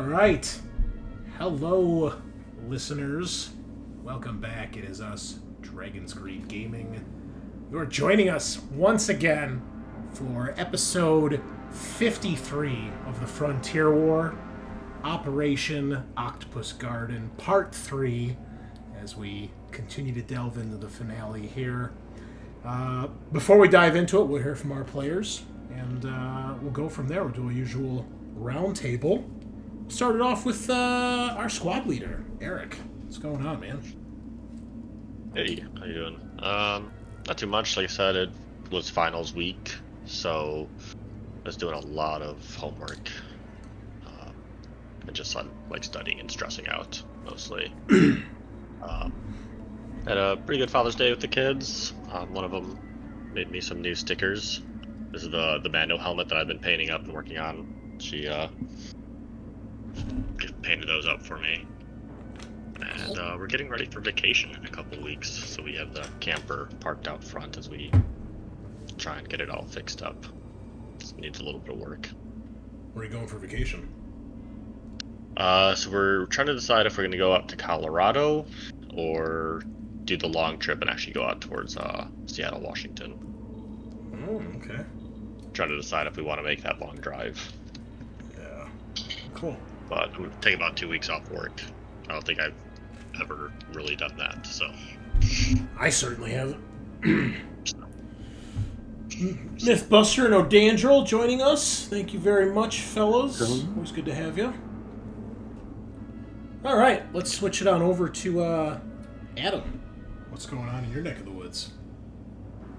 right. Hello, listeners. Welcome back. It is us, Dragon's Greed Gaming. You are joining us once again for episode 53 of the Frontier War, Operation Octopus Garden, Part 3, as we continue to delve into the finale here. Before we dive into it, we'll hear from our players, and we'll go from there. We'll do a usual round table. Started off with our squad leader, Eric. What's going on, man? Hey, how you doing? Not too much. Like I said, it was finals week, so I was doing a lot of homework and just like studying and stressing out mostly. Had a pretty good Father's Day with the kids. One of them made me some new stickers. This is the Mando helmet that I've been painting up and working on. She painted those up for me. And we're getting ready for vacation in a couple weeks, so we have the camper parked out front as we try and get it all fixed up. It needs a little bit of work. Where are you going for vacation? So we're trying to decide if we're going to go up to Colorado or do the long trip and actually go out towards Seattle, Washington. Oh, okay. Trying to decide if we want to make that long drive. Yeah. Cool. But I'm going to take about 2 weeks off work. I don't think I've ever really done that, so. I certainly haven't. Mythbuster and O'Dandrel joining us. Thank you very much, fellows. Always good to have you. All right, let's switch it on over to Adam. What's going on in your neck of the woods?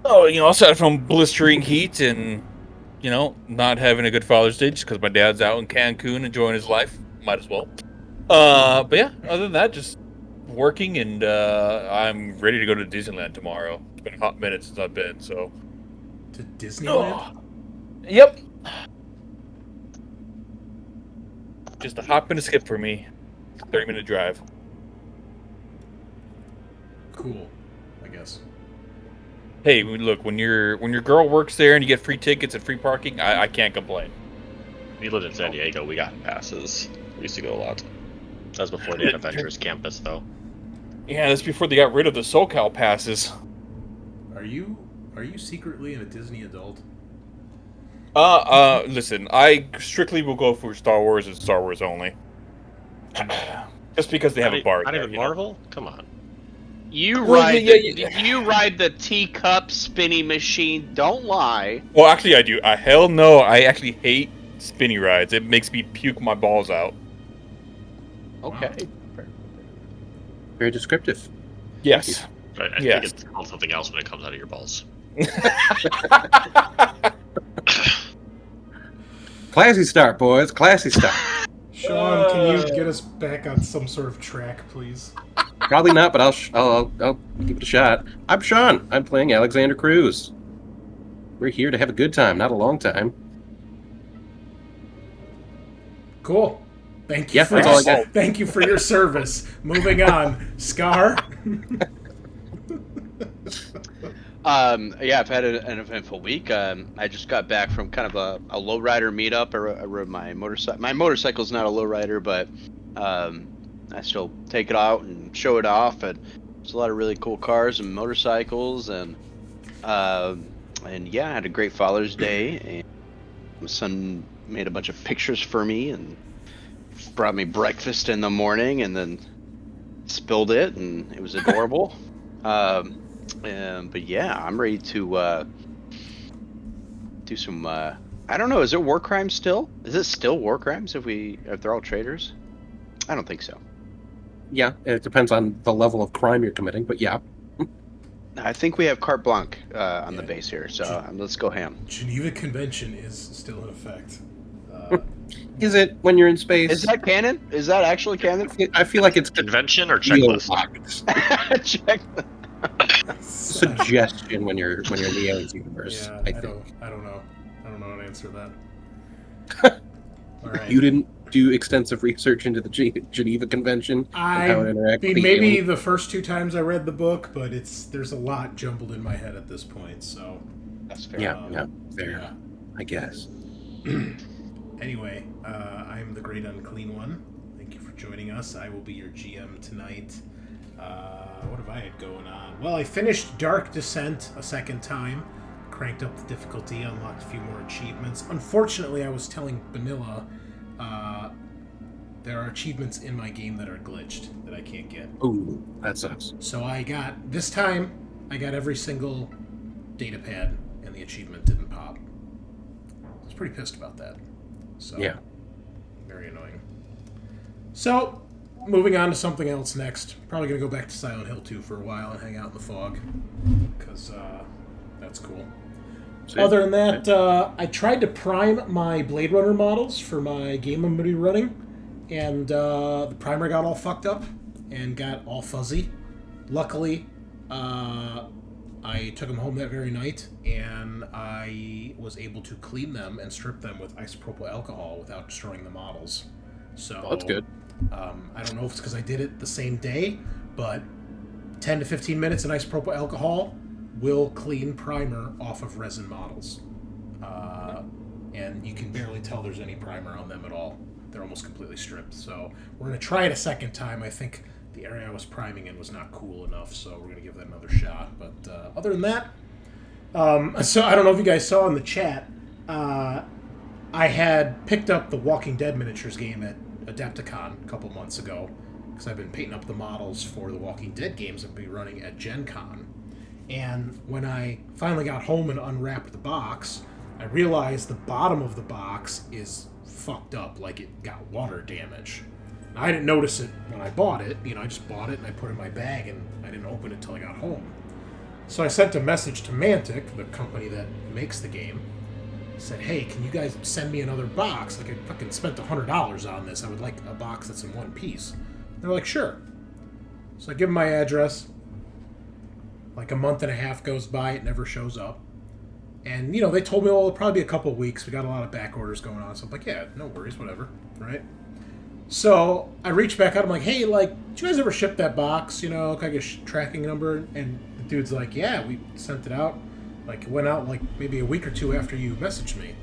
Oh, aside from blistering heat and, not having a good Father's Day just because my dad's out in Cancun enjoying his life. Might as well. But yeah, other than that, just working, and I'm ready to go to Disneyland tomorrow. It's been a hot minute since I've been, so. To Disneyland? Yep. Just a hop and a skip for me. 30-minute drive. Cool, I guess. Hey, look, when your girl works there and you get free tickets and free parking, I can't complain. We lived in San Diego, we got passes. We used to go a lot. That was before the Adventures campus, though. Yeah, that's before they got rid of the SoCal passes. Are you secretly a Disney adult? Listen, I strictly will go for Star Wars and Star Wars only. Just because they have a bar. Not even Marvel? Come on. You ride the teacup spinning machine. Don't lie. Well, actually, I do. Hell no. I actually hate spinny rides. It makes me puke my balls out. Okay. Very descriptive. Yes. I think it's called something else when it comes out of your balls. Classy start, boys. Classy start. Sean, can you get us back on some sort of track, please? Probably not, but I'll give it a shot. I'm Sean. I'm playing Alexander Cruz. We're here to have a good time, not a long time. Cool. Thank you. Thank you for your service. Moving on, Scaarr. Yeah, I've had an eventful week. I just got back from kind of a lowrider meetup. I rode my motorcycle. My motorcycle's not a lowrider, but I still take it out and show it off. And there's a lot of really cool cars and motorcycles, and yeah, I had a great Father's Day. And my son made a bunch of pictures for me and brought me breakfast in the morning, and then spilled it, and it was adorable. But yeah, I'm ready to do some. I don't know. Is it war crimes still? Is it still war crimes if they're all traitors? I don't think so. Yeah, it depends on the level of crime you're committing, but yeah. I think we have carte blanche on the base here, so let's go ham. Geneva Convention is still in effect. Is it when you're in space? Is that canon? Is that actually canon? I feel like it's Convention or checklist? Check. Suggestion when you're in the aliens universe. Yeah, I think. I don't know how to answer that. All right. You didn't do extensive research into the Geneva Convention and how it interacts with maybe aliens? the first 2 times I read the book, but there's a lot jumbled in my head at this point. So That's fair. Yeah, fair. Yeah. I guess. Anyway, I'm the Great Unclean One. Thank you for joining us. I will be your GM tonight. What have I had going on? Well, I finished Dark Descent a second time. Cranked up the difficulty, unlocked a few more achievements. Unfortunately, I was telling Bunnilla, there are achievements in my game that are glitched that I can't get. Ooh, that sucks. So this time, I got every single data pad, and the achievement didn't pop. I was pretty pissed about that. So, Yeah. very annoying. So, moving on to something else next. Probably going to go back to Silent Hill 2 for a while and hang out in the fog. Because, that's cool. See? Other than that, I tried to prime my Blade Runner models for my game I'm going to be running. And the primer got all fucked up and got all fuzzy. Luckily, I took them home that very night, and I was able to clean them and strip them with isopropyl alcohol without destroying the models. So Well, that's good. I don't know if it's because I did it the same day, but 10 to 15 minutes in isopropyl alcohol will clean primer off of resin models. And you can barely tell there's any primer on them at all. They're almost completely stripped. So we're going to try it a second time. I think the area I was priming in was not cool enough, so we're going to give that another shot. But other than that, so I don't know if you guys saw in the chat, I had picked up the Walking Dead miniatures game at Adepticon a couple months ago, because I've been painting up the models for the Walking Dead games I'll be running at Gen Con. And when I finally got home and unwrapped the box, I realized the bottom of the box is fucked up, like it got water damage. I didn't notice it when I bought it. I just bought it and I put it in my bag, and I didn't open it until I got home. So I sent a message to Mantic, the company that makes the game. I said, hey, can you guys send me another box? Like, I fucking spent $100 on this. I would like a box that's in one piece. They're like, sure. So I give them my address. Like a month and a half goes by, it never shows up. And, they told me, well, it'll probably be a couple of weeks. We got a lot of back orders going on. So I'm like, yeah, no worries, whatever, right? So I reached back out. I'm like, hey, did you guys ever ship that box? Can I get a tracking number? And the dude's like, yeah, we sent it out. It went out maybe a week or two after you messaged me.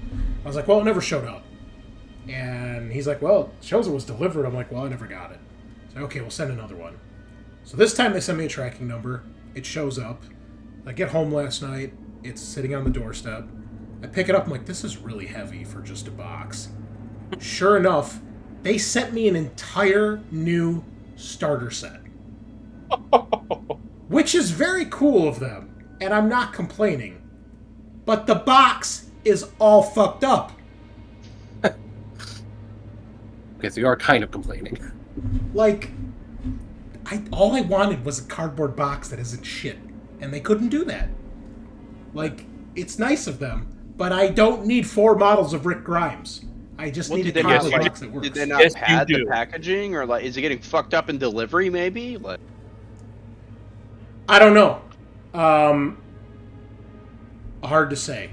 I was like, well, it never showed up. And he's like, well, it shows it was delivered. I'm like, well, I never got it. So okay, we'll send another one. So this time they send me a tracking number. It shows up. I get home last night. It's sitting on the doorstep. I pick it up. I'm like, this is really heavy for just a box. Sure enough, they sent me an entire new starter set. Which is very cool of them. And I'm not complaining. But the box is all fucked up. Okay, so you are kind of complaining. All I wanted was a cardboard box that isn't shit. And they couldn't do that. It's nice of them, but I don't need 4 models of Rick Grimes. I just need a cardboard box that works. Did they not Yes, pad you the do. packaging, or is it getting fucked up in delivery? Maybe. I don't know. Hard to say.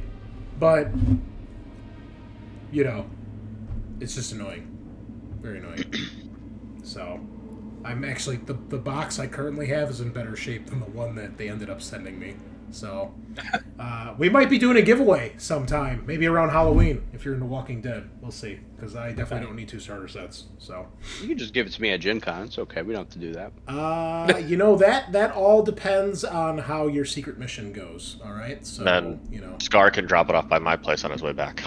But, it's just annoying. Very annoying. So, I'm actually, the box I currently have is in better shape than the one that they ended up sending me. So, we might be doing a giveaway sometime, maybe around Halloween, if you're into Walking Dead. We'll see, because I definitely don't need 2 starter sets. So, You can just give it to me at Gen Con. It's okay. We don't have to do that. that all depends on how your secret mission goes. All right, so Then Scaarr can drop it off by my place on his way back.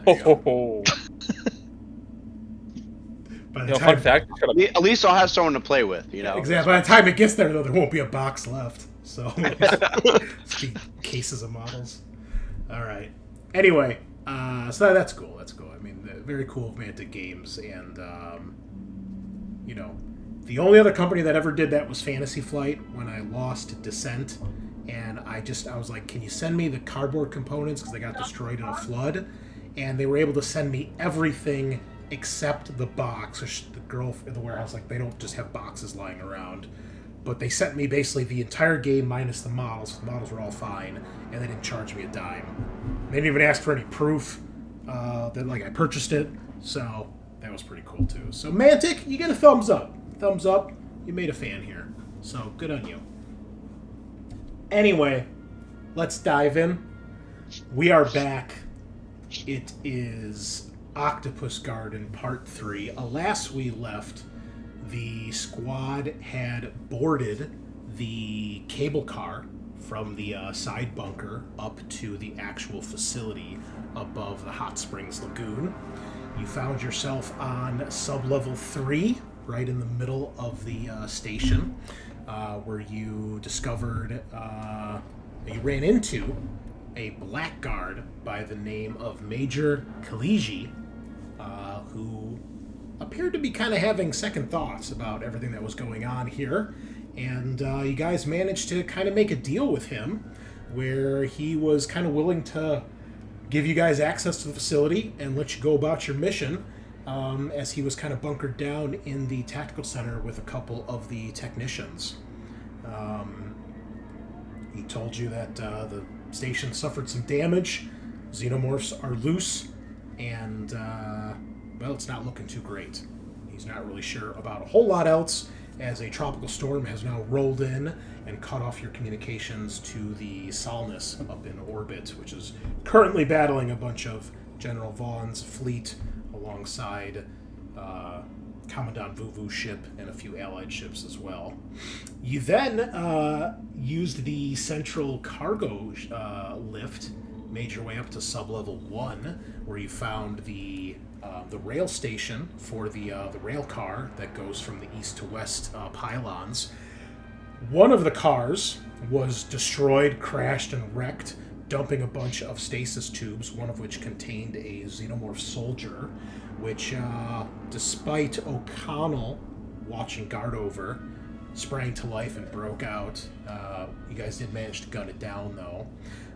Oh, By the fun time, fact. At least I'll have someone to play with. exactly. By the time it gets there, though, there won't be a box left. So, it's be cases of models. All right. Anyway, so that's cool. That's cool. I mean, very cool of Mantic Games, and the only other company that ever did that was Fantasy Flight when I lost Descent, and I was like, can you send me the cardboard components because they got destroyed in a flood, and they were able to send me everything except the box. The girl in the warehouse, they don't just have boxes lying around. But they sent me basically the entire game minus the models. The models were all fine, and they didn't charge me a dime. They didn't even ask for any proof that I purchased it. So that was pretty cool too. So Mantic, you get a thumbs up. Thumbs up. You made a fan here. So good on you. Anyway, let's dive in. We are back. It is Octopus Garden Part 3. Alas, we left. The squad had boarded the cable car from the side bunker up to the actual facility above the Hot Springs Lagoon. You found yourself on sub-level 3, right in the middle of the station, where you discovered, you ran into a blackguard by the name of Major Kaliji, who appeared to be kind of having second thoughts about everything that was going on here. And you guys managed to kind of make a deal with him where he was kind of willing to give you guys access to the facility and let you go about your mission, as he was kind of bunkered down in the tactical center with a couple of the technicians. He told you that the station suffered some damage, xenomorphs are loose, and, well, it's not looking too great. He's not really sure about a whole lot else, as a tropical storm has now rolled in and cut off your communications to the Solnus up in orbit, which is currently battling a bunch of General Vaughn's fleet alongside Commandant Vuvu's ship and a few allied ships as well. You then used the central cargo lift, made your way up to sub-level 1, where you found the rail station for the rail car that goes from the east to west pylons. One of the cars was destroyed, crashed, and wrecked, dumping a bunch of stasis tubes, one of which contained a xenomorph soldier, which, despite O'Connell watching guard over, sprang to life and broke out. You guys did manage to gun it down, though.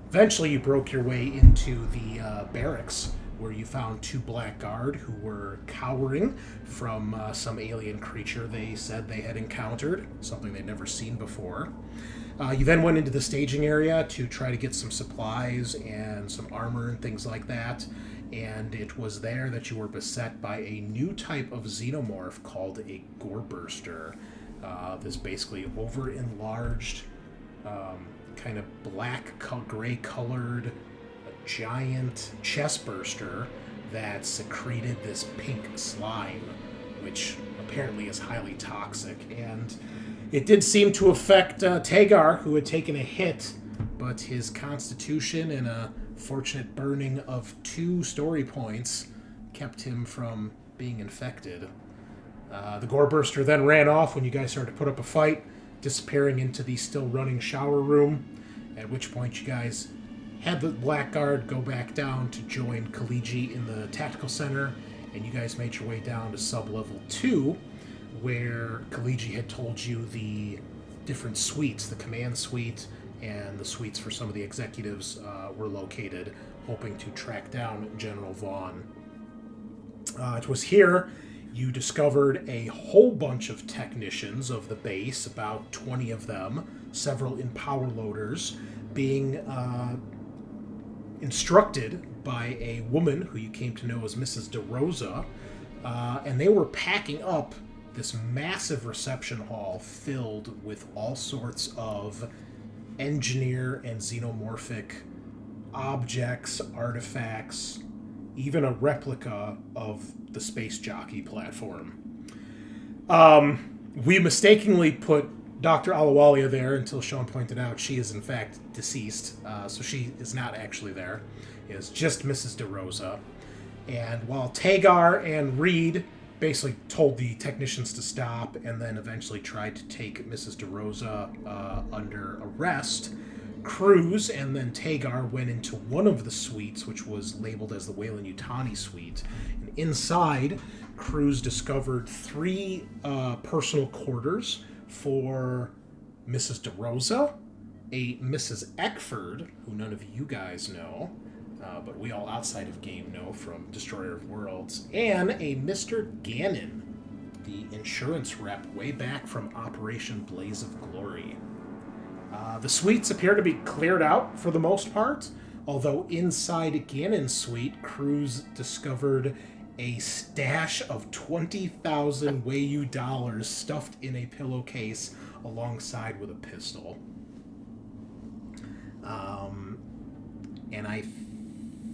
Eventually, you broke your way into the barracks, where you found 2 blackguard who were cowering from some alien creature they said they had encountered, something they'd never seen before. You then went into the staging area to try to get some supplies and some armor and things like that, and it was there that you were beset by a new type of xenomorph called a goreburster. This basically over-enlarged, kind of black, gray-colored, giant chest burster that secreted this pink slime, which apparently is highly toxic. And it did seem to affect Tagar, who had taken a hit, but his constitution and a fortunate burning of 2 story points kept him from being infected. The goreburster then ran off when you guys started to put up a fight, disappearing into the still running shower room, at which point you guys had the blackguard go back down to join Kaliji in the tactical center, and you guys made your way down to sub-level 2, where Kaliji had told you the different suites, the command suite and the suites for some of the executives were located, hoping to track down General Vaughn. It was here you discovered a whole bunch of technicians of the base, about 20 of them, several in power loaders, being instructed by a woman who you came to know as Mrs. DeRosa, and they were packing up this massive reception hall filled with all sorts of engineer and xenomorphic objects, artifacts, even a replica of the space jockey platform. We mistakenly put Dr. Alawalia there until Sean pointed out she is in fact deceased, so she is not actually there. It is just Mrs. DeRosa. And while Tagar and Reed basically told the technicians to stop and then eventually tried to take Mrs. DeRosa under arrest, Cruz and then Tagar went into one of the suites, which was labeled as the Weyland-Yutani suite. And inside, Cruz discovered 3 personal quarters for Mrs. DeRosa, a Mrs. Eckford, who none of you guys know, but we all outside of game know from Destroyer of Worlds, and a Mr. Gannon, the insurance rep way back from Operation Blaze of Glory. The suites appear to be cleared out for the most part, although inside Gannon's suite, Cruz discovered a stash of 20,000 Wei dollars stuffed in a pillowcase alongside with a pistol. And I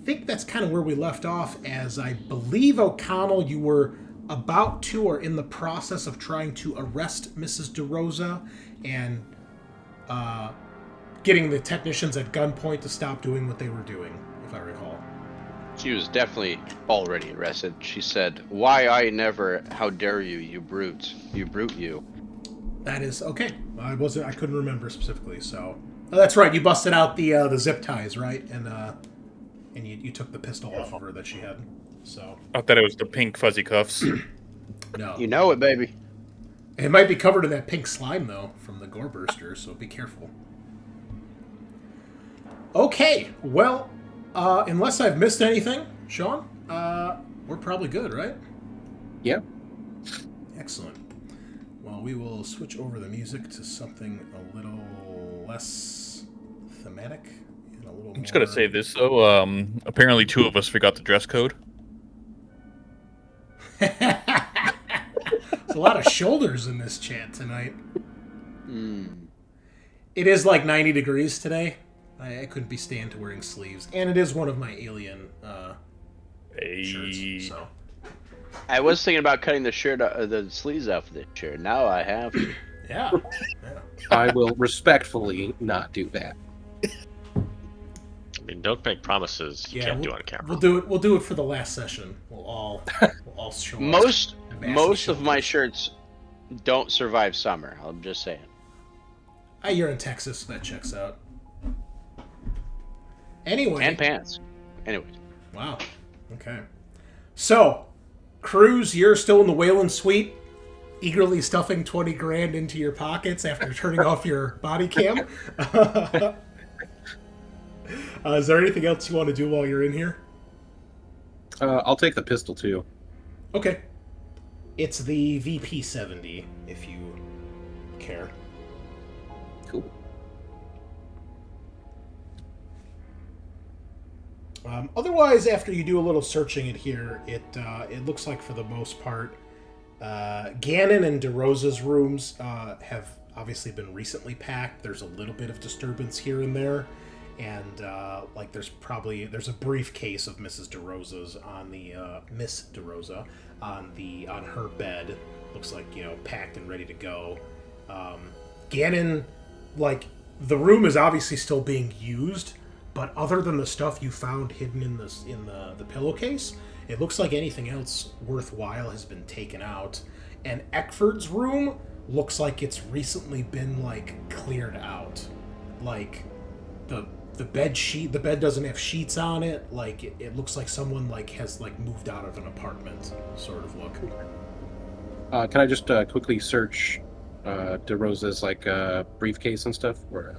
think that's kind of where we left off, as I believe, O'Connell, you were about to or in the process of trying to arrest Mrs. DeRosa and getting the technicians at gunpoint to stop doing what they were doing, if I recall. She was definitely already arrested. She said, "Why I never? How dare you, you brute! You brute, you!" That is okay. I couldn't remember specifically. So that's right. You busted out the zip ties, right? And you took the pistol off of her that she had. So I thought it was the pink fuzzy cuffs. no, You know it, baby. it might be covered in that pink slime though from the gore burster. So be careful. Okay. Well, unless I've missed anything, Sean, we're probably good, right? Yeah. Excellent. Well, we will switch over the music to something a little less thematic and a little I'm just gonna say this though. Apparently, 2 of us forgot the dress code. There's a lot of shoulders in this chat tonight. It is like 90 degrees today. I couldn't be stand to wearing sleeves, and it is one of my alien shirts. So I was thinking about cutting the sleeves off of this shirt. Now I have to. yeah. I will respectfully not do that. I mean, don't make promises you can't do on camera. We'll do it for the last session. We'll all show up. Most of my shirts don't survive summer. I'm just saying. You're in Texas, so that checks out. Anyway. And pants. Anyway. Wow. Okay. So, Cruz, you're still in the Whalen suite, eagerly stuffing 20 grand into your pockets after turning off your body cam. Is there anything else you want to do while you're in here? I'll take the pistol too. Okay. It's the VP-70, if you care. Cool. Otherwise, after you do a little searching in here, it looks like for the most part, Gannon and DeRosa's rooms have obviously been recently packed. There's a little bit of disturbance here and there, and there's a briefcase of Mrs. DeRosa's on the Miss DeRosa on her bed. Looks like packed and ready to go. Gannon, like the room is obviously still being used. But other than the stuff you found hidden in the pillowcase, it looks like anything else worthwhile has been taken out. And Eckford's room looks like it's recently been cleared out. Like the bed doesn't have sheets on it. Like it looks like someone has moved out of an apartment sort of look. Can I just quickly search DeRosa's briefcase and stuff, or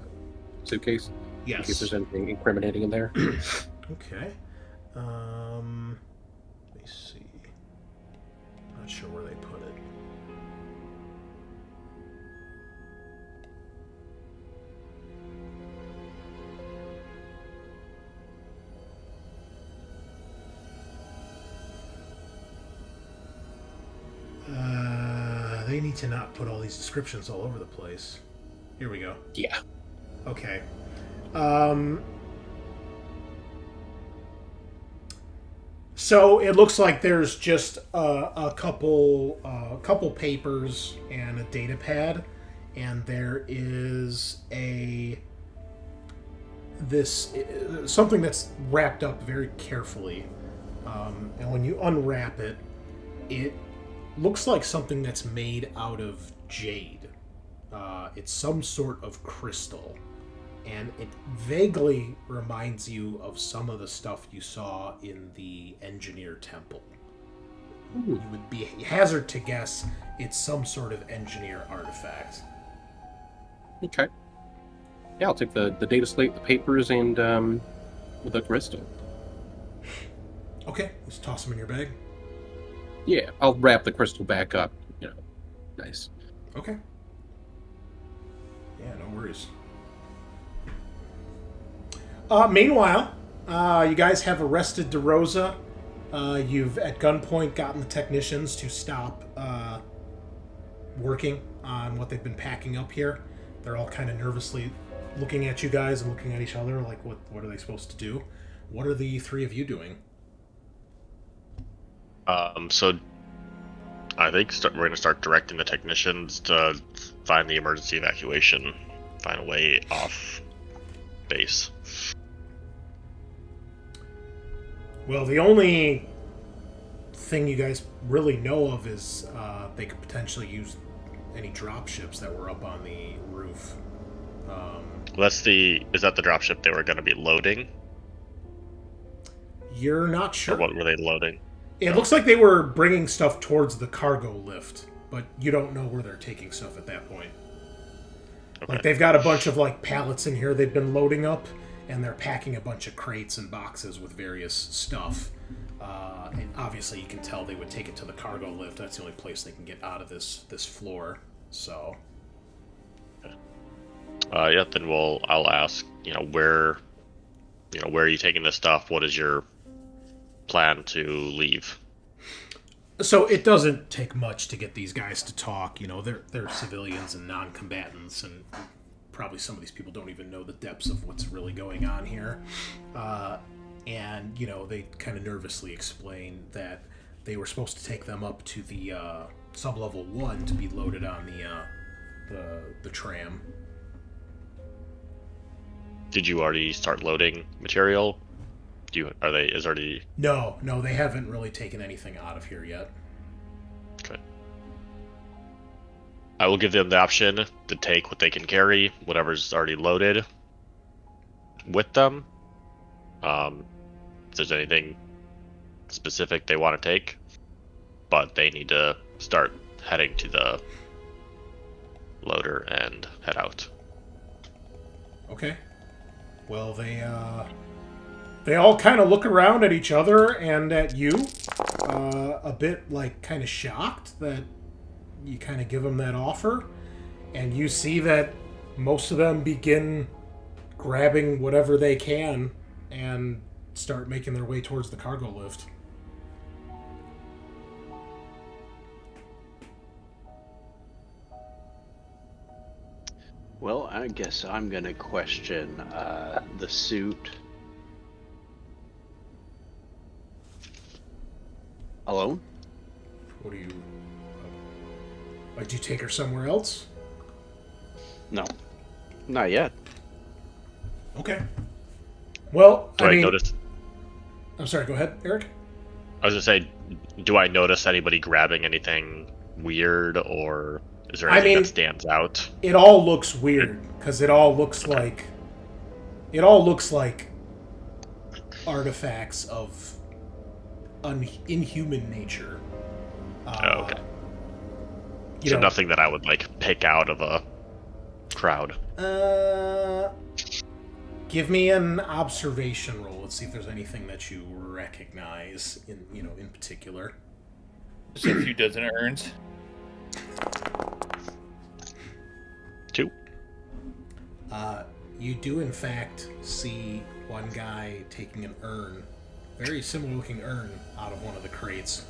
suitcase? Yes. In case there's anything incriminating in there. Okay. Let me see. Not sure where they put it. They need to not put all these descriptions all over the place. Here we go. Yeah. Okay. So it looks like there's just a couple papers and a data pad, and there is something that's wrapped up very carefully. And when you unwrap it, it looks like something that's made out of jade. It's some sort of crystal. And it vaguely reminds you of some of the stuff you saw in the Engineer Temple. Ooh. You would be hazard to guess it's some sort of engineer artifact. Okay. Yeah, I'll take the data slate, the papers, and the crystal. Okay, just toss them in your bag. Yeah, I'll wrap the crystal back up. Nice. Okay. Yeah, no worries. Meanwhile, you guys have arrested DeRosa. You've, at gunpoint, gotten the technicians to stop working on what they've been packing up here. They're all kind of nervously looking at you guys and looking at each other like, what are they supposed to do? What are the three of you doing? So I think we're going to start directing the technicians to find the emergency evacuation, find a way off base. Well, the only thing you guys really know of is they could potentially use any drop ships that were up on the roof. Is that the dropship they were going to be loading? You're not sure. Or what were they loading? It looks like they were bringing stuff towards the cargo lift, but you don't know where they're taking stuff at that point. Okay. Like, they've got a bunch of, like, pallets in here they've been loading up, and they're packing a bunch of crates and boxes with various stuff. And obviously you can tell they would take it to the cargo lift. That's the only place they can get out of this floor. So... Yeah, then I'll ask, where are you taking this stuff? What is your plan to leave? So it doesn't take much to get these guys to talk. They're civilians and non-combatants, and probably some of these people don't even know the depths of what's really going on here. And they kind of nervously explain that they were supposed to take them up to the sub-level 1 to be loaded on the tram. Did you already start loading material? No, they haven't really taken anything out of here yet. Okay. I will give them the option to take what they can carry, whatever's already loaded, with them. If there's anything specific they want to take, but they need to start heading to the loader and head out. Okay. Well, they all kind of look around at each other and at you, a bit, like, kind of shocked that you kind of give them that offer, and you see that most of them begin grabbing whatever they can and start making their way towards the cargo lift. Well, I guess I'm gonna question the suit. Alone? What do you... Did you take her somewhere else? No, not yet. Okay. Well, Do I notice? I'm sorry, go ahead, Eric. I was gonna say, do I notice anybody grabbing anything weird, or is there anything that stands out? It all looks weird because it all looks like artifacts of inhuman nature. Okay. So nothing that I would pick out of a crowd. Give me an observation roll. Let's see if there's anything that you recognize in particular. Just a few dozen urns. 2. You do in fact see one guy taking an urn, very similar looking urn, out of one of the crates.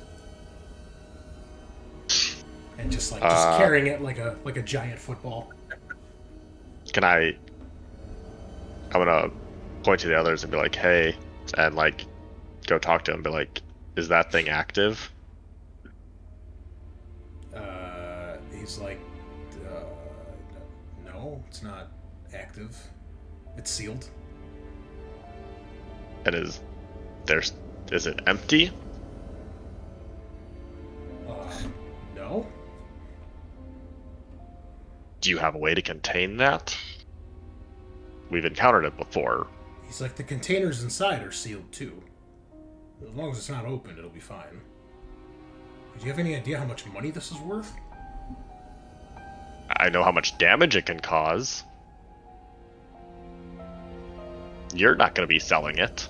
And just carrying it like a giant football. I'm gonna point to the others and be like, hey, and go talk to him and be like, is that thing active? He's like, no, it's not active. It's sealed. And is it empty? No. Do you have a way to contain that? We've encountered it before. He's like, the containers inside are sealed too. As long as it's not open, it'll be fine. Do you have any idea how much money this is worth? I know how much damage it can cause. You're not going to be selling it.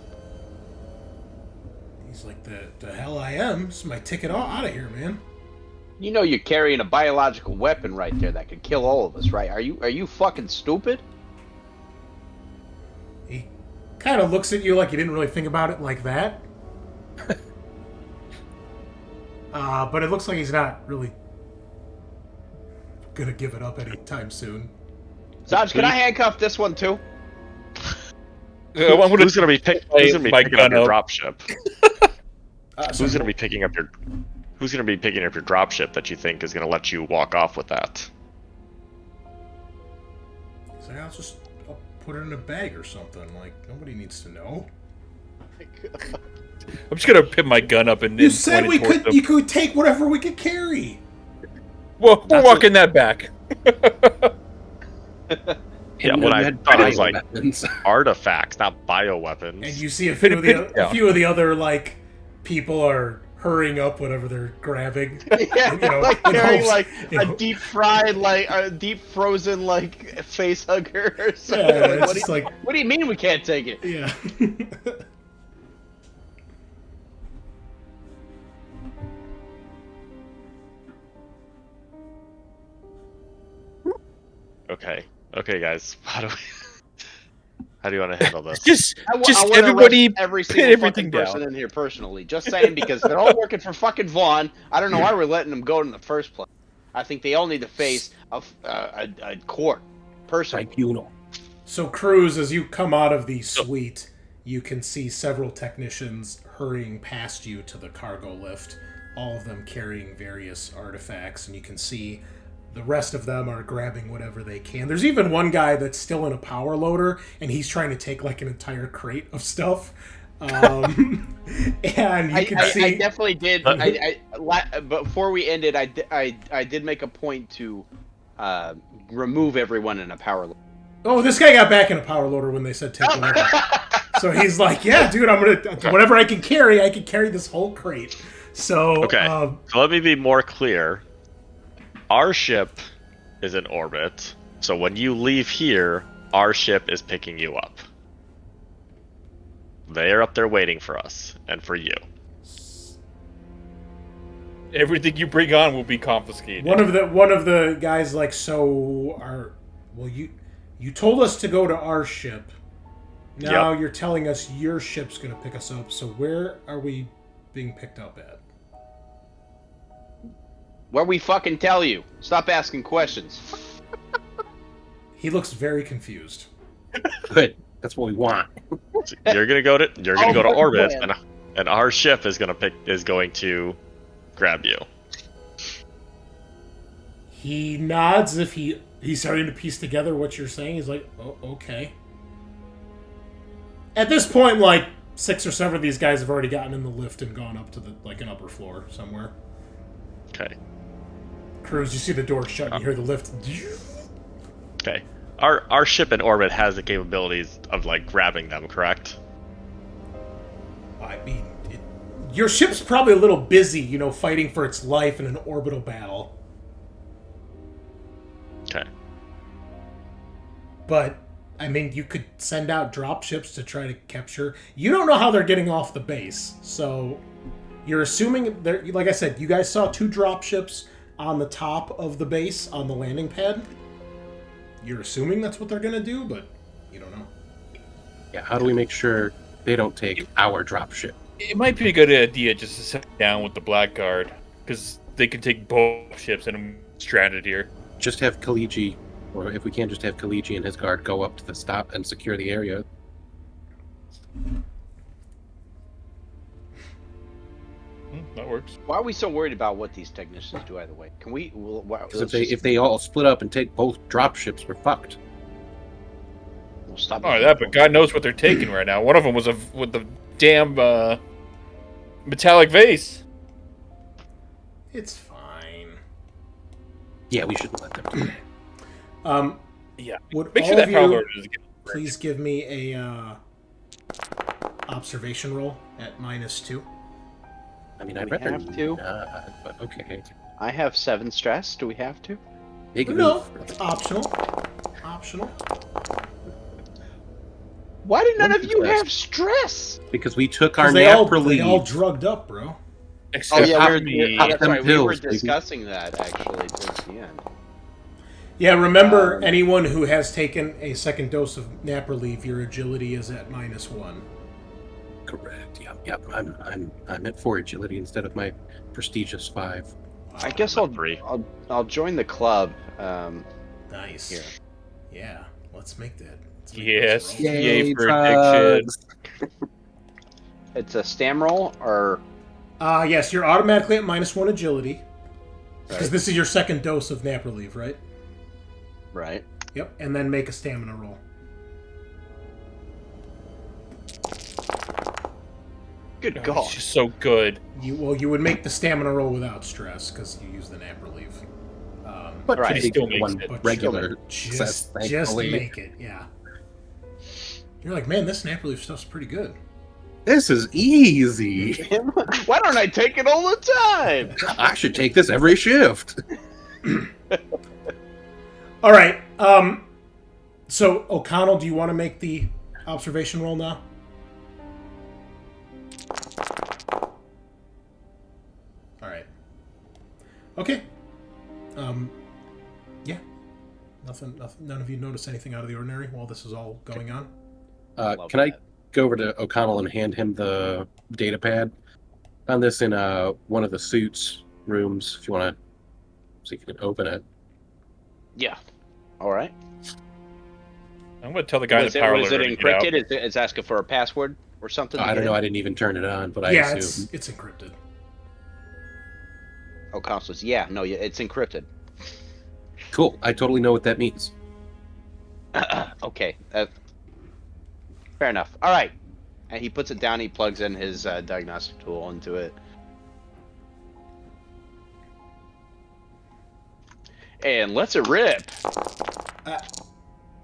He's like, the hell I am. This is my ticket out of here, man. You know you're carrying a biological weapon right there that could kill all of us, right? Are you fucking stupid? He kind of looks at you like you didn't really think about it like that. But it looks like he's not really gonna give it up anytime soon. Sarge, can I handcuff this one too? Who's gonna be picking up your drop ship? So Who's gonna be picking up your drop ship that you think is gonna let you walk off with that? So I'll put it in a bag or something. Like, nobody needs to know. I'm just gonna pip my gun up and You then said point it towards them. you could take whatever we could carry. Well, we're walking that back. Yeah, when I thought it was like artifacts, not bioweapons. And you see a few of the other like people are hurrying up whatever they're grabbing. Yeah, like carrying like a deep fried, like a deep frozen, like face hugger or something. Yeah, what do you mean we can't take it? Yeah. Okay, guys. How do you want to handle this? Just I wanna everybody arrest every put single everything fucking person down. in here personally. Just saying, because they're all working for fucking Vaughn. I don't know why we're letting them go in the first place. I think they all need to face a court personally. Tribunal. So Cruz, as you come out of the suite, you can see several technicians hurrying past you to the cargo lift, all of them carrying various artifacts, and you can see the rest of them are grabbing whatever they can. There's even one guy that's still in a power loader, and he's trying to take like an entire crate of stuff. And you can see... I definitely did. Before we ended, I did make a point to remove everyone in a power loader. Oh, this guy got back in a power loader when they said take whatever. So he's like, yeah, dude, I'm gonna... Whatever I can carry this whole crate. So... Okay, so let me be more clear. Our ship is in orbit, so when you leave here, our ship is picking you up. They are up there waiting for us, and for you. Everything you bring on will be confiscated. One of the guys like, you told us to go to our ship. Now you're telling us your ship's gonna pick us up, so where are we being picked up at? Where we fucking tell you. Stop asking questions. He looks very confused. Good. That's what we want. You're gonna go to orbit, and our ship is going to grab you. He nods if he's starting to piece together what you're saying. He's like, oh, okay. At this point, like 6 or 7 of these guys have already gotten in the lift and gone up to an upper floor somewhere. Okay. Cruz, you see the door shut and you hear the lift. Okay. Our ship in orbit has the capabilities of like grabbing them, correct? I mean, your ship's probably a little busy, fighting for its life in an orbital battle. Okay. But, I mean, you could send out drop ships to try to capture. You don't know how they're getting off the base, so you're assuming like I said, you guys saw 2 drop ships on the top of the base on the landing pad. You're assuming that's what they're gonna do, but you don't know. Yeah, how do we make sure they don't take our dropship? It might be a good idea just to sit down with the Blackguard, because they can take both ships and I'm stranded here. Just have Kaliji, or if we can't, just have Kaliji and his guard go up to the stop and secure the area. That works. Why are we so worried about what these technicians do either way? Can we... Because if they all split up and take both dropships, we're fucked. We'll stop. Not only that, but God knows what they're taking right now. One of them was with the damn metallic vase. It's fine. Yeah, we shouldn't let them do Yeah. Would Make sure all that of power you loader doesn't get please give me a observation roll at -2? I mean, I'd We rather have to. not, but okay. I have 7 stress. Do we have to? Big No, move. it's optional. Optional. Why do none What of you stress? have stress? Because we took our 'Cause nap they relief. all drugged up, bro. Except Oh yeah, pop we me- were, pop that's them right. We were pills, baby. discussing that actually towards the end. Yeah, remember, anyone who has taken a second dose of nap relief, your agility is at -1. Correct. Yep. I'm at 4 agility instead of my prestigious 5. I guess I'm at 3. I'll join the club. Nice. Here. Yeah, let's make that Let's make Yes. this roll. Yay for drugs. It's a stam roll, or Yes, you're automatically at -1 agility. Because Right. this is your second dose of nap relief, right? right? Yep, and then make a stamina roll. Good Oh, God. she's so good. You would make the stamina roll without stress because you use the nap relief. But Right. right. He still makes one it. regular success, Just thankfully. make it, yeah. You're like, man, this nap relief stuff's pretty good. This is easy. Why don't I take it all the time? I should take this every shift. All right. So O'Connell, do you want to make the observation roll now? All right. Okay. Yeah. Nothing. None of you notice anything out of the ordinary while this is all going on. Love Can I that. go over to O'Connell and hand him the data pad? Found this in one of the suits rooms. If you want to see if you can open it. Yeah. All right. I'm going to tell the guy in Was the it, power was it loader to get out. encrypted? It's asking for a password or something? to I don't get know. in? I didn't even turn it on, but I Yeah, assume. it's encrypted. Oh, consoles. Yeah, no, it's encrypted. Cool. I totally know what that means. Okay. Fair enough. All right. And he puts it down. He plugs in his diagnostic tool into it. And lets it rip.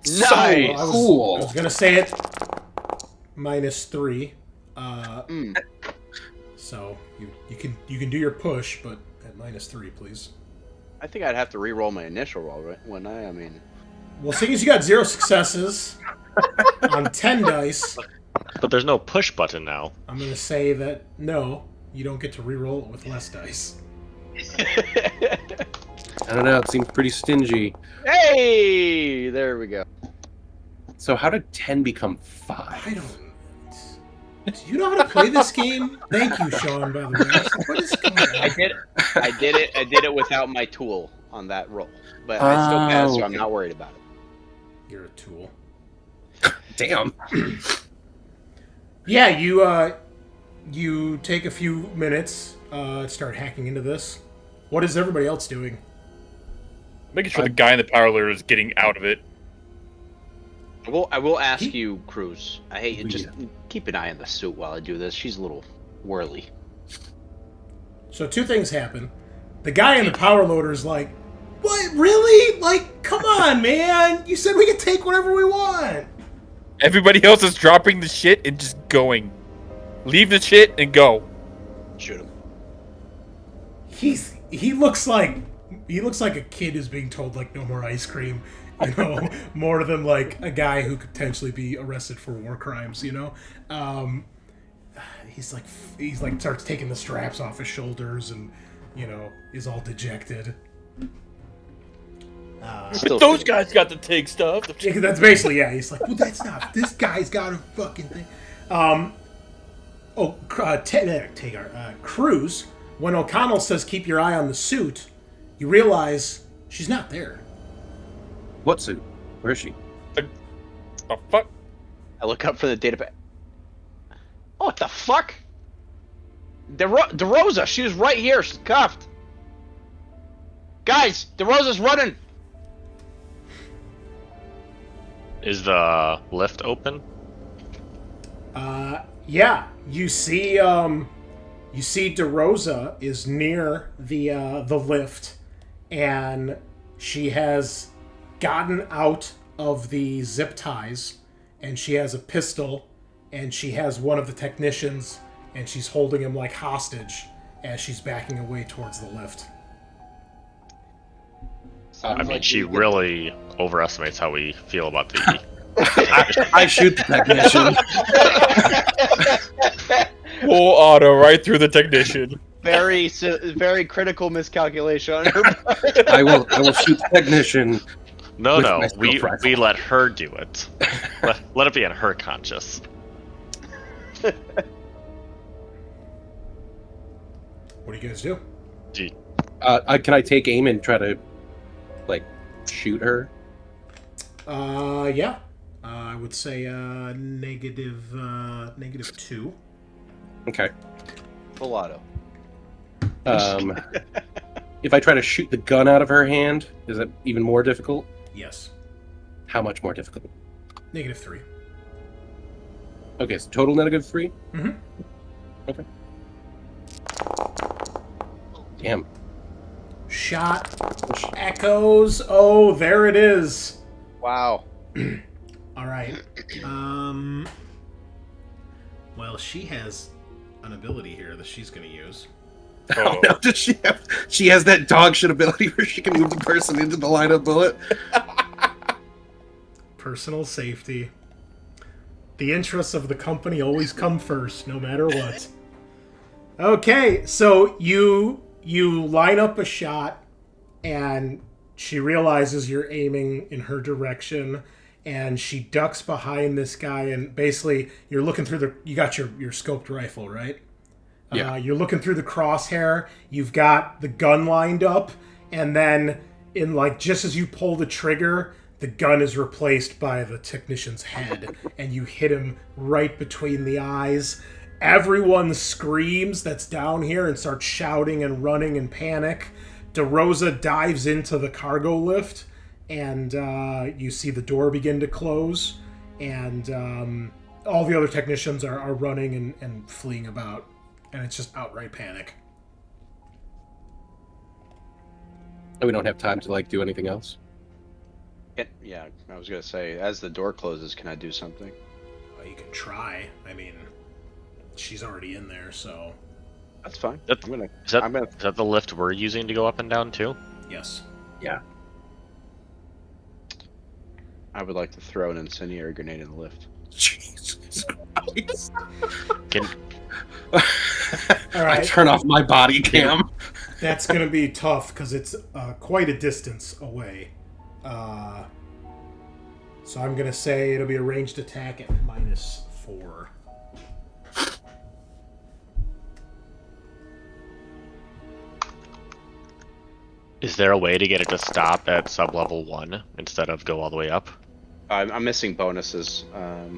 So, Nice. I Cool. was gonna say it. -3. So you can do your push, but at -3, please. I think I'd have to re-roll my initial roll, right? When I mean... Well, seeing as you got 0 successes on 10 dice, But there's no push button now. I'm gonna say that no, you don't get to re-roll it with less dice. I don't know. It seems pretty stingy. Hey! There we go. So how did 10 become I 5? don't. Do you know how to play this game? Thank you, Sean. By the way, what is going on? I did it without my tool on that roll, but I still passed, so I'm not worried about it. You're a tool. Damn. Yeah, you take a few minutes, start hacking into this. What is everybody else doing? Making sure the guy in the power loader is getting out of it. I will ask you, Cruz. I hate just Yeah. keep an eye on the suit while I do this. She's a little whirly. So 2 things happen. The guy in the power loader is like, "What? Really? Like, come on, man! You said we could take whatever we want." Everybody else is dropping the shit and just going. Leave the shit and go. Shoot him. He looks like a kid who's being told like no more ice cream, you know, more than like a guy who could potentially be arrested for war crimes, you know. He's like starts taking the straps off his shoulders and, you know, is all dejected. Still Those guys got to take stuff. Yeah, that's basically, yeah. He's like, well, that's not. This guy's got a fucking thing. Tagar, Cruz. When O'Connell says keep your eye on the suit, you realize she's not there. What suit? Where is she? Oh, fuck. I look up for the data pad. Oh, what the fuck? DeRosa, she was right here. She's cuffed. Guys, DeRosa's running. Is the lift open? Yeah, you see DeRosa is near the lift, and she has gotten out of the zip ties, and she has a pistol, and she has one of the technicians, and she's holding him like hostage as she's backing away towards the lift. I mean, she really overestimates how we feel about the... I shoot the technician. Full auto right through the technician. Very critical miscalculation on her part. I will shoot the technician. No, With no, my steel we rifle. let her do it. Let it be in her conscience. What do you guys do? Gee, Can I take aim and try to, like, shoot her? Yeah. I would say -2. Okay. Full auto. If I try to shoot the gun out of her hand, is that even more difficult? Yes. How much more difficult? -3. Okay, so total -3? Mm-hmm. Okay. Damn. Shot echoes. Oh, there it is. Wow. All right. Well, she has an ability here that she's going to use. Oh no, does she have? She has that dog shit ability where she can move the person into the line of bullet. Personal safety. The interests of the company always come first, no matter what. Okay, so you line up a shot, and she realizes you're aiming in her direction, and she ducks behind this guy, and basically you're looking through you got your scoped rifle, right? Yeah. You're looking through the crosshair, you've got the gun lined up, and then just as you pull the trigger, the gun is replaced by the technician's head, and you hit him right between the eyes. Everyone screams that's down here and starts shouting and running in panic. DeRosa dives into the cargo lift, and you see the door begin to close, and all the other technicians are running and fleeing about, and it's just outright panic. And we don't have time to do anything else. Yeah, I was gonna say, as the door closes, can I do something? Well, you can try. I mean, she's already in there, so That's fine. Is Is that the lift we're using to go up and down too? yes. Yeah. I would like to throw an incendiary grenade in the lift. Jesus Christ. Can All I right. turn off my body cam. That's going to be tough because it's quite a distance away. So I'm going to say it'll be a ranged attack at -4. Is there a way to get it to stop at sub-level 1 instead of go all the way up? I'm missing bonuses. Well,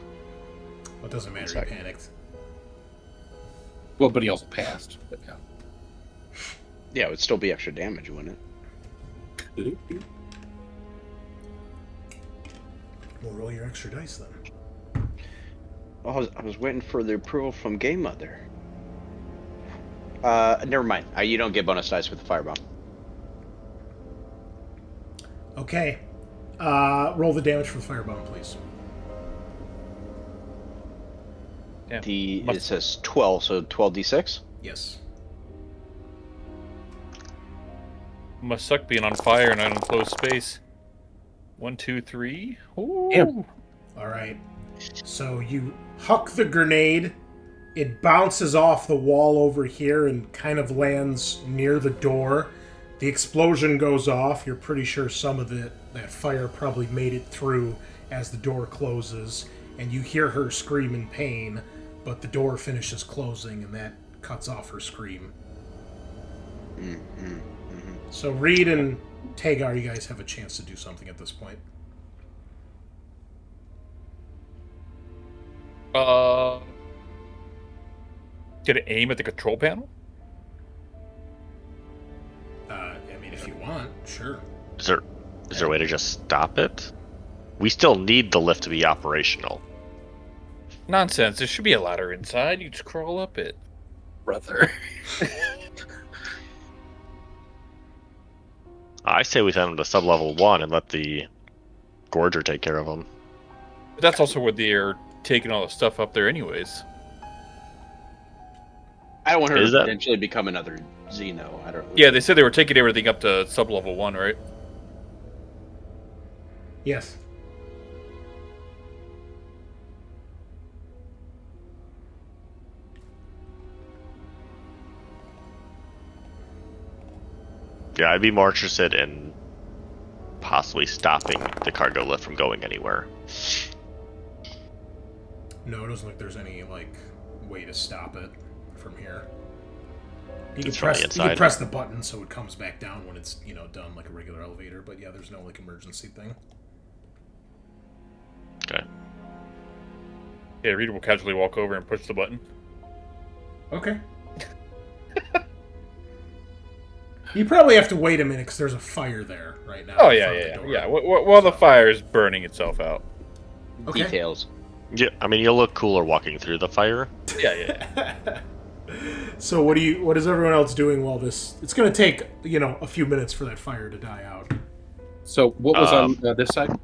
it doesn't matter. He Sorry. panicked. Well, but he also passed. But yeah. Yeah, it would still be extra damage, wouldn't it? We'll roll your extra dice then. Oh, I was waiting for the approval from Game Mother. Never mind. You don't get bonus dice with the firebomb. Okay. Roll the damage for the firebomb, please. Yeah. It says 12, so 12d6. Yes. Must suck being on fire and on enclosed space. 1, 2, 3. Ooh. Damn. All right. So you huck the grenade. It bounces off the wall over here and kind of lands near the door. The explosion goes off. You're pretty sure some of that fire probably made it through as the door closes. And you hear her scream in pain, but the door finishes closing and that cuts off her scream. So Reed and Tagar, you guys have a chance to do something at this point. Get an aim at the control panel? I mean, if you want, sure. Is there a way to just stop it? We still need the lift to be operational. Nonsense. There should be a ladder inside. You just crawl up it. Brother. I say we send him to sub-level 1 and let the Gorger take care of him. But that's also where they're taking all the stuff up there anyways. I don't want her Is to that- potentially become another Xeno. I don't. Yeah, they said they were taking everything up to sub-level 1, right? Yes. Yeah, I'd be more interested in possibly stopping the cargo lift from going anywhere. No, it doesn't look like there's any way to stop it from here. You can It's from the press inside. the button so it comes back down when it's done like a regular elevator. But yeah, there's no emergency thing. Okay. Yeah, Rita will casually walk over and push the button. Okay. You probably have to wait a minute because there's a fire there right now. Oh in yeah, front of yeah, the yeah. door. Yeah, while the fire is burning itself out. Okay. Details. Yeah, I mean, you'll look cooler walking through the fire. Yeah, yeah. So what is everyone else doing while this? It's going to take a few minutes for that fire to die out. So what was on this side?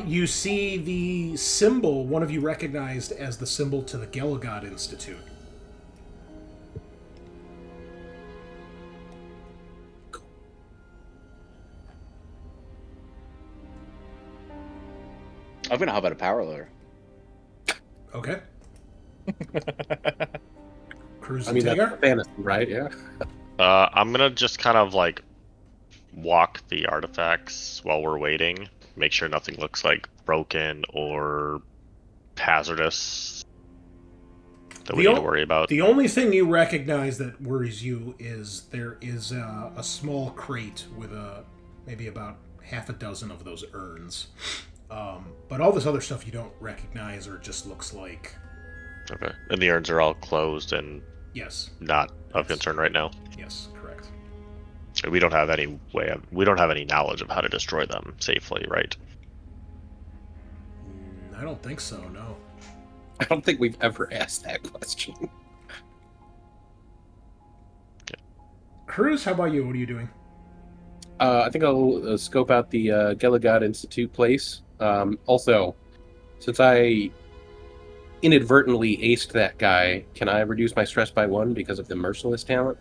You see the symbol. One of you recognized as the symbol to the Gelagod Institute. I'm gonna hop out a power loader. Okay. Cruz I and mean, that's Tagar? fantasy, right? Yeah. I'm gonna just kind of like walk the artifacts while we're waiting. Make sure nothing looks like broken or hazardous that we need to worry about. The only thing you recognize that worries you is there is a small crate with maybe about half a dozen of those urns. But all this other stuff you don't recognize or just looks like... Okay. And the urns are all closed and Yes. not of concern right now. Yes, correct. We don't have any knowledge of how to destroy them safely, right? I don't think so, no. I don't think we've ever asked that question. Cruz, how about you? What are you doing? I think I'll scope out the Gelagod Institute place. Also, since I inadvertently aced that guy, can I reduce my stress by 1 because of the merciless talent?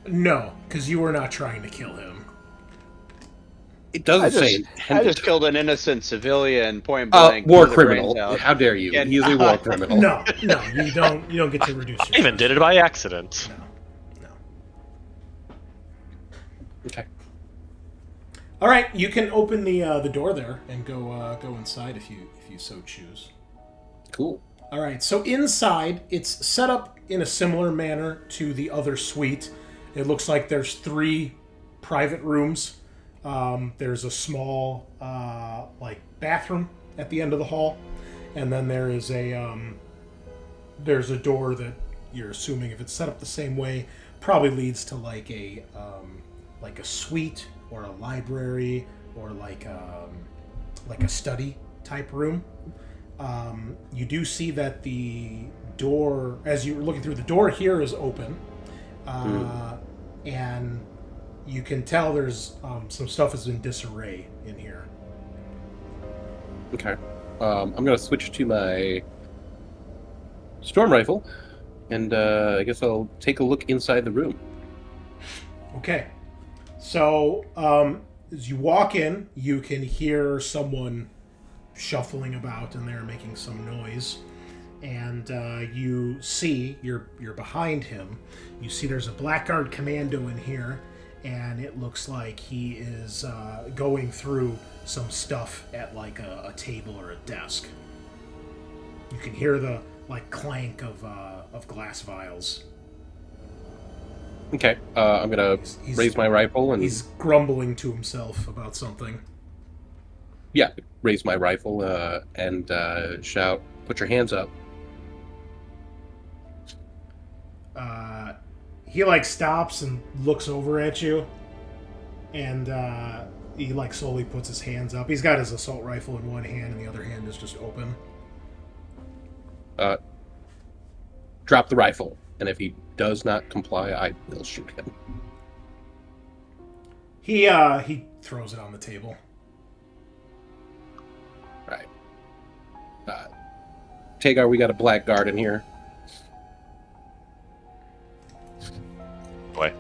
No, because you were not trying to kill him. It doesn't say I intended. just killed an innocent civilian point blank. War blew the brains criminal. out. How dare you? And- He's a war criminal. No, you don't get to reduce your I even did it by accident. No. Okay. All right, you can open the door there and go inside if you so choose. Cool. All right, so inside it's set up in a similar manner to the other suite. It looks like there's 3 private rooms. There's a small bathroom at the end of the hall, and then there is there's a door that you're assuming, if it's set up the same way, probably leads to like a suite or a library or like a study type room. You do see that the door, as you're looking through, the door here is open, and you can tell there's some stuff is in disarray in here. Okay. I'm going to switch to my storm rifle, and I guess I'll take a look inside the room. Okay. So, as you walk in, you can hear someone shuffling about in there, making some noise. And you see, you're behind him, you see there's a Blackguard commando in here, and it looks like he is going through some stuff at like a table or a desk. You can hear the clank of glass vials. Okay. I'm going to He's- raise my rifle and... He's grumbling to himself about something. Yeah, raise my rifle and shout, "Put your hands up." He stops and looks over at you, and he slowly puts his hands up. He's got his assault rifle in one hand, and the other hand is just open. Drop the rifle, and if he does not comply, I will shoot him. He throws it on the table. Right. Tagar, we got a Blackguard in here. Boy.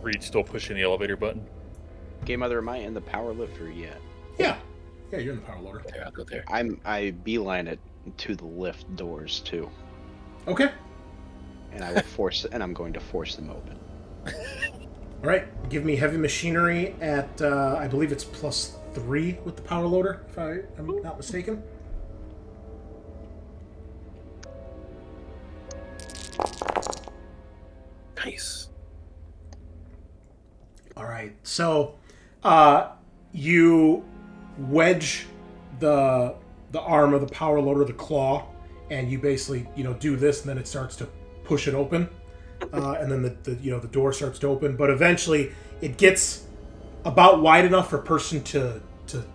Reed's still pushing the elevator button. Game Mother, am I in the power lifter yet? Yeah, you're in the power loader. There, I'll go there. I beeline it to the lift doors too, Okay. and I will I'm going to force them open. All right. Give me heavy machinery at I believe it's +3 with the power loader, if I'm not mistaken. Nice. All right, so you wedge the arm of the power loader, the claw, and you basically do this, and then it starts to push it open, and then the door starts to open. But eventually, it gets about wide enough for a person to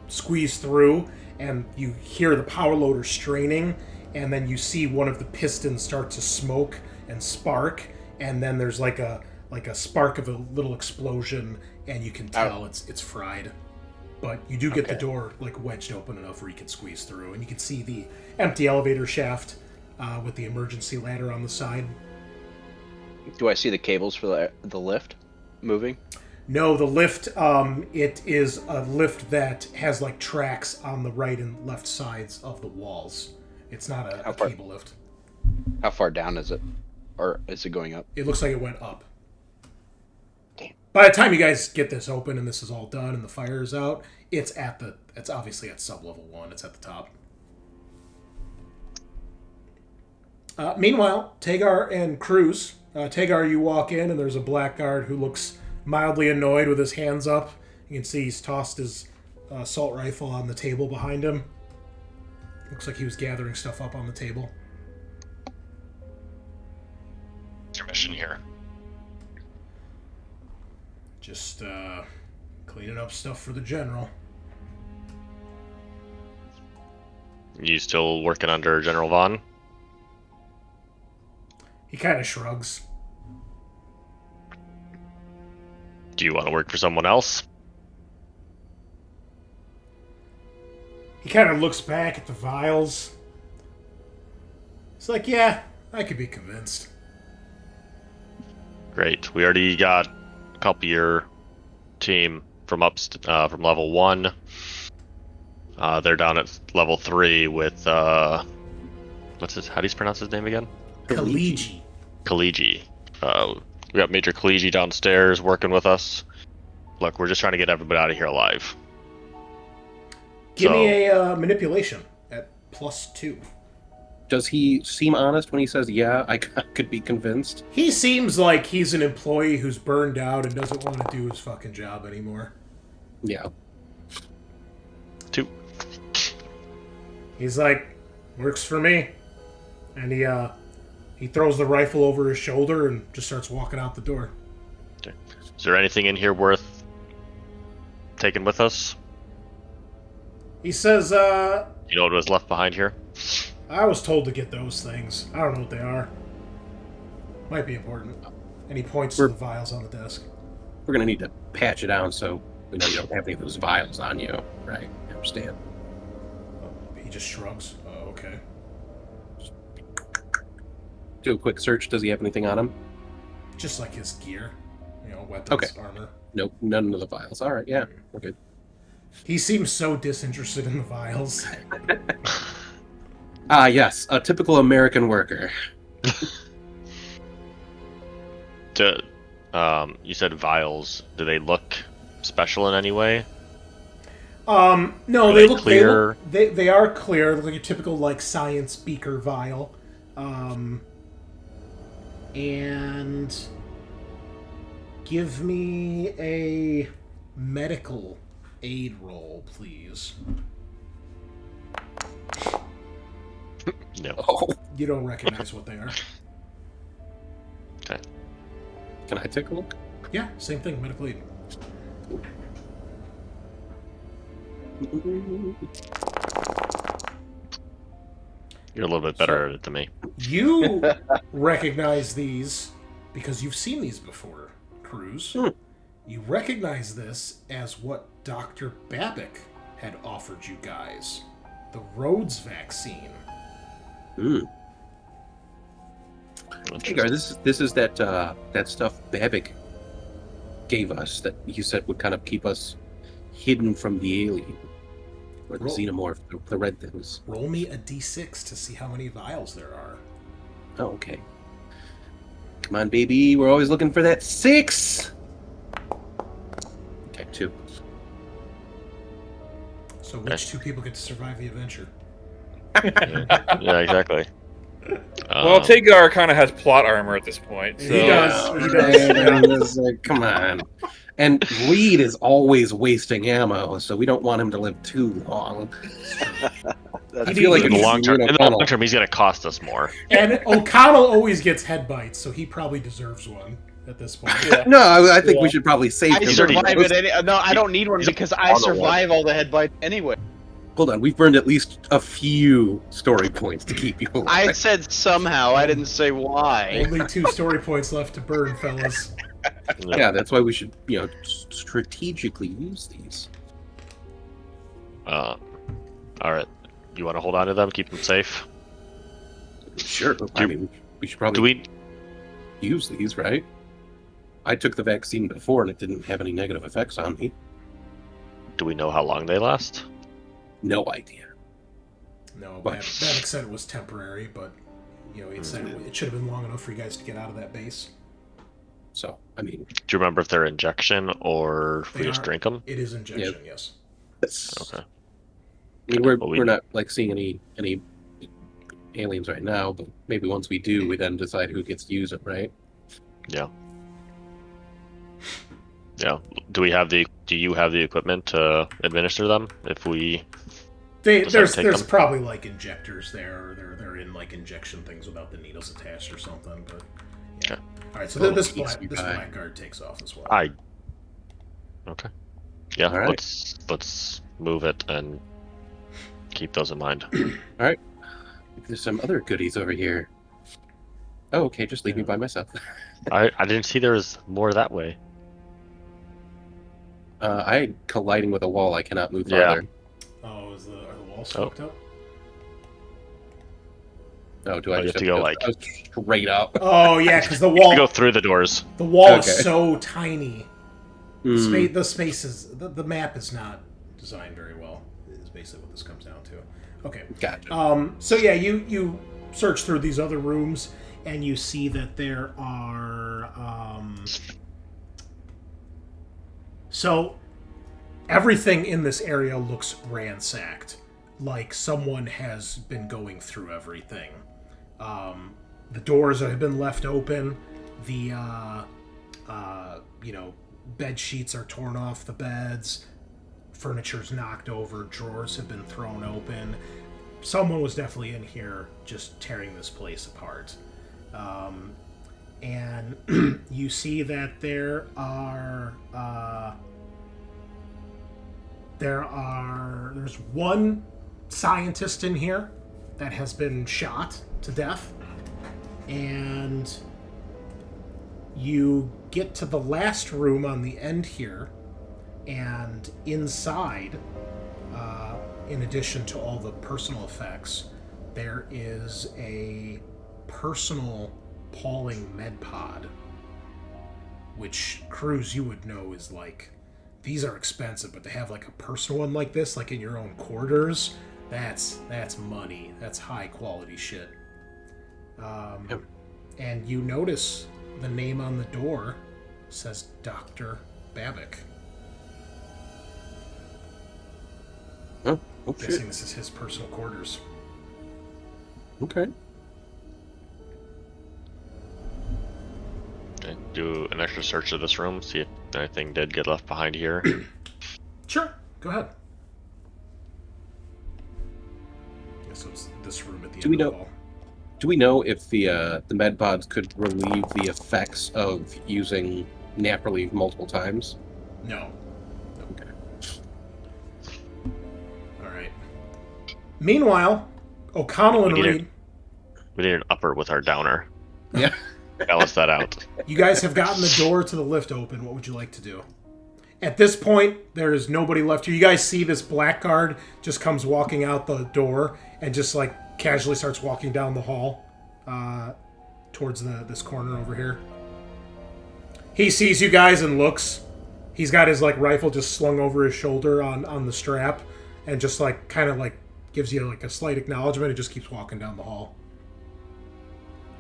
squeeze through, and you hear the power loader straining, and then you see one of the pistons start to smoke and spark, and then there's like a spark of a little explosion, and you can tell it's fried. But you do get the door like wedged open enough where you can squeeze through, and you can see the empty elevator shaft with the emergency ladder on the side. Do I see the cables for the lift moving? No, the lift, it is a lift that has like tracks on the right and left sides of the walls. It's not a cable lift. How far down is it? Or is it going up? It looks like it went up. Damn. By the time you guys get this open and this is all done and the fire is out, it's obviously at sub-level 1. It's at the top. Meanwhile, Tagar and Cruz. Tagar, you walk in and there's a blackguard who looks mildly annoyed with his hands up. You can see he's tossed his assault rifle on the table behind him. Looks like he was gathering stuff up on the table. What's your mission here? Just cleaning up stuff for the general. You still working under General Vaughn? He kind of shrugs. Do you want to work for someone else? He kind of looks back at the vials. It's like, yeah, I could be convinced. Great. We already got a couple of your team from from level 1. They're down at level 3 with how do you pronounce his name again? Kaliji. Kaliji. We got Major Kaliji downstairs working with us. Look, we're just trying to get everybody out of here alive. Give me a manipulation at +2. Does he seem honest when he says, yeah, I could be convinced? He seems like he's an employee who's burned out and doesn't want to do his fucking job anymore. Yeah. 2. He's like, works for me. And he throws the rifle over his shoulder and just starts walking out the door. Okay. Is there anything in here worth taking with us? He says, You know what was left behind here? I was told to get those things. I don't know what they are. Might be important. And he points to the vials on the desk. We're going to need to patch it down so we know you don't have any of those vials on you. Right, I understand. He just shrugs. Oh, okay. Do a quick search. Does he have anything on him? Just like his gear. Weapons, armor. Nope, none of the vials. All right, yeah, we're good. He seems so disinterested in the vials. Ah, yes, a typical American worker. You said vials. Do they look special in any way? No, Are they they look clear? They are clear. They look like a typical science beaker vial. And give me a medical aid roll, please. No. Oh, You don't recognize what they are. Okay. can I take a look? Yeah, same thing, medical aid. You're a little bit better at it than me. You recognize these because you've seen these before, Cruz. You recognize this as what Dr. Babic had offered you guys. The Rhodes vaccine. Tagar, this is that stuff Babic gave us that you said would kind of keep us hidden from the alien. Or the xenomorph, the red things. Roll me a d6 to see how many vials there are. Oh, okay. Come on, baby. We're always looking for that 6! Okay, 2. So which two people get to survive the adventure? Yeah, exactly. Well, Tagar kind of has plot armor at this point. So. He does. He does. Come on. And Reed is always wasting ammo, so we don't want him to live too long. I feel like In the it's long term, O'Connell. he's going to cost us more. And O'Connell always gets head bites, so he probably deserves one at this point. No, I think we should probably save I him. survive it. No, I don't need one because I on the survive all the head bites anyway. Hold on, we've burned at least a few story points to keep you alive. I said somehow. I didn't say why. Only 2 story points left to burn, fellas. Yeah, that's why we should, strategically use these. All right. You want to hold on to them, keep them safe? Sure. I mean, we should probably Do we? use these, right? I took the vaccine before and it didn't have any negative effects on me. Do we know how long they last? No idea. No, But- Babbitt said it was temporary, but he said it should have been long enough for you guys to get out of that base. So, I mean, Do you remember if they're injection or if we They just are- drink them? It is injection, yes. Okay. I mean, we're Well, we- we're not like seeing any aliens right now, but maybe once we do, we then decide who gets to use it, right? Yeah. Yeah. Do you have the equipment to administer them if we? Does that There's take them? probably like injectors there, or they're in like injection things without the needles attached or something. But yeah. Okay. All right, so Well, this keeps me by. blackguard takes off as well. Okay. Yeah. All right. Let's move it and keep those in mind. There's some other goodies over here. Oh, okay, just leave me by myself. I didn't see there was more that way. I colliding with a wall. I cannot move Yeah. farther. Oh, are the walls fucked up? No, do I You just have to go, like- straight up? Oh yeah, because the You wall go through the doors. the wall Okay. is so tiny. Hmm. The space is the map is not designed very well. Is basically what this comes down to. Okay. Gotcha. So yeah, you search through these other rooms and you see that there are so everything in this area looks ransacked, like someone has been going through everything. The doors have been left open. The bed sheets are torn off the beds. Furniture's knocked over. Drawers have been thrown open. Someone was definitely in here just tearing this place apart. And you see that there's one scientist in here that has been shot to death, and you get to the last room on the end here, and inside, in addition to all the personal effects, there is a personal Pauling med pod, which Cruz, you would know, is like, these are expensive, but to have like a personal one like this, like in your own quarters, that's money. That's high quality shit. Yep. And you notice the name on the door says Dr. Babbitt. Oh, oh Guessing shit. this is his personal quarters. Okay. Okay, do an extra search of this room, see if anything did get left behind here. Sure, go ahead. So it's this room at the Do end we of the know- hall. Do we know if the med pods could relieve the effects of using nap relief multiple times? No. Okay. All right. Meanwhile, O'Connell and We need Reed, We need an upper with our downer. Yeah. Balance that out. you guys have gotten the door to the lift open. What would you like to do? At this point, there is nobody left here. You guys see this blackguard just comes walking out the door and just like casually starts walking down the hall towards this corner over here. He sees you guys and looks. He's got his like rifle just slung over his shoulder on the strap, and just like kind of like gives you like a slight acknowledgement and just keeps walking down the hall.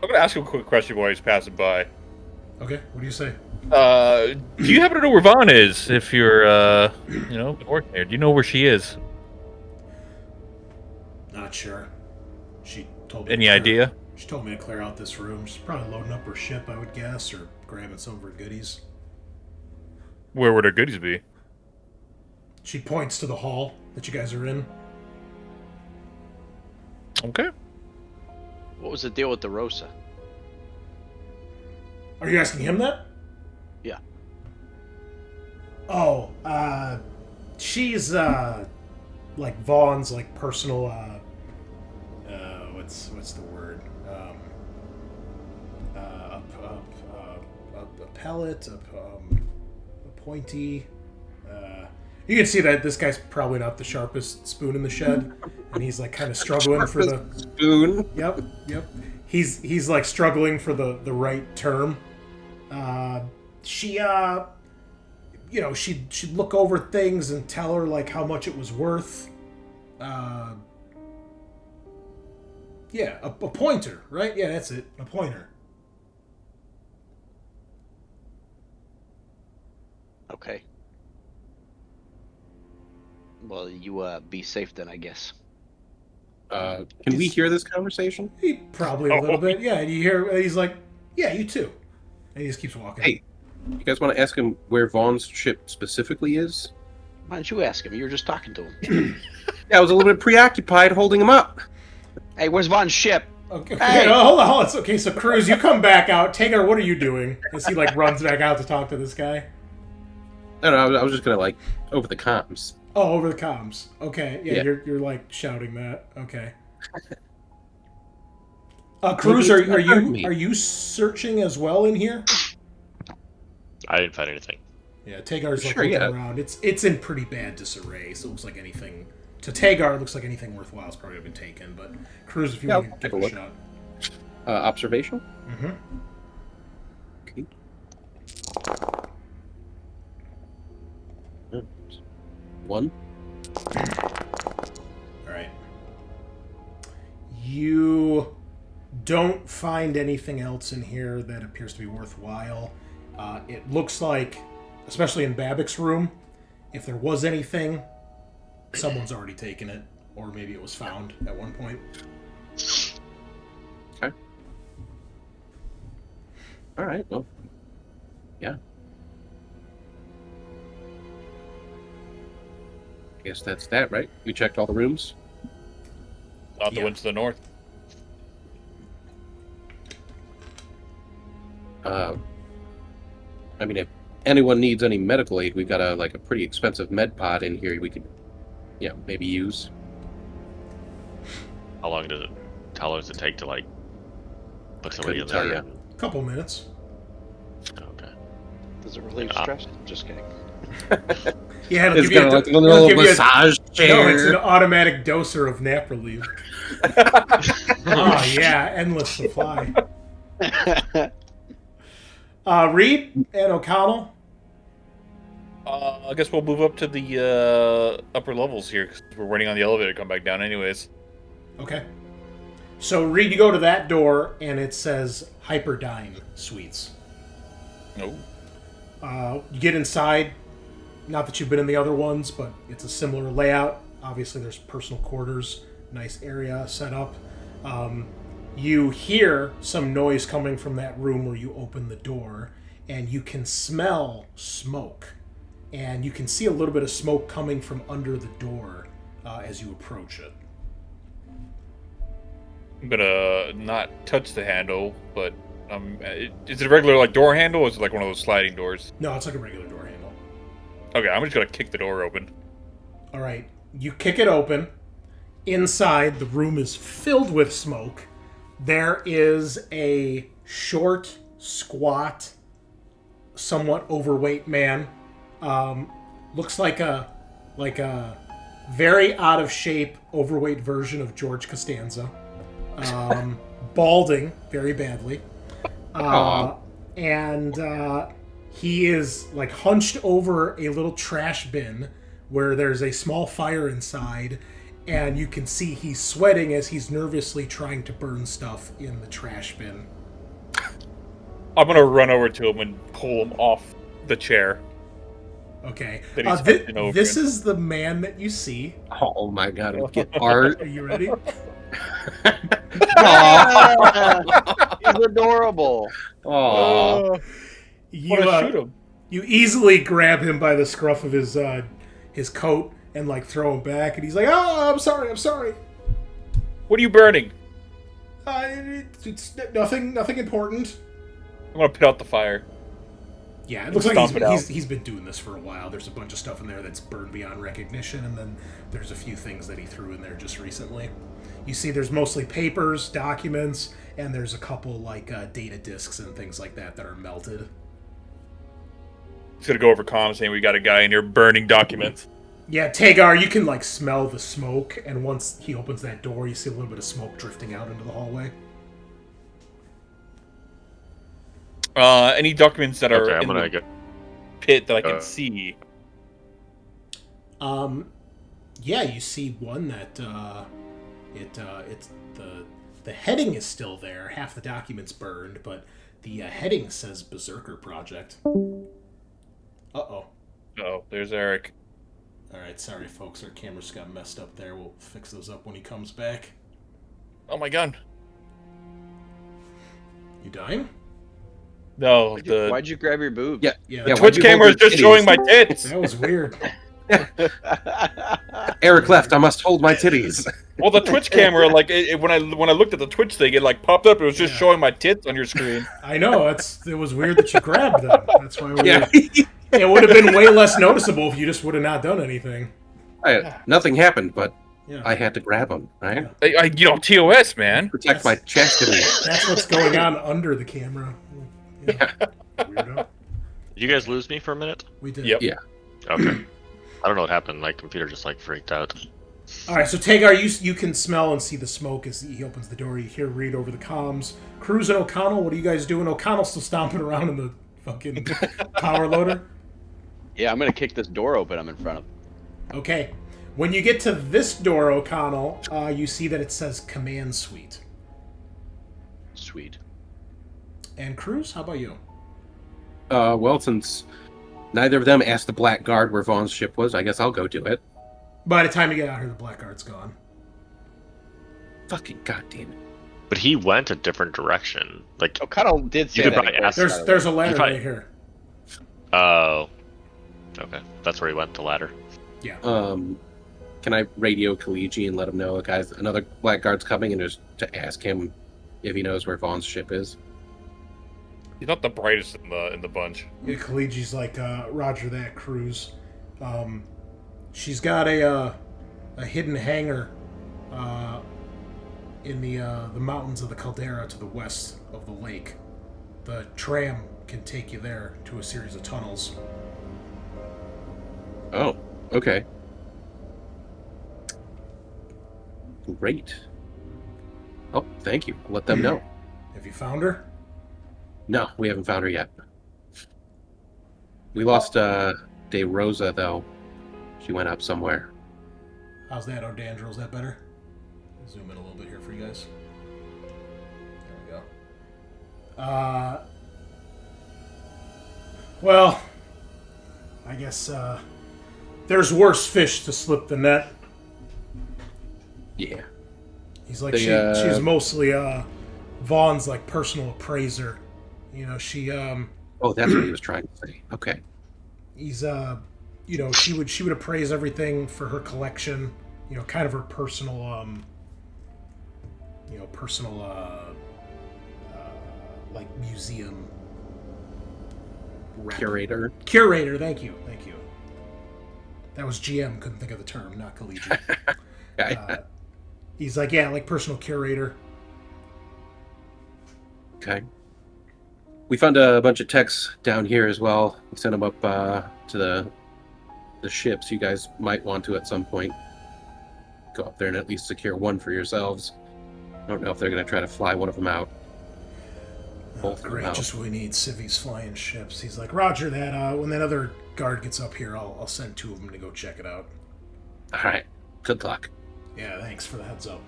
I'm gonna ask him a quick question while he's passing by. Okay, what do you say? Do you happen to know where Vaughn is? If you're, been working there, do you know where she is? Not sure. She told me. Any idea? She told me to clear out this room. She's probably loading up her ship, I would guess, or grabbing some of her goodies. Where would our goodies be? She points to the hall that you guys are in. Okay. What was the deal with the Rosa? Are you asking him that? Yeah. Oh, she's like Vaughn's like personal what's the word? A pellet, a pointy. You can see that this guy's probably not the sharpest spoon in the shed, and he's like kind of struggling for the spoon. Yep. He's like struggling for the right term. She'd look over things and tell her like how much it was worth. Yeah, a pointer, right? Yeah, that's it, a pointer. Okay. Well, you be safe then, I guess. Can we hear this conversation? Probably a little bit. Yeah, and you hear he's like, "Yeah, you too," and he just keeps walking. Hey, you guys want to ask him where Vaughn's ship specifically is? Why don't you ask him? You were just talking to him. Yeah, I was a little bit preoccupied holding him up. Hey, where's Vaughn's ship? Okay, Hey! hold on. It's okay. So Cruz, you come back out. Tagar, what are you doing? As he like runs back out to talk to this guy. No, I was just gonna like over the comms. Oh, over the comms. Okay, yeah. Yeah. You're like shouting that. Okay. Cruz, are you searching as well in here? I didn't find anything. Yeah, Tagar's like Sure, looking yeah. around. It's in pretty bad disarray, so it looks like anything to Tagar it looks like anything worthwhile has probably been taken. But Cruz, if you Yeah, want I'll to take give a it a look. shot. Observation. Mm-hmm. Okay. One. All right. You don't find anything else in here that appears to be worthwhile. It looks like, especially in Babbitt's room, if there was anything, someone's already taken it, or maybe it was found at one point. Okay. All right. Well. Yeah. I guess that's that, right? We checked all the rooms. Not the Yeah. one to the north. I mean, if anyone needs any medical aid, we've got a pretty expensive med pod in here we could, maybe use. How long does it take to like put somebody in couldn't there? tell Couple minutes. Okay. Does it relieve Yeah. stress? Just kidding. Yeah, it'll It's give you got a, like a little it'll give you a- massage no, chair. it's an automatic doser of nap relief. Oh yeah, endless supply. Reed and O'Connell. I guess we'll move up to the upper levels here because we're waiting on the elevator to come back down, anyways. Okay. So Reed, you go to that door and it says Hyperdyne Suites. No. You get inside. Not that you've been in the other ones, but it's a similar layout. Obviously, there's personal quarters, nice area set up. You hear some noise coming from that room where you open the door, and you can smell smoke. And you can see a little bit of smoke coming from under the door as you approach it. I'm gonna not touch the handle, but is it a regular like door handle, or is it like one of those sliding doors? No, it's like a regular door handle. Okay, I'm just gonna kick the door open. All right, you kick it open. Inside, the room is filled with smoke. There is a short, squat, somewhat overweight man. Looks like a very out of shape, overweight version of George Costanza. Balding very badly. And he is like hunched over a little trash bin where there's a small fire inside, and you can see he's sweating as he's nervously trying to burn stuff in the trash bin. I'm gonna run over to him and pull him off the chair. Okay. That he's hunched over This in. is the man that you see. Oh my god, we get art. Are you ready? He's adorable. Aw. I You, wanna shoot him. You easily grab him by the scruff of his coat and like throw him back, and he's like, "Oh, I'm sorry. What are you burning? It's nothing important." I'm gonna put out the fire. Yeah, it looks like Stomp it out. he's been doing this for a while. There's a bunch of stuff in there that's burned beyond recognition, and then there's a few things that he threw in there just recently. You see, there's mostly papers, documents, and there's a couple like data disks and things like that are melted. He's gonna go over comms saying we got a guy in here burning documents. Yeah, Tagar, you can like smell the smoke, and once he opens that door, you see a little bit of smoke drifting out into the hallway. Any documents that are Okay, I'm in gonna the get. pit that I can see. Yeah, you see one that it's the heading is still there. Half the document's burned, but the heading says Berserker Project. Uh-oh. Oh, there's Eric. Alright, sorry folks, our cameras got messed up there. We'll fix those up when he comes back. Oh my gun. You dying? No, Why'd you grab your boob? Yeah. Yeah, Yeah, that, Twitch why'd you hold camera is your just titties? showing my tits. that was weird. Eric left. I must hold my titties. Well, the Twitch camera, like when I looked at the Twitch thing, it like popped up. It was just Yeah. showing my tits on your screen. I know, it was weird that you grabbed them. That's why we Yeah. it would have been way less noticeable if you just would have not done anything. Nothing happened, but Yeah. I had to grab them, right? TOS, man. Protect my chastity. That's what's going on under the camera. Yeah. Weirdo. Did you guys lose me for a minute? We did. Yep. Yeah. Okay. I don't know what happened. My computer just like freaked out. Alright, so Tagar, you can smell and see the smoke as he opens the door. You hear Reed over the comms. Cruz and O'Connell, what are you guys doing? O'Connell's still stomping around in the fucking power loader. Yeah, I'm gonna kick this door open I'm in front of. Okay. When you get to this door, O'Connell, you see that it says Command Suite. Sweet. And Cruz, how about you? Well, since neither of them asked the Black Guard where Vaughn's ship was, I guess I'll go do it. By the time you get out here, the Blackguard's gone. Fucking goddamn it. But he went a different direction. Like, O'Connell did say could that. probably ask- There's a ladder probably- right here. oh, okay, that's where he went. The ladder. Yeah. Can I radio Kaliji and let him know another Black Guard's coming and just to ask him if he knows where Vaughn's ship is? He's not the brightest in the bunch. Yeah, Kaliji's like, Roger that, Cruz. She's got a hidden hangar in the mountains of the Caldera to the west of the lake. The tram can take you there to a series of tunnels. Oh, okay. Great. Oh, thank you. Let them know. Have you found her? No, we haven't found her yet. We lost De Rosa, though. She went up somewhere. How's that, O'Dandrel? Is that better? Zoom in a little bit here for you guys. There we go. Well, I guess there's worse fish to slip the net. Yeah. He's like, They, she's mostly Vaughn's like personal appraiser. You know, she Oh, that's what he was trying to say. Okay. he's you know, she would appraise everything for her collection, you know, kind of her personal like museum rep. Curator. Curator, thank you. That was GM, couldn't think of the term, not collegiate. He's like, yeah, like personal curator. Okay. We found a bunch of techs down here as well. We sent them up to the ships. You guys might want to at some point go up there and at least secure one for yourselves. I don't know if they're going to try to fly one of them out. Both of them Great, out. just what we need, civvies flying ships. He's like, Roger that. When that other guard gets up here, I'll send two of them to go check it out. All right. Good luck. Yeah, thanks for the heads up.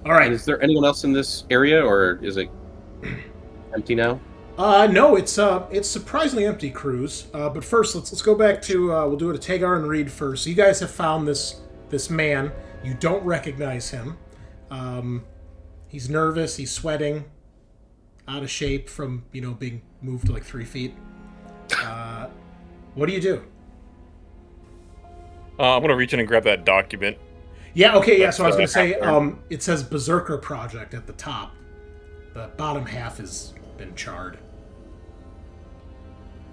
All right. And is there anyone else in this area, or is it empty now? No, it's surprisingly empty, Cruz. But first, let's go back to we'll do it to Tagar and Reed first. So you guys have found this man. You don't recognize him. He's nervous. He's sweating. out of shape from, being moved like 3 feet. What do you do? I'm gonna reach in and grab that document. Yeah, okay, yeah, so I was going to say, There. it says Berserker Project at the top. The bottom half has been charred.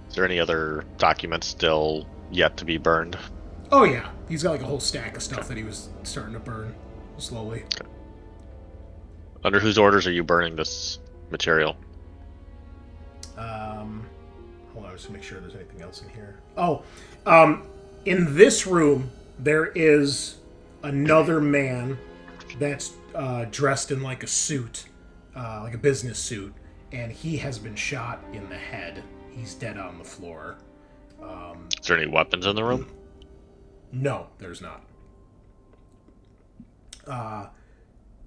Is there any other documents still yet to be burned? Oh, yeah. He's got like a whole stack of stuff that he was starting to burn slowly. Under whose orders are you burning this material? Hold on, just to make sure there's anything else in here. Oh, in this room, there is another man that's dressed in like a suit, like a business suit, and he has been shot in the head. He's dead on the floor. Is there any weapons in the room? No, there's not.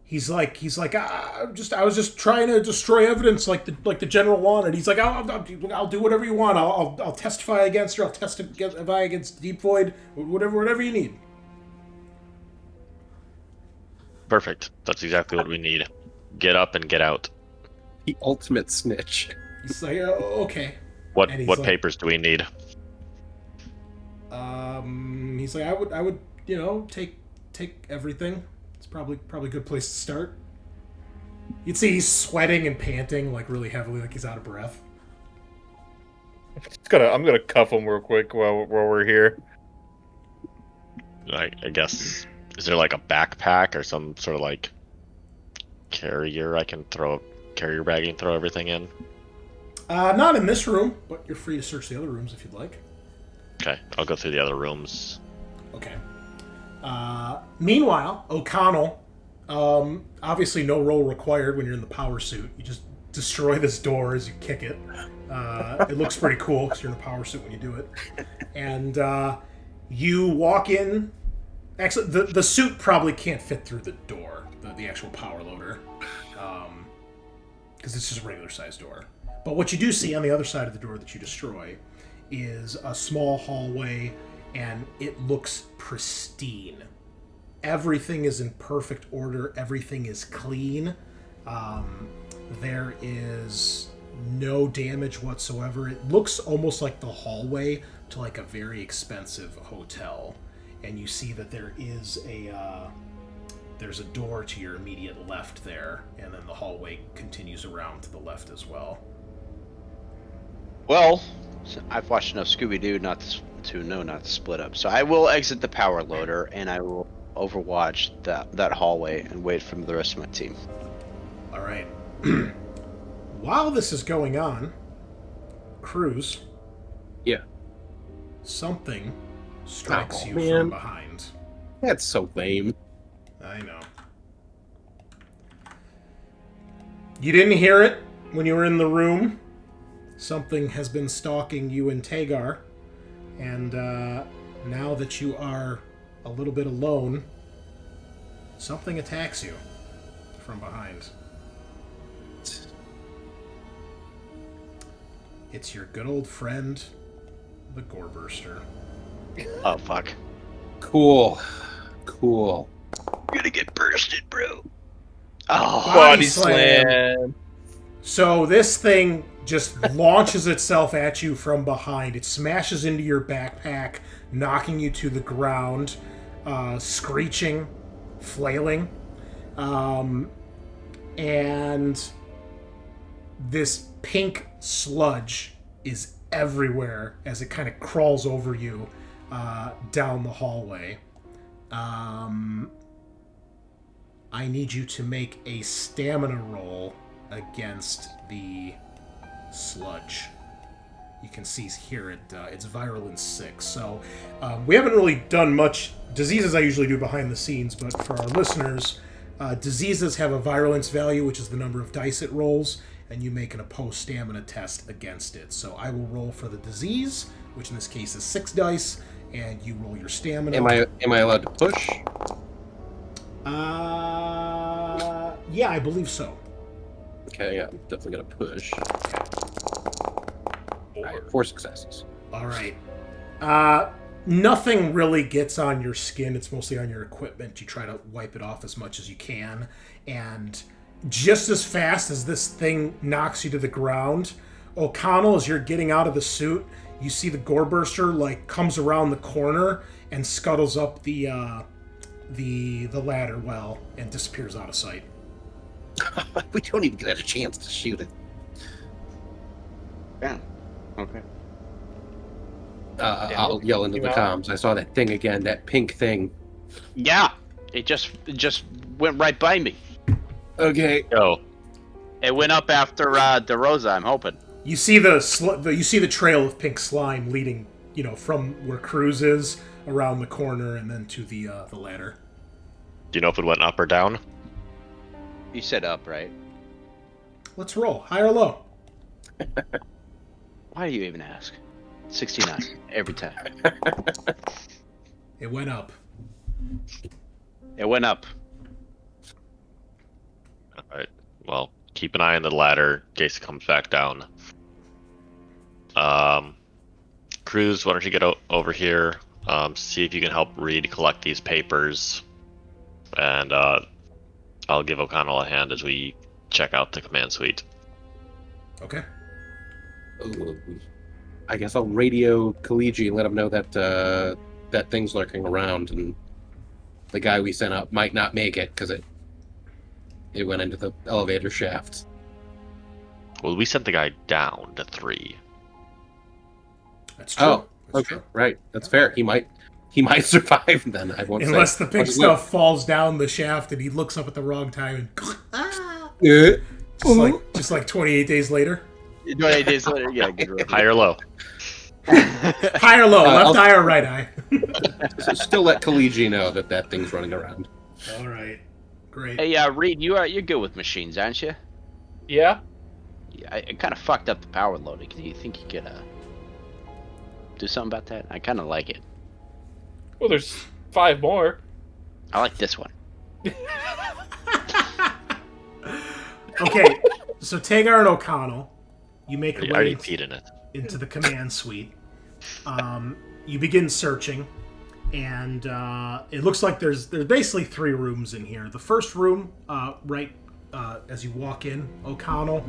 He's like, I was just trying to destroy evidence, like the general wanted. He's like, I'll do whatever you want. I'll testify against her. I'll testify against Deep Void. Whatever you need. Perfect. That's exactly what we need. Get up and get out. The ultimate snitch. He's like, oh, okay. What And he's like- papers do we need? He's like, I would, take everything. It's probably a good place to start. You'd see he's sweating and panting like really heavily, like he's out of breath. I'm gonna cuff him real quick while we're here. I guess, is there like a backpack or some sort of like carrier carrier bag and throw everything in? Not in this room, but you're free to search the other rooms if you'd like. Okay, I'll go through the other rooms. Okay. Meanwhile, O'Connell, obviously no roll required when you're in the power suit. You just destroy this door as you kick it. It looks pretty cool because you're in a power suit when you do it. And you walk in. Actually, the suit probably can't fit through the door, the actual power loader, because it's just a regular sized door. But what you do see on the other side of the door that you destroy is a small hallway, and it looks pristine. Everything is in perfect order. Everything is clean. There is no damage whatsoever. It looks almost like the hallway to like a very expensive hotel. And you see that there is there's a door to your immediate left there, and then the hallway continues around to the left as well. Well, I've watched enough Scooby-Doo not to know not to split up. So I will exit the power loader, and I will overwatch that hallway and wait for the rest of my team. All right. While this is going on, Cruz, Yeah. something strikes Oh, you man. from behind. That's so lame. I know. You didn't hear it when you were in the room. Something has been stalking you and Tagar, and now that you are a little bit alone, something attacks you from behind. It's your good old friend, the Goreburster. Oh, fuck. Cool. You're gonna get bursted, bro. Oh, Body slam. So this thing just launches itself at you from behind. It smashes into your backpack, knocking you to the ground, screeching, flailing. And this pink sludge is everywhere as it kind of crawls over you down the hallway. I need you to make a stamina roll against the sludge. You can see here it's virulence 6. So we haven't really done much diseases I usually do behind the scenes, but for our listeners, diseases have a virulence value, which is the number of dice it rolls, and you make an opposed stamina test against it. So I will roll for the disease, which in this case is 6 dice, and you roll your stamina. Am I allowed to push? Yeah, I believe so. Okay, yeah, definitely gonna push. Alright, 4 successes. All right. Nothing really gets on your skin. It's mostly on your equipment. You try to wipe it off as much as you can. And just as fast as this thing knocks you to the ground, O'Connell, as you're getting out of the suit, you see the Goreburster like comes around the corner and scuttles up the ladder well and disappears out of sight. We don't even get a chance to shoot it. Yeah. Okay. I'll yell into the comms. I saw that thing again, that pink thing. Yeah. It just went right by me. Okay. Go. It went up after DeRosa, I'm hoping. You see the trail of pink slime leading, from where Cruz is around the corner and then to the ladder. Do you know if it went up or down? You said up, right? Let's roll. High or low? Why do you even ask? 69 every time. It went up. It went up. Alright. Well, keep an eye on the ladder in case it comes back down. Cruz, why don't you get over here, see if you can help Reed collect these papers, and I'll give O'Connell a hand as we check out the command suite. Okay. I guess I'll radio Kaliji and let him know that that thing's lurking around, and the guy we sent up might not make it because it went into the elevator shaft. Well, we sent the guy down to 3. That's true. Oh, That's okay, true. right. That's fair. He might survive then. I won't Unless say. the pink stuff falls down the shaft and he looks up at the wrong time and Yeah. just like 28 days later. 28 days later, yeah, good roll. High or low? High or low, left eye or right eye. So still let Kaliji know that thing's running around. All right, great. Hey, Reed, you're good with machines, aren't you? Yeah. Yeah, I kind of fucked up the power loading. Do you think you could do something about that? I kind of like it. Well, there's 5 more. I like this one. Okay, so Tagar and O'Connell, you make I your already way peed in it. into the command suite. You begin searching, and it looks like there's basically 3 rooms in here. The first room, right as you walk in, O'Connell,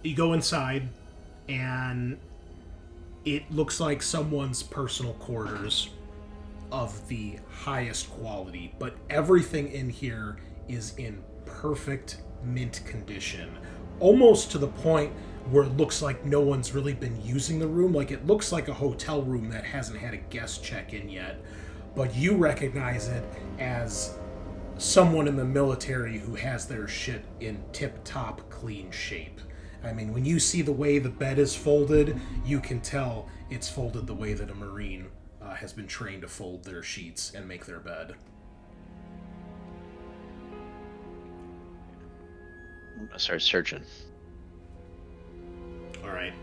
you go inside, and it looks like someone's personal quarters of the highest quality, but everything in here is in perfect mint condition, almost to the point where it looks like no one's really been using the room. Like, it looks like a hotel room that hasn't had a guest check in yet, but you recognize it as someone in the military who has their shit in tip-top clean shape. I mean, when you see the way the bed is folded, you can tell it's folded the way that a Marine has been trained to fold their sheets and make their bed. I'm gonna start searching. All right.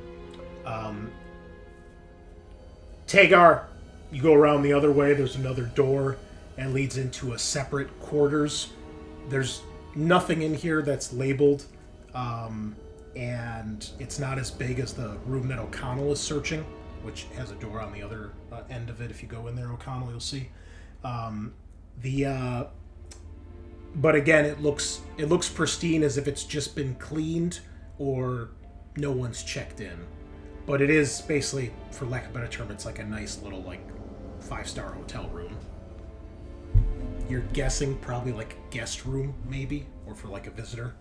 Tagar, you go around the other way. There's another door and leads into a separate quarters. There's nothing in here that's labeled, and it's not as big as the room that O'Connell is searching, which has a door on the other end of it. If you go in there, O'Connell, you'll see. But again, it looks pristine, as if it's just been cleaned or no one's checked in. But it is basically, for lack of a better term, it's like a nice little 5-star hotel room. You're guessing probably like a guest room, maybe, or for like a visitor.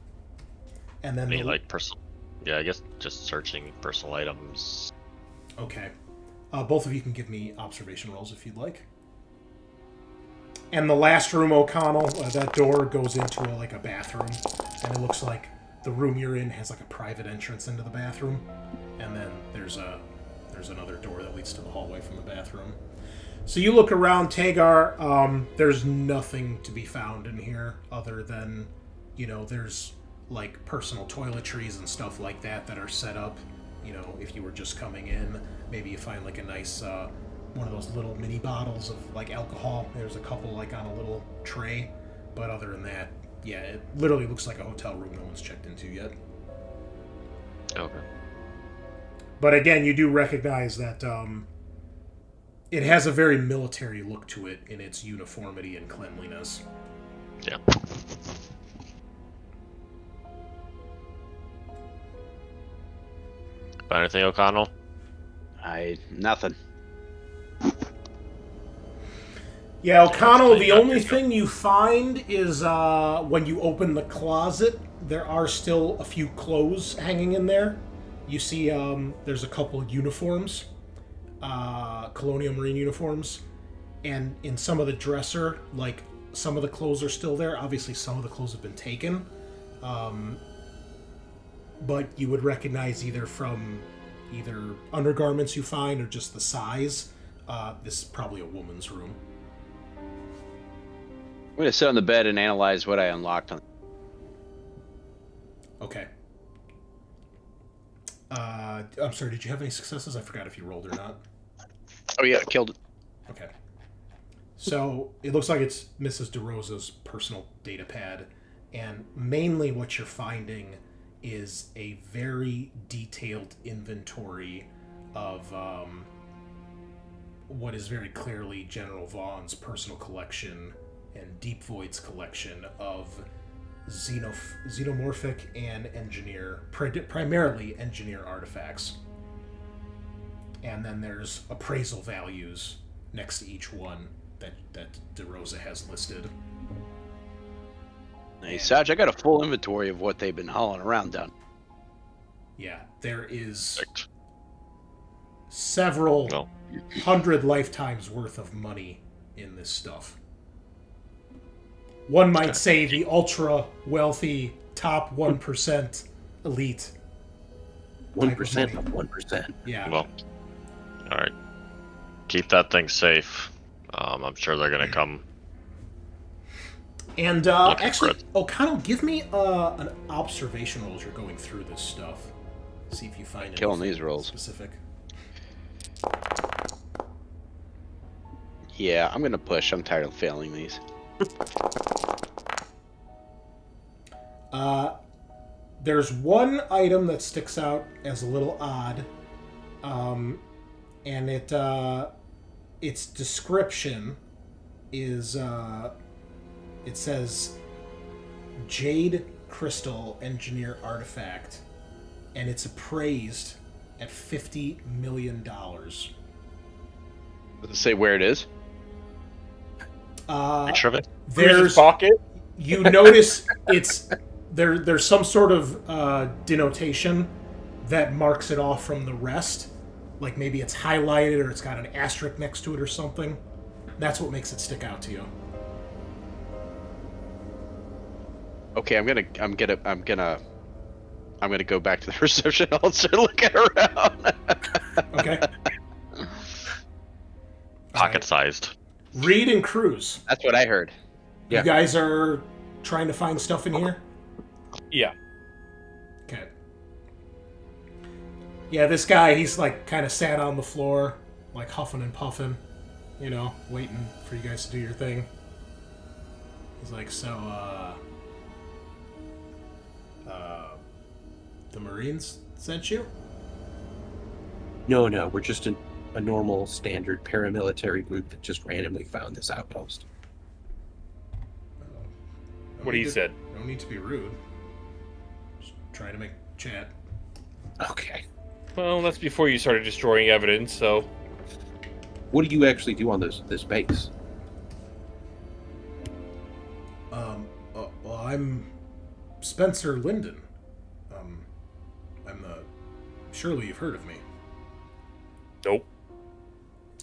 And then Yeah, I guess just searching personal items. Okay. Both of you can give me observation rolls if you'd like. And the last room, O'Connell, that door goes into a bathroom, and it looks like the room you're in has a private entrance into the bathroom, and then there's another door that leads to the hallway from the bathroom. So you look around, Tagar. There's nothing to be found in here other than, there's personal toiletries and stuff like that are set up. If you were just coming in, maybe you find a nice one of those little mini bottles of alcohol. There's a couple on a little tray, but other than that, yeah, it literally looks like a hotel room no one's checked into yet. Okay. But again, you do recognize that It has a very military look to it in its uniformity and cleanliness. Yeah. Got anything, O'Connell? Nothing. Yeah, O'Connell, the Yeah, only here you go. thing you find is when you open the closet, there are still a few clothes hanging in there. You see there's a couple uniforms, Colonial Marine uniforms, and in some of the dresser, like, some of the clothes are still there. Obviously, some of the clothes have been taken. But you would recognize either undergarments you find or just the size. This is probably a woman's room. I'm gonna sit on the bed and analyze what I unlocked on. Okay. I'm sorry, did you have any successes? I forgot if you rolled or not. Oh yeah, I killed it. Okay. So it looks like it's Mrs. DeRosa's personal data pad, and mainly what you're finding is a very detailed inventory of what is very clearly General Vaughn's personal collection and Deep Void's collection of xenomorphic and primarily engineer artifacts. And then there's appraisal values next to each one that DeRosa has listed. Hey, Sarge, I got a full inventory of what they've been hauling around down. Yeah, there is Perfect. several Well, hundred lifetimes worth of money in this stuff. One might say the ultra wealthy top 1% elite. 1% of 1%. Yeah. well, all right. Keep that thing safe. I'm sure they're gonna come. And Looking for actually, it. O'Connell, give me an observation roll as you're going through this stuff. See if you find Killing anything these rolls. specific. Yeah, I'm gonna push. I'm tired of failing these. There's one item that sticks out as a little odd, and its description is it says Jade Crystal Engineer Artifact, and it's appraised at $50 million. Does it say where it is? Picture of it. There's pocket. you notice it's there's some sort of denotation that marks it off from the rest, like maybe it's highlighted or it's got an asterisk next to it or something. That's what makes it stick out to you. Okay, I'm gonna go back to the reception hall and start looking around. Okay. Pocket-sized. Reed and Cruz, That's what I heard. Yeah. you guys are trying to find stuff in here? Yeah. Okay. Yeah, this guy, he's like kind of sat on the floor, like huffing and puffing, you know, waiting for you guys to do your thing. He's like, so, the Marines sent you? No, we're just a normal, standard paramilitary group that just randomly found this outpost. No What need he to- said. No need to be rude. Just trying to make chat. Okay. Well, that's before you started destroying evidence, so. What do you actually do on this base? Well, I'm Spencer Linden. Surely you've heard of me. Nope.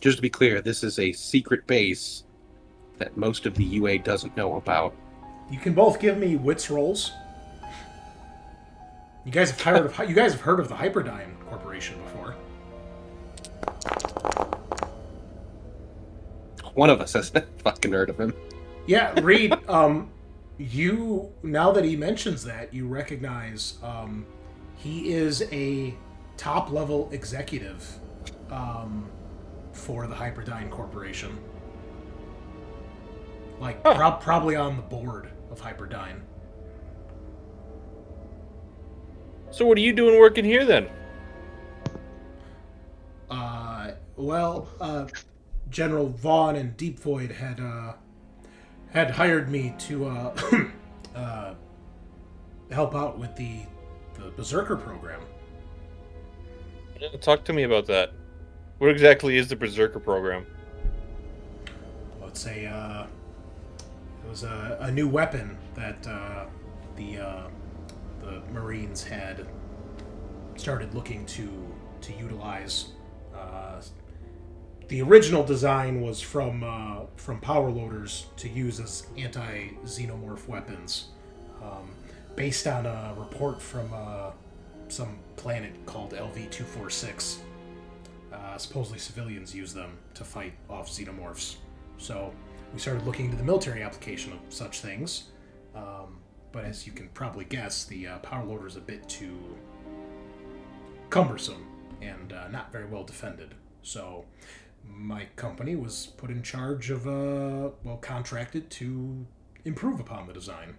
Just to be clear, this is a secret base that most of the UA doesn't know about. You can both give me wits rolls. You guys have heard of the Hyperdyne Corporation before. One of us has fucking heard of him. Yeah, Reed, you, now that he mentions that, you recognize he is a top-level executive for the Hyperdyne Corporation. Like, probably on the board of Hyperdyne. So what are you doing working General Vaughn and Deep Void had hired me to help out with the Berserker program. Yeah, talk to me about that. What exactly is the Berserker program? Well, it was a new weapon that the Marines had started looking to utilize. The original design was from power loaders to use as anti-xenomorph weapons, based on a report from some planet called LV-246. Supposedly civilians use them to fight off xenomorphs. So we started looking into the military application of such things. But as you can probably guess, the power loader is a bit too cumbersome and not very well defended. So my company was put in charge of, contracted to improve upon the design.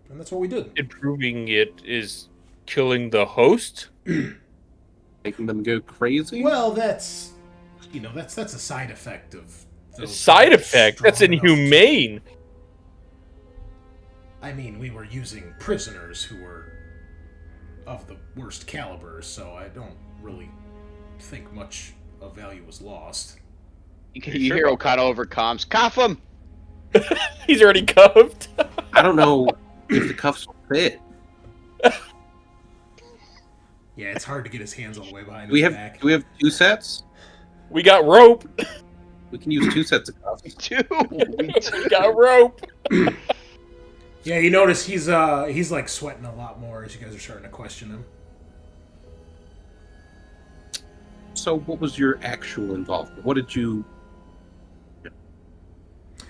And that's what we did. Improving it is killing the host? Making them go crazy? Well, that's a side effect of... A side effect? That's inhumane! I mean, we were using prisoners who were of the worst caliber, so I don't really think much of value was lost. You hear Okada over comms. Cuff him! He's already cuffed. I don't know if the cuffs will fit. Yeah, it's hard to get his hands all the way behind Do his back. we have 2 sets? We got rope. We can use 2 sets of cuffs. Two. We got rope. Yeah, you notice he's like sweating a lot more as you guys are starting to question him. So what was your actual involvement? What did you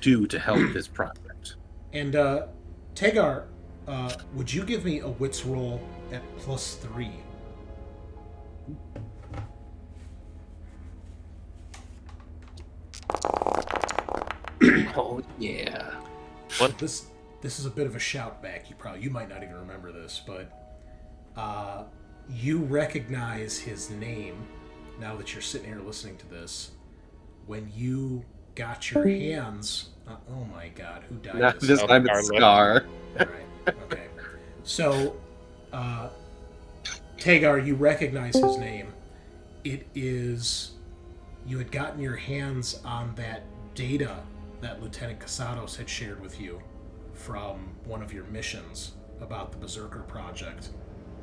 do to help this project? And Tagar, would you give me a wits roll at +3? Oh yeah. What? This is a bit of a shout back. You might not even remember this, but you recognize his name now that you're sitting here listening to this. When you got your hands, oh my God, who died? Not this time it's Scaarr. All right. Okay. So, Tagar, you recognize his name. It is... You had gotten your hands on that data that Lieutenant Casados had shared with you from one of your missions about the Berserker project.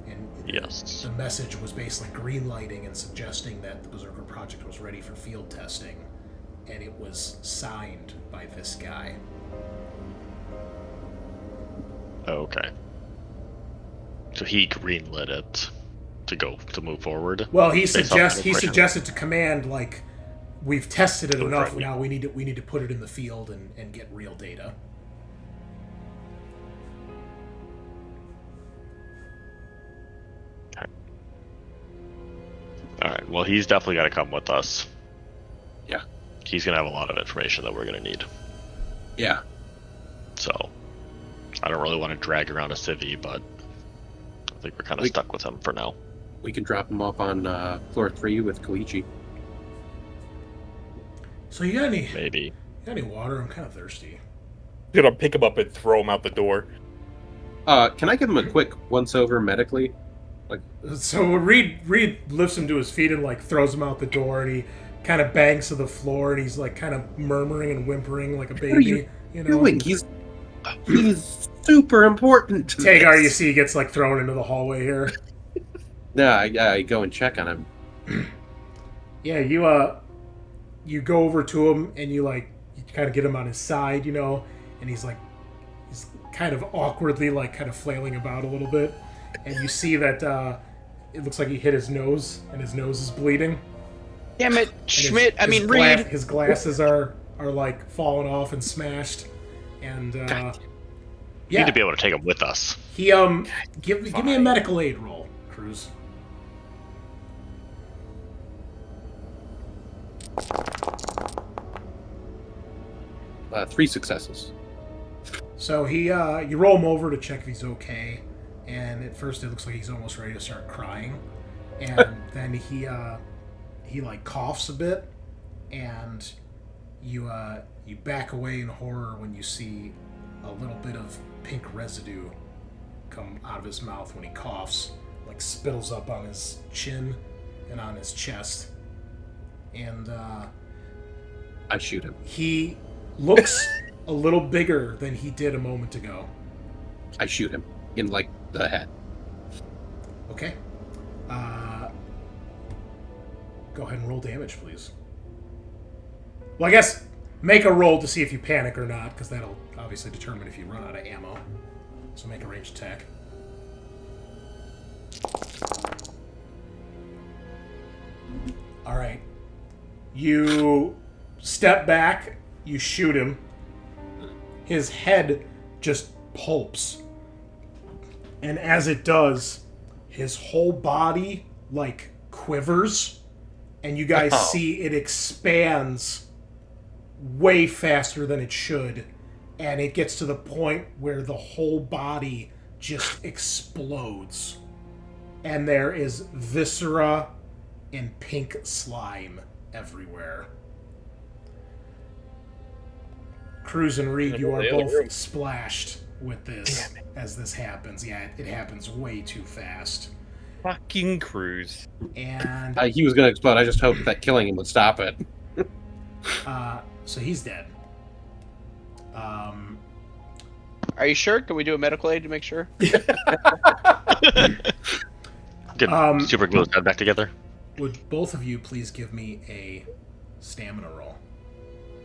And Yes. the message was basically greenlighting and suggesting that the Berserker project was ready for field testing. And it was signed by this guy. Okay. So he greenlit it to move forward. Well, he based off the impression. suggested to command, like, we've tested it Oh, enough. right. Now we need to put it in the field and get real data. All right. Well, he's definitely got to come with us. Yeah. He's gonna have a lot of information that we're gonna need. Yeah. So, I don't really want to drag around a civvy, but I think we're kind of stuck with him for now. We can drop him off on floor 3 with Koichi. So you got Maybe. any water? I'm kind of thirsty. I'm gonna pick him up and throw him out the door. Can I give him a quick once-over medically? So Reed lifts him to his feet and like throws him out the door, and he kind of bangs to the floor, and he's like kind of murmuring and whimpering like a baby. What are you know, doing? He's super important to Tagar, this. you see, he gets like thrown into the hallway here. Yeah, I go and check on him. Yeah, you go over to him and you kind of get him on his side, and he's kind of awkwardly like kind of flailing about a little bit, and you see that it looks like he hit his nose and his nose is bleeding. Damn it, And Schmidt. Reed. Reed. His glasses are like falling off and smashed, and We yeah, need to be able to take him with us. he give me a medical aid roll, Cruz. Three successes. So you roll him over to check if he's okay, and at first it looks like he's almost ready to start crying, and then he like coughs a bit, and You back away in horror when you see a little bit of pink residue come out of his mouth when he coughs, like spittles up on his chin and on his chest. And I shoot him. he looks a little bigger than he did a moment ago. I shoot him in like the head. Okay. Go ahead and roll damage, please. Well, I guess make a roll to see if you panic or not, because that'll obviously determine if you run out of ammo. So make a ranged attack. All right. You step back, you shoot him. His head just pulps. And as it does, his whole body, like, quivers. And you guys see it expands way faster than it should. And it gets to the point where the whole body just explodes. And there is viscera and pink slime everywhere. Cruz and Reed, you are both splashed with this as this happens. Yeah, it happens way too fast. Fucking Cruz. And He was going to explode. I just hoped that killing him would stop it. so he's dead. Are you sure? Can we do a medical aid to make sure? Get super glue his head back together. Would both of you please give me a stamina roll?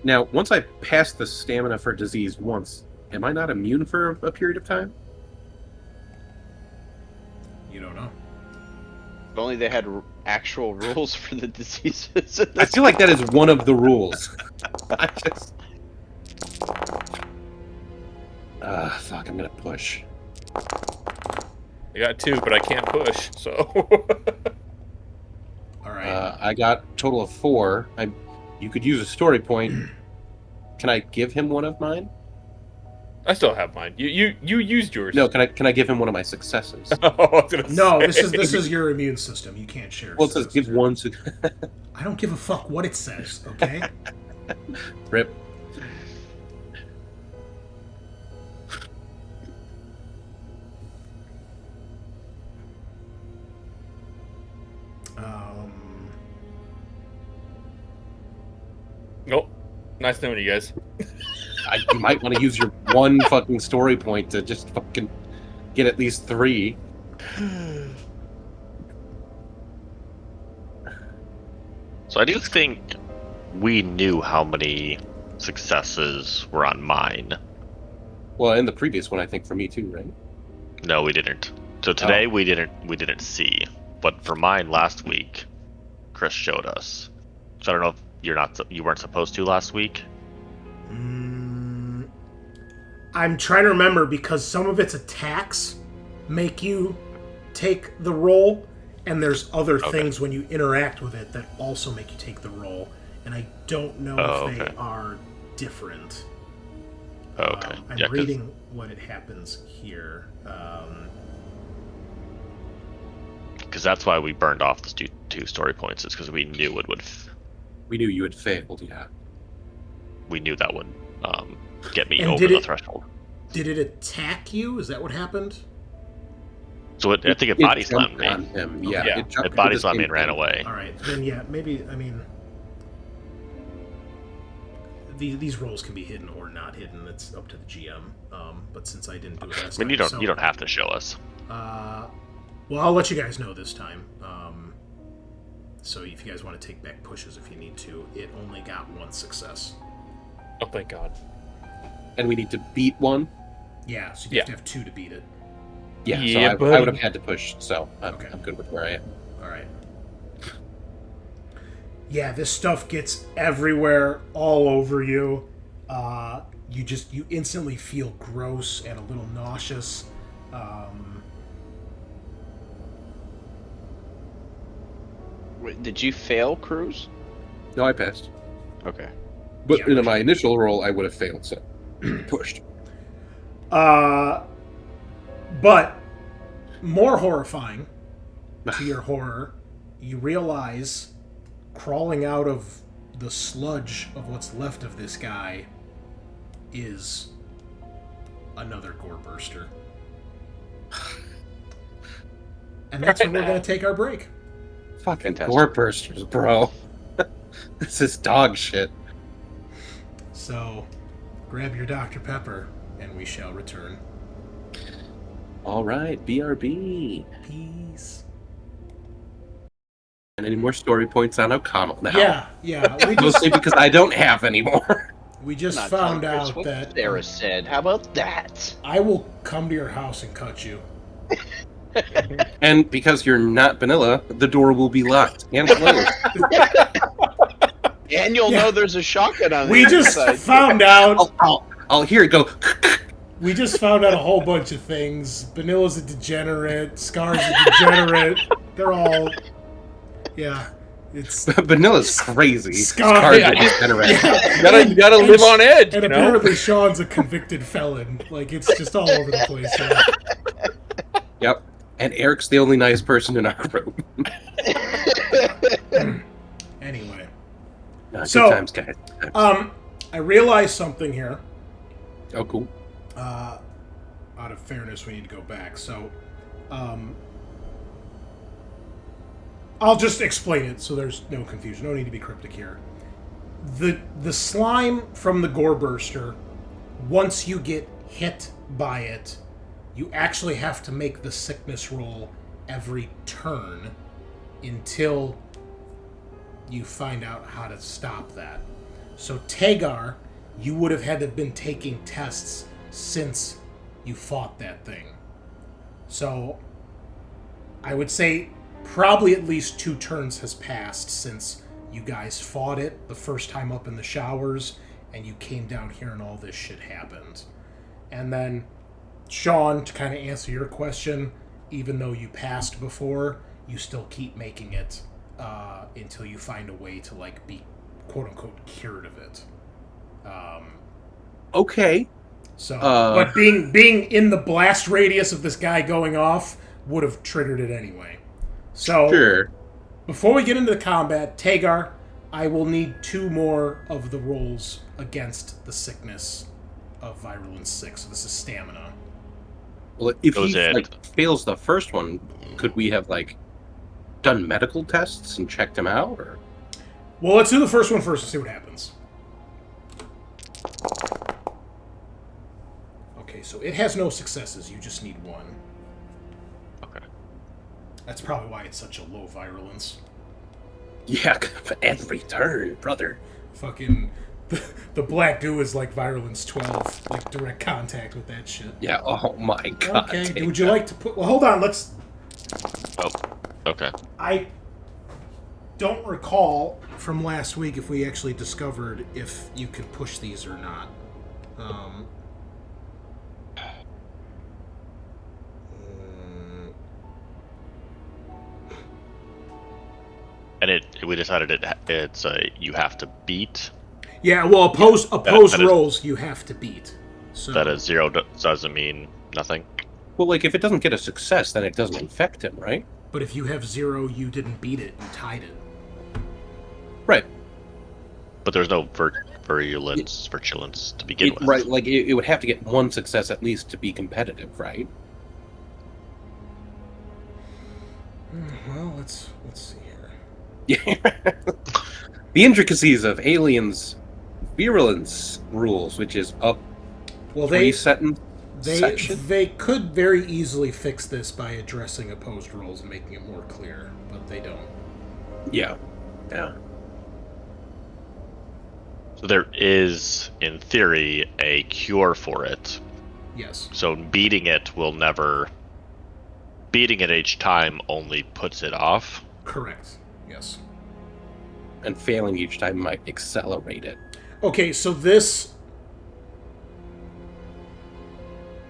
Now, once I pass the stamina for disease once, am I not immune for a period of time? You don't know. If only they had actual rules for the diseases. I feel like that is one of the rules. I just... fuck, I'm gonna push. I got 2, but I can't push, so... All right. I got a total of 4. You could use a story point. Can I give him one of mine? I still have mine. You used yours. No, can I give him one of my successes? Oh, I was gonna No, say. this is your immune system. You can't share. Well, it says give one I don't give a fuck what it says, okay? Rip. Nope. Nice knowing you guys. You might want to use your one fucking story point to just fucking get at least 3. So I do think we knew how many successes were on mine. Well, in the previous one, I think for me too, right? No, we didn't. So today we didn't see. But for mine last week, Chris showed us. So I don't know if you weren't supposed to last week. I'm trying to remember because some of its attacks make you take the roll, and there's other things when you interact with it that also make you take the roll, and I don't know if they are different. Okay. I'm reading what it happens here. Because that's why we burned off the 2 story points, is because we knew it would. We knew you had failed, yeah. We knew that would get me And over the threshold. Did it attack you? Is that what happened? So I think it body slammed jumped me. on him. Yeah, Yeah. It body slammed me and ran away. All right, then yeah, maybe. I mean, these rolls can be hidden or not hidden. It's up to the GM. But since I didn't do it last I mean, time, you don't have to show us. Well, I'll let you guys know this time. So if you guys want to take back pushes if you need to, it only got 1 success. Oh, thank God. And we need to beat 1? Yeah, so you have to have 2 to beat it. Yeah, Yeah, so I buddy. would have had to push, so I'm good with where I am. All right. Yeah, this stuff gets everywhere, all over you. You instantly feel gross and a little nauseous. Wait, did you fail, Cruz? No, I passed. Okay. But Yeah. in my initial roll, I would have failed, so pushed. But more horrifying to your horror, you realize crawling out of the sludge of what's left of this guy is another gore burster. And that's where we're going to take our break. Fucking Fantastic. gore bursters, bro. This is dog shit. So, grab your Dr. Pepper, and we shall return. All right, BRB. Peace. And any more story points on O'Connell now? Yeah. Mostly because I don't have any more. We just Not found telling Chris out what that Sarah said. How about that? I will come to your house and cut you. And because you're not Bunnilla, the door will be locked and closed. And you'll Yeah. know there's a shotgun on the We just inside. found out. I'll hear it go. We just found out a whole bunch of things. Bunilla's a degenerate. Scaarr's a degenerate. They're all. Yeah. It's. Vanilla's crazy. Scaarr, Scaarr's yeah. a degenerate. Yeah. You gotta live on edge, And you know? apparently Sean's a convicted felon. Like, it's just all over the place. Yeah. Yep. And Eric's the only nice person in our group. Anyway. Good So, times, guys. I realized something here. Oh, cool. Out of fairness, we need to go back. So, I'll just explain it so there's no confusion. No need to be cryptic here. The slime from the gore burster, once you get hit by it, you actually have to make the sickness roll every turn until you find out how to stop that. So Tagar, you would have had to have been taking tests since you fought that thing. So I would say probably at least 2 turns has passed since you guys fought it the first time up in the showers and you came down here and all this shit happened. And then Sean, to kind of answer your question, even though you passed before, you still keep making it until you find a way to like be quote unquote cured of it. Okay. So, Uh. but being in the blast radius of this guy going off would have triggered it anyway. So, Sure. before we get into the combat, Tagar, I will need 2 more of the rolls against the sickness of Virulence 6. So this is stamina. Well, if Goes he in. like fails the first one, could we have like done medical tests and checked him out? Or Well, let's do the first one first and see what happens. Okay, so it has no successes. You just need 1. Okay. That's probably why it's such a low virulence. yeah, every turn, brother. Fucking the black goo is like virulence 12, like direct contact with that shit. Yeah. Oh my god. Okay, take would you that. like to put? Well, hold on. Let's. Oh, okay. I don't recall from last week if we actually discovered if you can push these or not. And we decided it's you have to beat. Yeah, well, opposed that is- rolls you have to beat. So That a 0 doesn't mean nothing. Well, like if it doesn't get a success, then it doesn't infect him, right? But if you have 0, you didn't beat it. You tied it. Right. But there's no virulence to begin with. Right. Like it would have to get 1 success at least to be competitive, right? Well, let's see here. Yeah. The intricacies of aliens' virulence rules, which is up Well, 3 they sentence section. they could very easily fix this by addressing opposed rolls and making it more clear, but they don't. Yeah. Yeah. So there is, in theory, a cure for it. Yes. So beating it each time only puts it off. Correct. Yes. And failing each time might accelerate it. Okay, so this...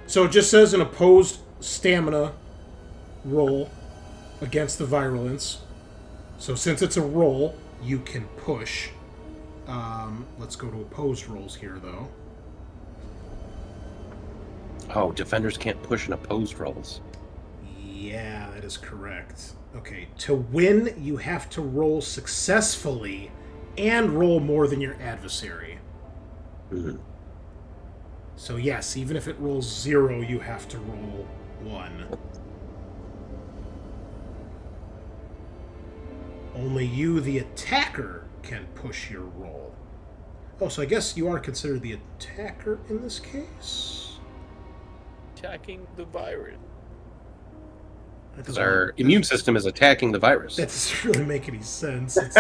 So it just says an opposed stamina roll against the virulence. So since it's a roll, you can push. Let's go to opposed rolls here, though. Oh, defenders can't push in opposed rolls. Yeah, that is correct. Okay, to win, you have to roll successfully and roll more than your adversary. Mhm. So yes, even if it rolls 0, you have to roll 1. Only you, the attacker, can push your roll. Oh, so I guess you are considered the attacker in this case? Attacking the virus. Because our immune system is attacking the virus. That doesn't really make any sense. It's,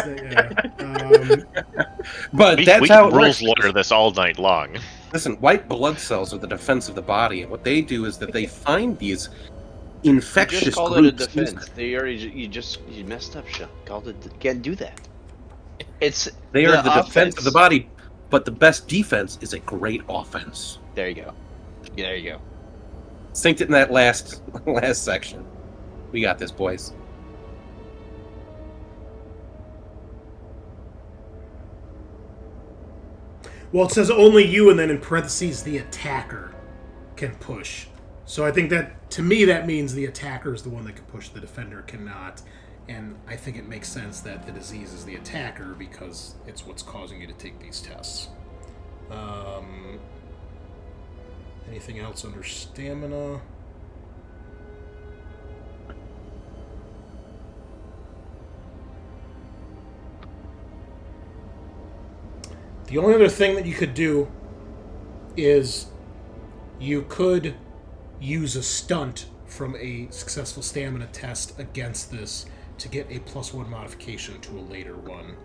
But We that's how it rules works. lawyer this all night long. Listen, white blood cells are the defense of the body, and what they do is that they find these infectious You just called it a groups. defense. You messed up, Sean. Called it. Can't do that. It's They are the defense offense. of the body, but the best defense is a great offense. There you go. There you go. Synced it in that last section. We got this, boys. well, it says only you, and then in parentheses, the attacker can push. So I think that, to me, that means the attacker is the one that can push, the defender cannot. And I think it makes sense that the disease is the attacker because it's what's causing you to take these tests. Anything else under stamina? The only other thing that you could do is you could use a stunt from a successful stamina test against this to get a +1 modification to a later one,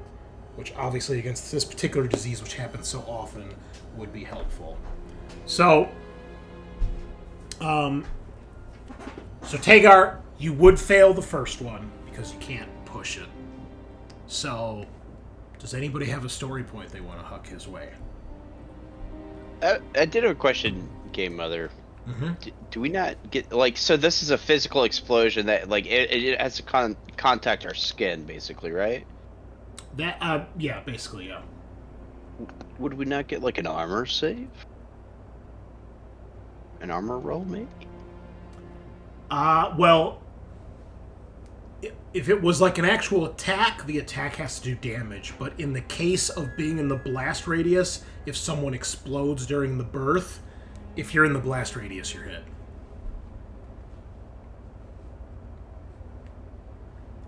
which obviously against this particular disease, which happens so often, would be helpful. So, Tagar, you would fail the first one because you can't push it. So, does anybody have a story point they want to huck his way? I did have a question, Game Mother. Mm-hmm. Do we not get so this is a physical explosion that it has to contact our skin basically, right? That yeah, basically, yeah. Would we not get an armor save? An armor roll maybe? Well, if it was like an actual attack, the attack has to do damage. But in the case of being in the blast radius, if someone explodes during the birth, if you're in the blast radius, you're hit.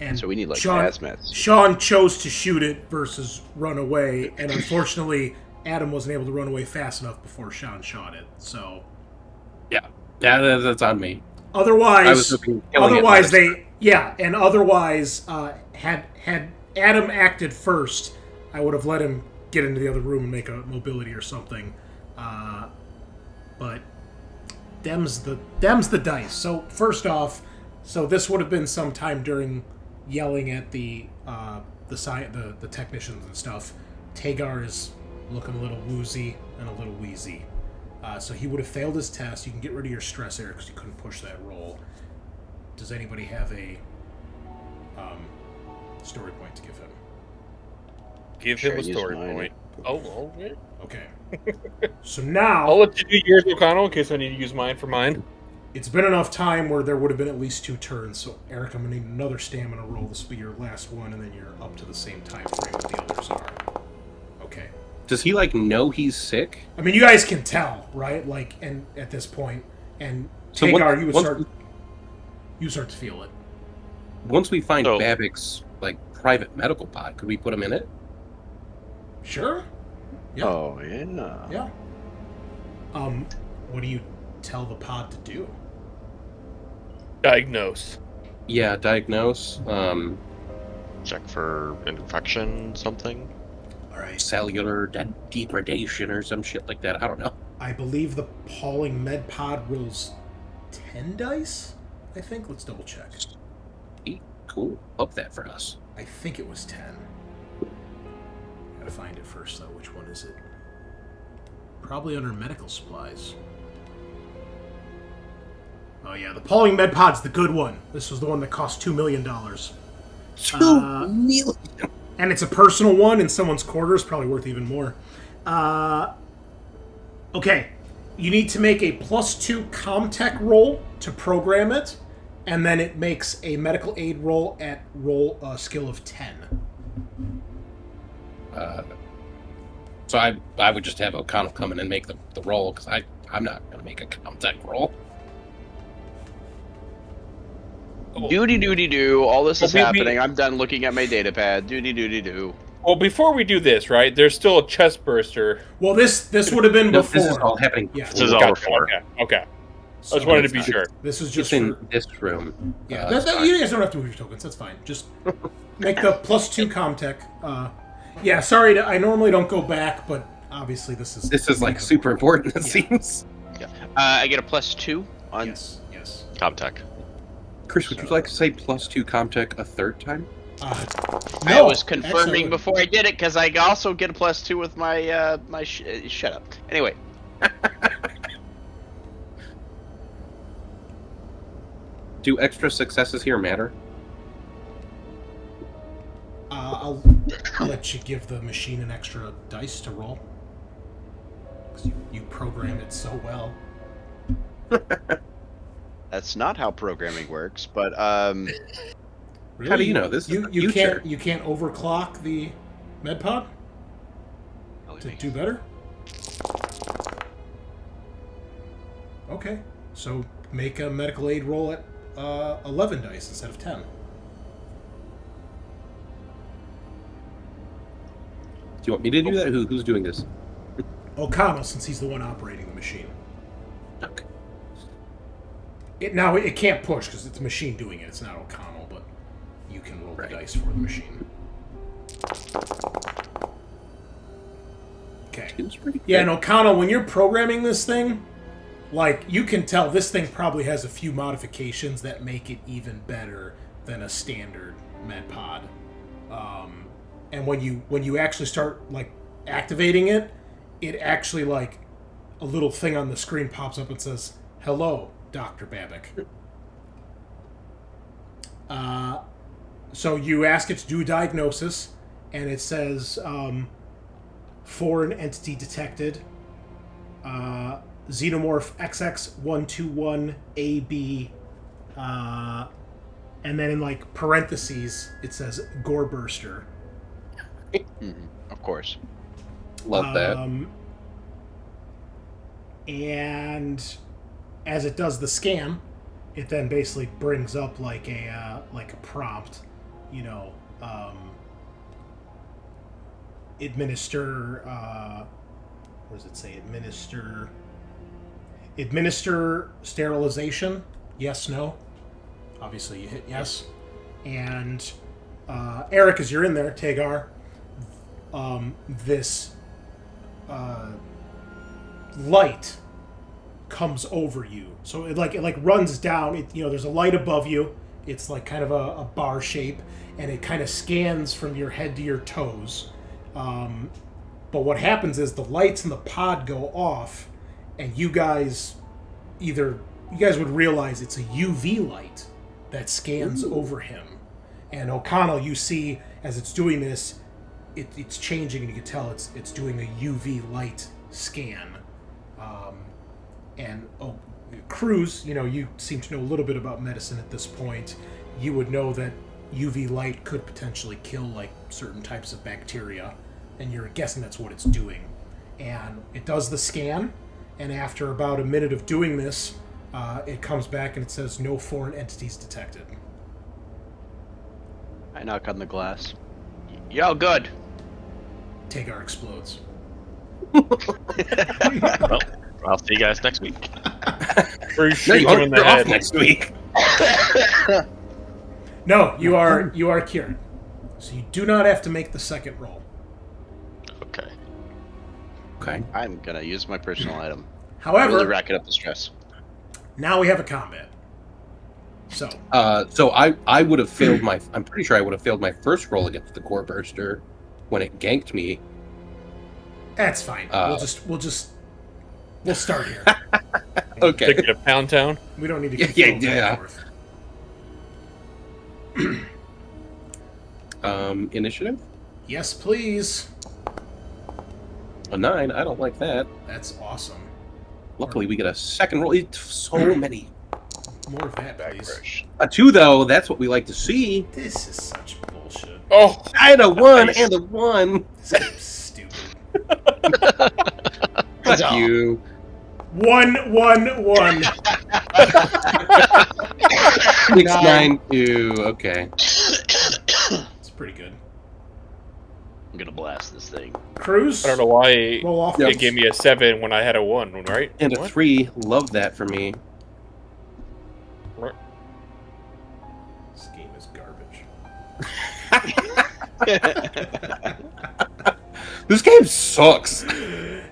And So we need Sean, hazmat. Sean chose to shoot it versus run away, and unfortunately, Adam wasn't able to run away fast enough before Sean shot it. So, Yeah, that's on me. otherwise, I was hoping killing it otherwise might have- and otherwise, had Adam acted first, I would have let him get into the other room and make a mobility or something. But them's the dice. So first off, this would have been sometime during yelling at the technicians and stuff. Tagar is looking a little woozy and a little wheezy. So he would have failed his test. You can get rid of your stress there because you couldn't push that roll. Does anybody have a story point to give him? Give Sure, him a use story mine. point. Oh, okay. Okay. So now, I'll let you do yours, O'Connell, in case I need to use mine for mine. it's been enough time where there would have been at least 2 turns. So Eric, I'm going to need another stamina roll. This will be your last one, and then you're up to the same time frame that the others are. Okay. Does he know he's sick? I mean, you guys can tell, right? And at this point, and So Tagar, you once- start to feel it. Once we find So- Babbitt's private medical pod, could we put him in it? Sure. Yeah. Oh yeah. Yeah. What do you tell the pod to do? Diagnose. Yeah, diagnose. Check for infection, something. All right. Cellular degradation or some shit like that. I don't know. I believe the Pauling Med Pod rolls 10 dice. I think. Let's double check. Cool. Up that for us. I think it was 10. Gotta find it first, though. Which one is it? Probably under medical supplies. Oh, yeah. The Pauling Med Pod's the good one. This was the one that cost $2 million. $2 million. And it's a personal one in someone's quarters. Probably worth even more. Okay. You need to make a +2 Comtech roll to program it. And then it makes a medical aid roll at skill of 10. So I would just have O'Connell come in and make the roll, because I'm not going to make a contact roll. Doody doody do. All this is Well, happening. I'm done looking at my data pad. Doody doody do. Well, before we do this, right? There's still a chest burster. Well, this would have been No, before. this is all happening. Yeah. This is all Gotcha, before. Okay. So I just wanted to it's be not- sure. This is It's just in for, this room. yeah. It's fine. You guys don't have to move your tokens. That's fine. Just make the +2 Comtech. Yeah. Sorry, I normally don't go back, but obviously this is like super important, it Yeah. seems. I get a +2 on. Yes. Comtech. Chris, would you like to say +2 Comtech a third time? I No, was confirming excellent. before I did it because I also get a +2 with my shut up. Anyway, Do extra successes here matter? I'll let you give the machine an extra dice to roll. 'Cause you programmed it so well. that's not how programming works. But Really? How do you know? This is you the future. you can't overclock the med pod to do better? Okay. So make a medical aid roll at 11 dice instead of 10. Do you want me to do that? Who's doing this? O'Connell, since he's the one operating the machine. Okay. It can't push because it's a machine doing it. It's not O'Connell, but you can roll Right. the dice for the machine. Okay. Seems pretty Yeah, good. and O'Connell, when you're programming this thing, like, you can tell this thing probably has a few modifications that make it even better than a standard med pod. And when you actually start, like, activating it, it actually, like, a little thing on the screen pops up and says, "Hello, Dr. Babic." So you ask it to do a diagnosis, and it says, foreign entity detected, Xenomorph XX121AB, and then in, like, parentheses, it says Goreburster. of course, Love that. And as it does the scan, it then basically brings up like a prompt, administer. What does it say? Administer sterilization. Yes, no. Obviously, you hit yes. And Eric, as you're in there, Tagar, this light comes over you. So it runs down. There's a light above you. It's like kind of a bar shape, and it kind of scans from your head to your toes. But what happens is the lights in the pod go off, and you guys would realize it's a UV light that scans over him. And O'Connell, you see as it's doing this, it's changing, and you can tell it's doing a UV light scan. And Cruz, you seem to know a little bit about medicine at this point. You would know that UV light could potentially kill, like, certain types of bacteria, and you're guessing that's what it's doing. And it does the scan, and after about a minute of doing this, it comes back and it says no foreign entities detected. I knock on the glass. Yo, good. Tagar explodes. Well, I'll see you guys next week. Or No, shoot you them in the are off head. next week. No, you are cured. So you do not have to make the second roll. Okay. Okay. I'm gonna use my personal item. However, Really racking up the stress. now we have a combat. So So I would have failed my. I'm pretty sure I would have failed my first roll against the core burster when it ganked me. that's fine. We'll start here. Okay. Take it to Pound Town. We don't need to Yeah, keep going yeah. back and forth. Initiative. Yes, please. A 9. I don't like that. That's awesome. Luckily, we get a second roll. It's so many. More of that, please. A 2, though. That's what we like to see. This is such bullshit. Oh, I had a 1 Nice. and a 1. This game's stupid. Fuck you. 1, 1, 1. 692. Okay. It's pretty good. I'm gonna blast this thing. Cruz? I don't know why Roll off. it gave me a 7 when I had a 1, right? And a What? 3. Love that for me. This game is garbage. This game sucks.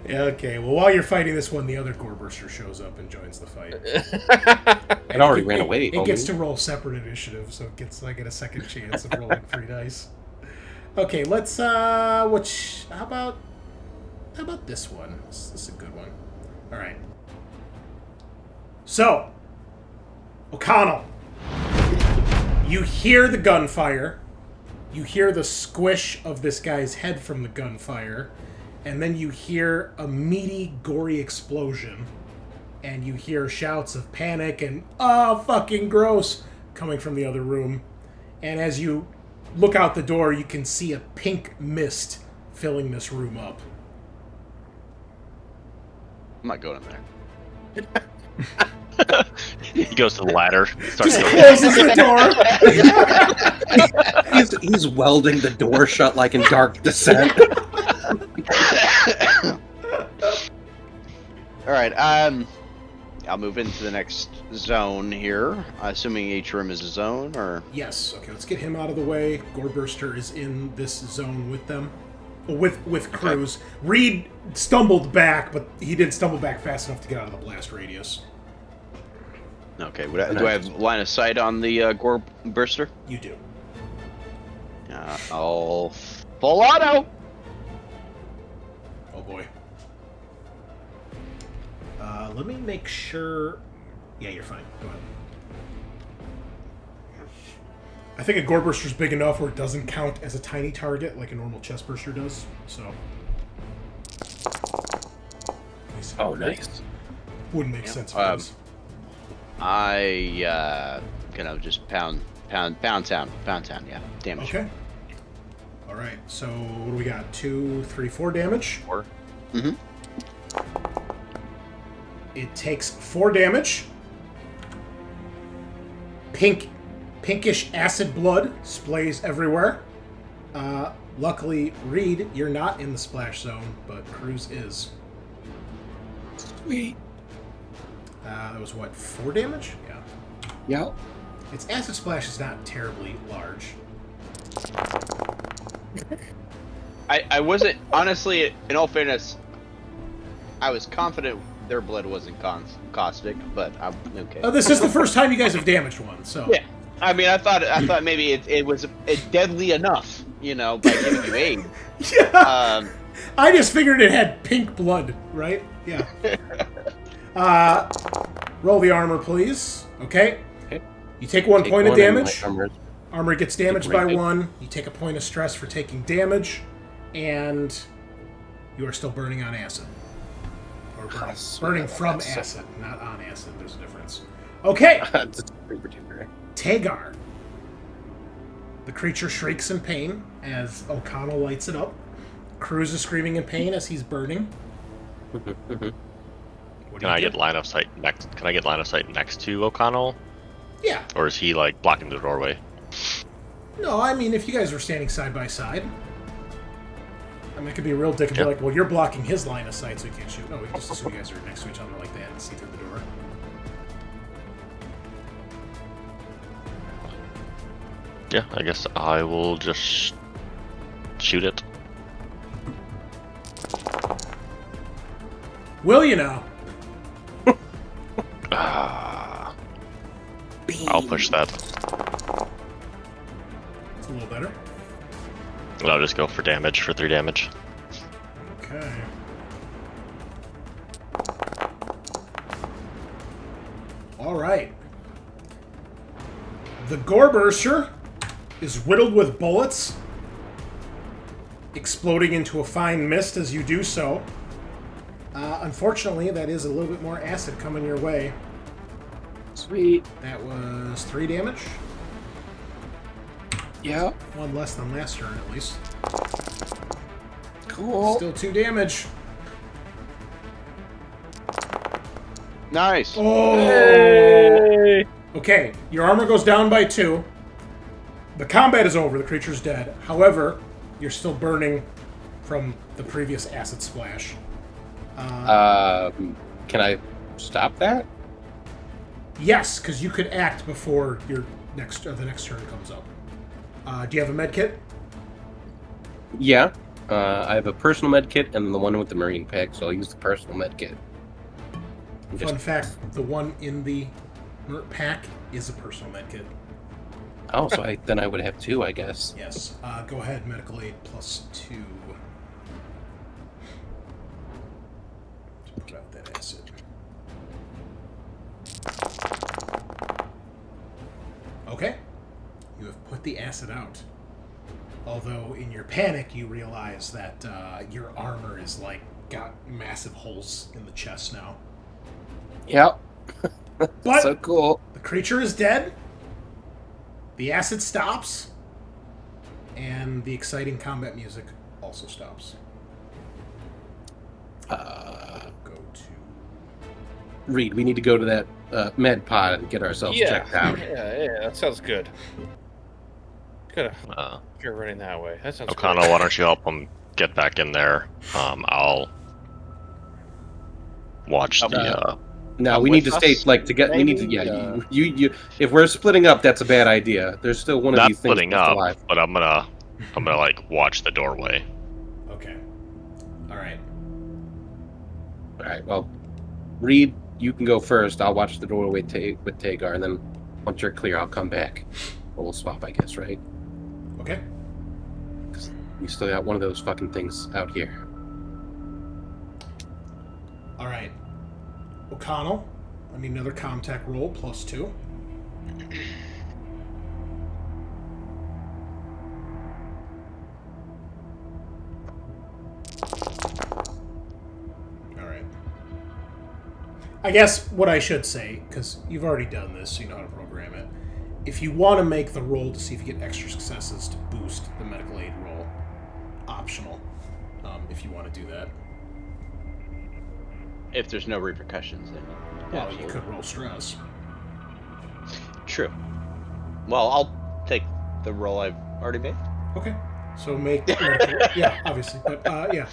Yeah, okay, well, while you're fighting this one, the other Goreburster shows up and joins the fight. It already ran away. It homie. gets to roll separate initiative, so I get a second chance of rolling 3 dice. Okay, let's how about this one? This is a good one. Alright. So, O'Connell, you hear the gunfire, you hear the squish of this guy's head from the gunfire, and then you hear a meaty, gory explosion, and you hear shouts of panic and, "Oh, fucking gross," coming from the other room. And as you look out the door, you can see a pink mist filling this room up. I'm not going in there. He goes to the ladder. Starts going. Closes the door. He's welding the door shut like in Dark Descent. All right. I'll move into the next zone here. Assuming each room is a zone, or Yes. Okay, let's get him out of the way. Goreburster is in this zone with them. With Cruz. Reed stumbled back, but he didn't stumble back fast enough to get out of the blast radius. okay. Do I have line of sight on the gore burster? You do. I'll full auto. Oh boy. Let me make sure. Yeah, you're fine. Go ahead. I think a Goreburster's big enough where it doesn't count as a tiny target like a normal chest burster does. So. Oh, nice. Wouldn't make sense for us. I gonna just pound town. Yeah, damage. Okay. All right. So what do we got? 2, 3, 4 damage. 4. Mm-hmm. It takes 4 damage. Pinkish acid blood splays everywhere. Luckily, Reed, you're not in the splash zone, but Cruz is. Sweet. That was what, 4 damage? Yeah. Yeah. Its acid splash is not terribly large. I wasn't, honestly, in all fairness, I was confident their blood wasn't caustic, but I'm okay. This is the first time you guys have damaged one, so. Yeah. I mean, I thought maybe it was deadly enough, by giving you aid. Yeah. I just figured it had pink blood, right? Yeah. Roll the armor, please. Okay. You take 1 point of damage. Armor gets damaged by 1. You take a point of stress for taking damage, and you are still burning on acid. Or burning from acid, not on acid. There's a difference. Okay. Tagar. The creature shrieks in pain as O'Connell lights it up. Cruz is screaming in pain as he's burning. Can I get line of sight next? Can I get line of sight next to O'Connell? Yeah. Or is he like blocking the doorway? No, I mean, if you guys were standing side by side, I mean, it could be a real dick and be like, well, you're blocking his line of sight, so he can't shoot. No, we can just assume you guys are next to each other like that and see through the door. Yeah, I guess I will just shoot it. Will you now? I'll push that. It's a little better. And I'll just go for damage, for 3 damage. Okay. All right. The Goreburster is riddled with bullets, exploding into a fine mist as you do so. Unfortunately, that is a little bit more acid coming your way. Sweet. That was 3 damage. Yeah. One less than last turn, at least. Cool. Still 2 damage. Nice. Oh! Hey! Okay, your armor goes down by 2. The combat is over. The creature's dead. However, you're still burning from the previous acid splash. Can I stop that? Yes, because you could act before your the next turn comes up. Do you have a med kit? Yeah. I have a personal med kit and the one with the marine pack, so I'll use the personal med kit. Fun fact: the one in the pack is a personal med kit. Oh, so then I would have 2, I guess. Yes. Go ahead. Medical aid +2. Put out that acid. Okay. You have put the acid out. Although in your panic you realize that your armor is got massive holes in the chest now. Yep. But So cool. the creature is dead. The acid stops. And the exciting combat music also stops. Go to... Reed, we need to go to that med pod and get ourselves checked out. Yeah, that sounds good. Gotta Uh, go running that way. That sounds O'Connell, why don't you help him get back in there? I'll watch the. No, Come we need with to stay us, we need to. maybe, Yeah, you. If we're splitting up, that's a bad idea. There's still one of Not these things splitting left up, alive. but I'm gonna watch the doorway. Okay. Alright. All right. Well, Reed, you can go first. I'll watch the doorway with Tagar, and then once you're clear, I'll come back. We'll swap, I guess, right? Okay. We still got one of those fucking things out here. Alright. O'Connell, I need another contact roll +2. Alright. I guess what I should say, because you've already done this, so you know how to program it. If you want to make the roll to see if you get extra successes to boost the medical aid roll, optional, if you want to do that. If there's no repercussions, then Well, absolutely. you could roll stress. True. Well, I'll take the roll I've already made. Okay. So make... yeah, obviously. But, yeah.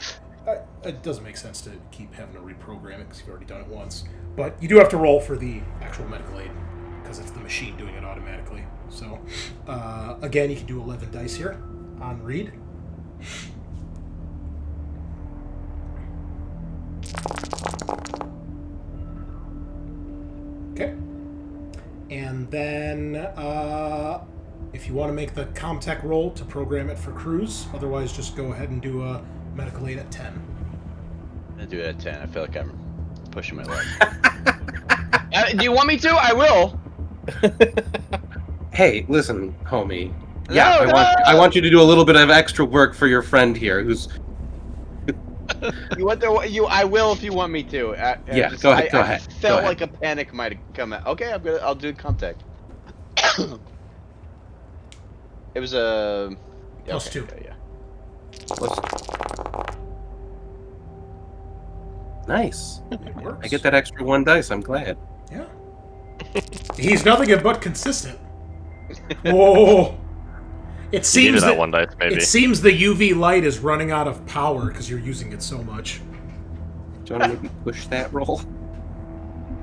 It doesn't make sense to keep having to reprogram it because you've already done it once. But you do have to roll for the actual medical aid because it's the machine doing it automatically. So, again, you can do 11 dice here on Reed. Okay. And then, if you want to make the Comtech roll to program it for Cruz, otherwise just go ahead and do a medical aid at 10. I'll do it at 10. I feel like I'm pushing my luck. Do you want me to? I will. Hey, listen, homie. No, Yeah, no! I want you to do a little bit of extra work for your friend here, who's. You want the you? I will if you want me to. Yeah, go ahead, go I ahead, felt go ahead. like a panic might have come out. Okay, I'll do contact. It was a +2. Yeah. Nice. It works. I get that extra 1 dice. I'm glad. Yeah. He's nothing but consistent. Whoa. It You seems needed that that one dice, maybe. it seems the UV light is running out of power because you're using it so much. Do you want to maybe push that roll?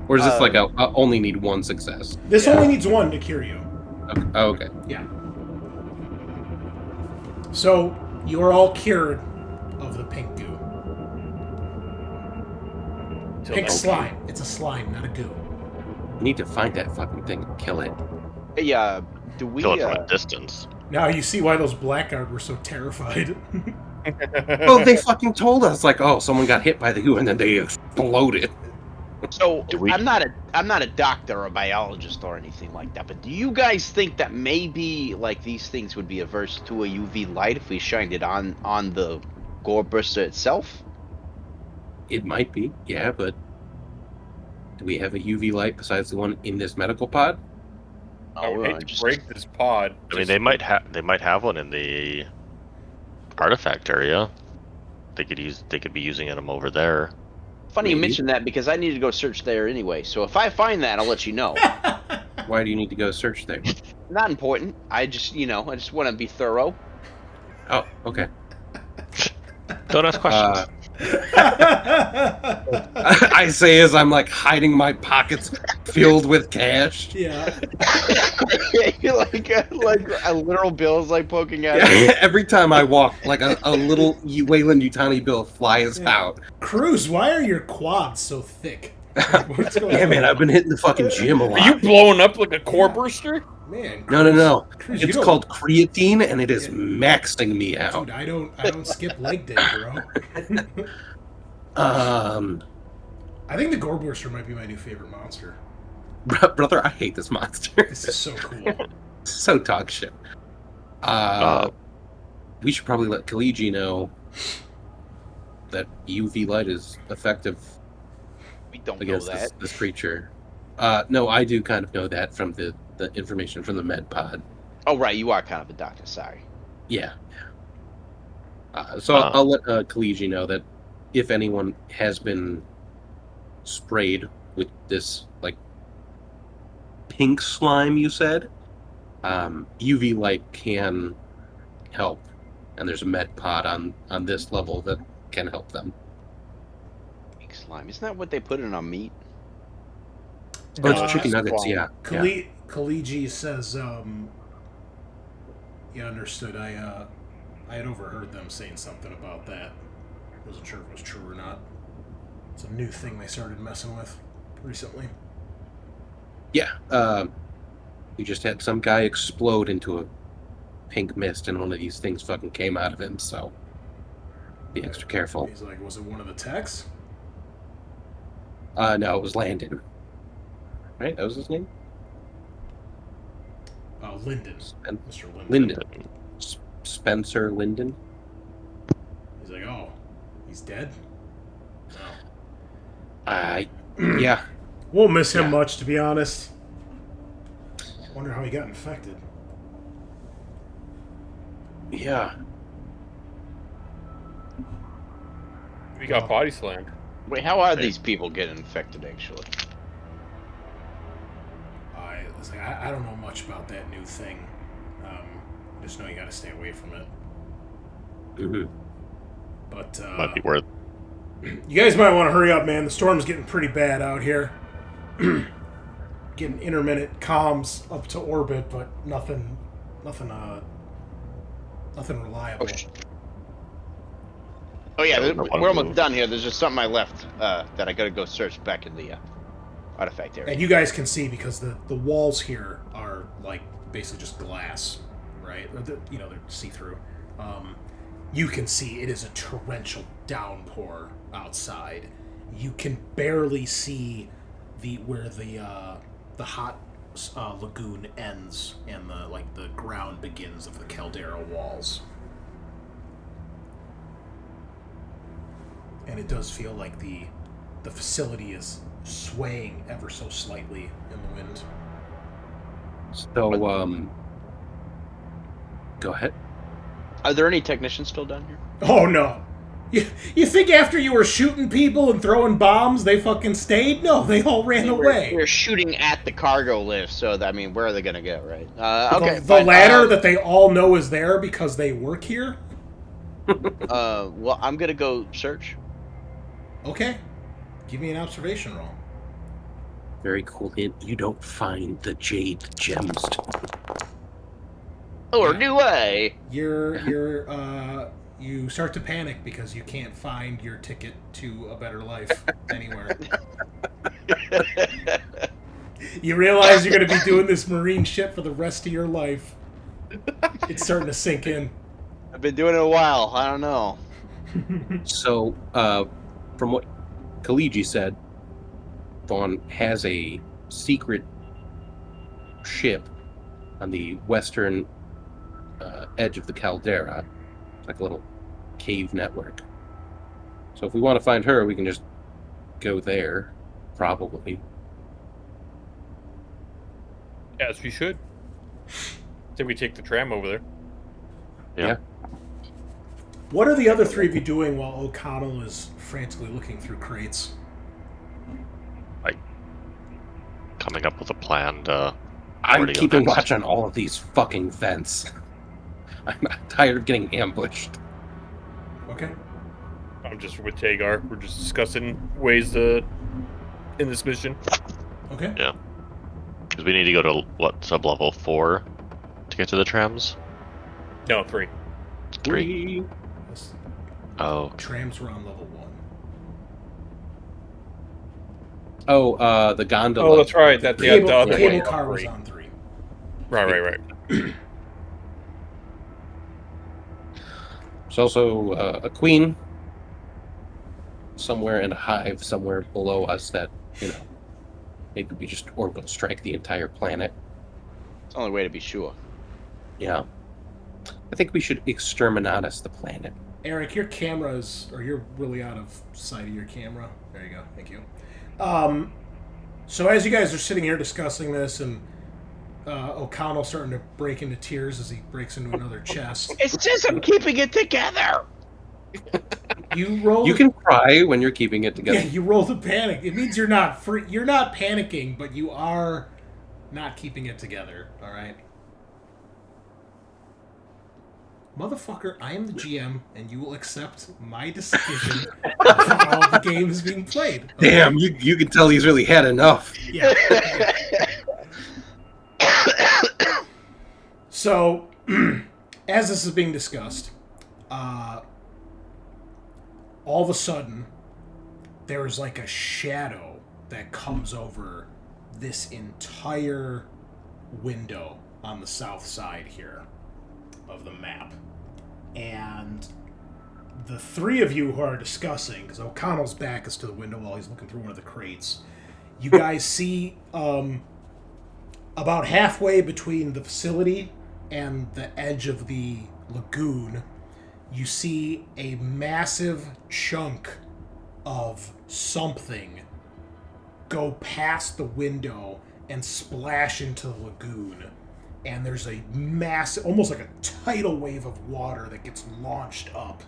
Or is this like a only need 1 success? This only needs 1 to cure you. Okay. Oh, okay. Yeah. So you're all cured of the pink goo. Pink slime. It's a slime, not a goo. We need to find that fucking thing and kill it. Hey, do we? Kill it from a distance. Now you see why those Blackguard were so terrified. Well, they fucking told us, like, oh, someone got hit by the goo and then they exploded. So Do we- I'm not a doctor or a biologist or anything like that, but do you guys think that maybe like these things would be averse to a UV light if we shined it on the gore burster itself? It might be, yeah, but do we have a UV light besides the one in this medical pod? I would well, hate to just- break this pod. I mean, they might have one in the artifact area. They could be using them over there. Funny you Maybe. mentioned that because I need to go search there anyway. So if I find that, I'll let you know. Why do you need to go search there? Not important. I just want to be thorough. Oh, okay. Don't ask questions. I say as I'm like hiding my pockets filled with cash. Yeah. like a literal bill is like poking out. Every time I walk, like a little Wayland Yutani bill flies Yeah. out. Cruz, why are your quads so thick? What's going Yeah, on? man, I've been hitting the fucking gym a lot. Are you blowing up like a corporister? Man, No. Cruz, you It's don't- called creatine, and it is Yeah. maxing me out. Dude, I don't skip leg day, bro. I think the Goreborster might be my new favorite monster. Brother, I hate this monster. This is so cool. So dog shit. We should probably let Kaliji know that UV light is effective We don't know against that. this creature. No, I do kind of know that from the information from the med pod. Oh right, you are kind of a doctor. Sorry. Yeah. So I'll let Kaliji know that if anyone has been sprayed with this, like, pink slime, you said, UV light can help. And there's a med pod on this level that can help them. Pink slime. Isn't that what they put in on meat? Oh, it's Uh, chicken nuggets, yeah. Kaliji says, yeah, understood. I had overheard them saying something about that. Wasn't sure if it was true or not. It's a new thing they started messing with recently. Yeah. We just had some guy explode into a pink mist, and one of these things fucking came out of him, so be extra careful. He's like, was it one of the techs? No, it was Landon. Right? That was his name? Lyndon. Spen- Mr. Lyndon. Lyndon. Spencer Lyndon? He's like, oh, he's dead? Yeah. Won't miss him Yeah. much, to be honest. Wonder how he got infected. Yeah. We got body slammed. Wait, how are these people getting infected actually? I don't know much about that new thing. I just know you gotta stay away from it. Mm-hmm. But, Might be worth. you guys might want to hurry up, man. The storm's getting pretty bad out here. Getting intermittent comms up to orbit, but nothing reliable. Oh yeah, Yeah, one we're almost move. done here. There's just something I left that I gotta go search back in the artifact area. And you guys can see because the walls here are like basically just glass, right? They're see-through. You can see it is a torrential downpour outside. You can barely see where the hot lagoon ends and the ground begins of the caldera walls. And it does feel like the facility is swaying ever so slightly in the wind. So, go ahead. Are there any technicians still down here? Oh no! You think after you were shooting people and throwing bombs, they fucking stayed? No, they all ran away. We're shooting at the cargo lift, so I mean, where are they gonna go, right? Okay. The fine. ladder that they all know is there because they work here? Well, I'm gonna go search. Okay. Give me an observation roll. Very cool hint. You don't find the jade gemstone. Or do I? You start to panic because you can't find your ticket to a better life anywhere. You realize you're going to be doing this marine shit for the rest of your life. It's starting to sink in. I've been doing it a while. I don't know. So, from what Kaliji said, Vaughn has a secret ship on the western edge of the caldera, like a little cave network. So if we want to find her, we can just go there, probably. As we should. Did we take the tram over there? Yeah. What are the other three of you doing while O'Connell is frantically looking through crates? Coming up with a plan to. I'm where to go keeping next. watch on all of these fucking vents. I'm tired of getting ambushed. Okay. I'm just with Tagar. We're just discussing ways to in this mission. Okay. Yeah. Because we need to go to what, sub-level 4 to get to the trams? No, 3. 3. Yes. Oh, Trams were on level 1. Oh, the gondola. Oh, that's right. That the other Cable way. car was 3. on 3. Right. There's also a queen somewhere in a hive somewhere below us that, maybe we just orbital strike the entire planet. It's the only way to be sure. Yeah. I think we should exterminatus the planet. Eric, your camera's, or you're really out of sight of your camera. There you go. Thank you. So as you guys are sitting here discussing this, and O'Connell starting to break into tears as he breaks into another chest. It's just I'm keeping it together. You roll. You can cry when you're keeping it Yeah, together. you roll the panic. It means you're not free. You're not panicking, but you are not keeping it together. All right. Motherfucker, I am the GM, and you will accept my decision for all the games being played. Okay? Damn, you can tell he's really had enough. Yeah. So, as this is being discussed, all of a sudden, there's like a shadow that comes over this entire window on the south side here of the map. And the three of you who are discussing, because O'Connell's back is to the window while he's looking through one of the crates, you guys see about halfway between the facility and the edge of the lagoon, you see a massive chunk of something go past the window and splash into the lagoon. And there's a massive, almost like a tidal wave of water that gets launched up.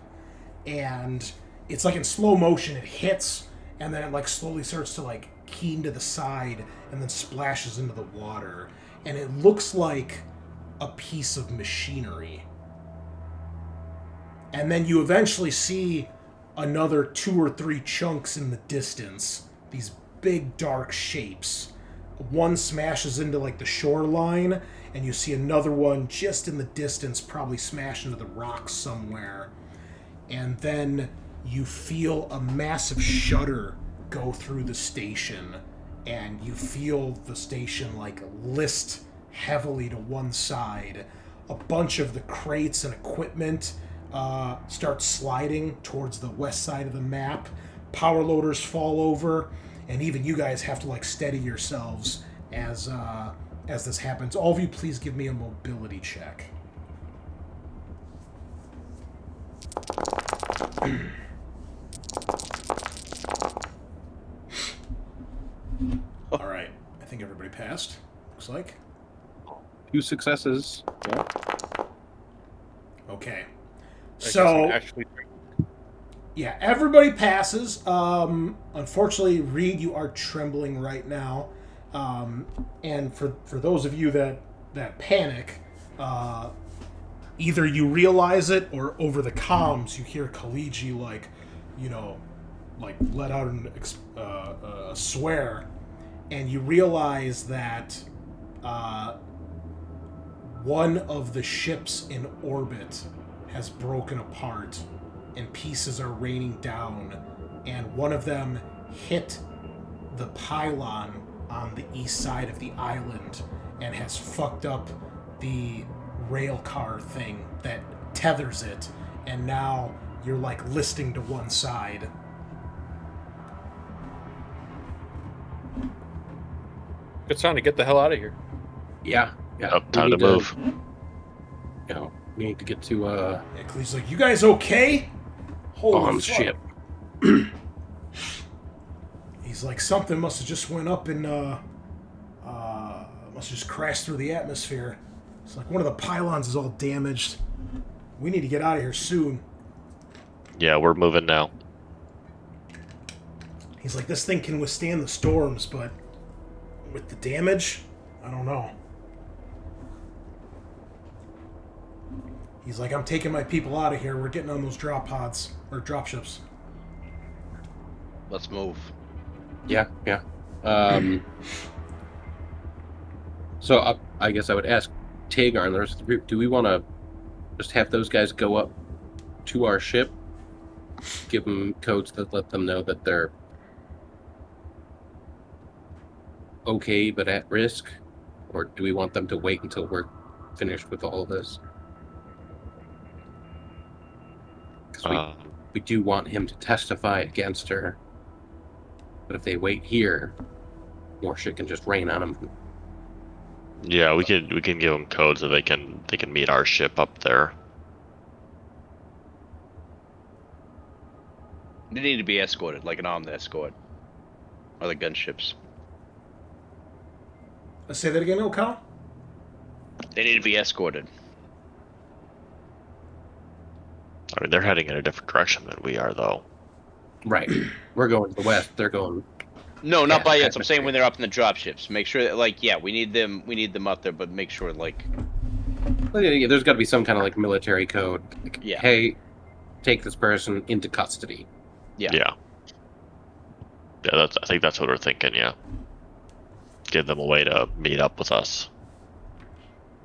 And it's like in slow motion, it hits, and then it like slowly starts to like keen to the side and then splashes into the water. And it looks like a piece of machinery. And then you eventually see another 2 or 3 chunks in the distance. These big dark shapes. One smashes into like the shoreline, and you see another one just in the distance probably smash into the rocks somewhere. And then you feel a massive shudder go through the station, and you feel the station like list heavily to one side. A bunch of the crates and equipment start sliding towards the west side of the map. Power loaders fall over, and even you guys have to like steady yourselves as this happens. All of you, please give me a mobility check. All right, I think everybody passed. Looks like. 2 successes. Yeah. Okay. I guess So. I'm actually Yeah, everybody passes. Unfortunately, Reed, you are trembling right now. And for those of you that panic, either you realize it or over the comms you hear Khaliji like let out a swear, and you realize that one of the ships in orbit has broken apart and pieces are raining down, and one of them hit the pylon on the east side of the island and has fucked up the rail car thing that tethers it, and now you're like listing to one side. Good time to get the hell out of here. Yeah. Up, time to move. We need to get to Yeah, Cleve's like, you guys okay? Holy Bond's fuck. ship. He's like, something must have just went up in Must have just crashed through the atmosphere. It's like one of the pylons is all damaged. We need to get out of here soon. Yeah, we're moving now. He's like, this thing can withstand the storms, but with the damage, I don't know. He's like, I'm taking my people out of here. We're getting on those drop pods, or drop ships. Let's move. Yeah. So I guess I would ask Tagar and the rest of the group, do we want to just have those guys go up to our ship, give them codes that let them know that they're okay but at risk? Or do we want them to wait until we're finished with all of this? Because we do want him to testify against her. But if they wait here, more shit can just rain on them. Yeah, we can give them codes so they can meet our ship up there. They need to be escorted, like an armed escort. Or the gunships. Say that again, O'Connell? They need to be escorted. I mean, they're heading in a different direction than we are, though. Right. We're going to the west. They're going. No, not Yeah, by yet. I'm saying atmosphere. when they're up in the dropships. Make sure that, like, yeah, we need them up there, but make sure, like, Well, yeah, there's got to be some kind of like military code. Like, Yeah. Hey, take this person into custody. yeah. Yeah, I think that's what we're thinking. Yeah, give them a way to meet up with us.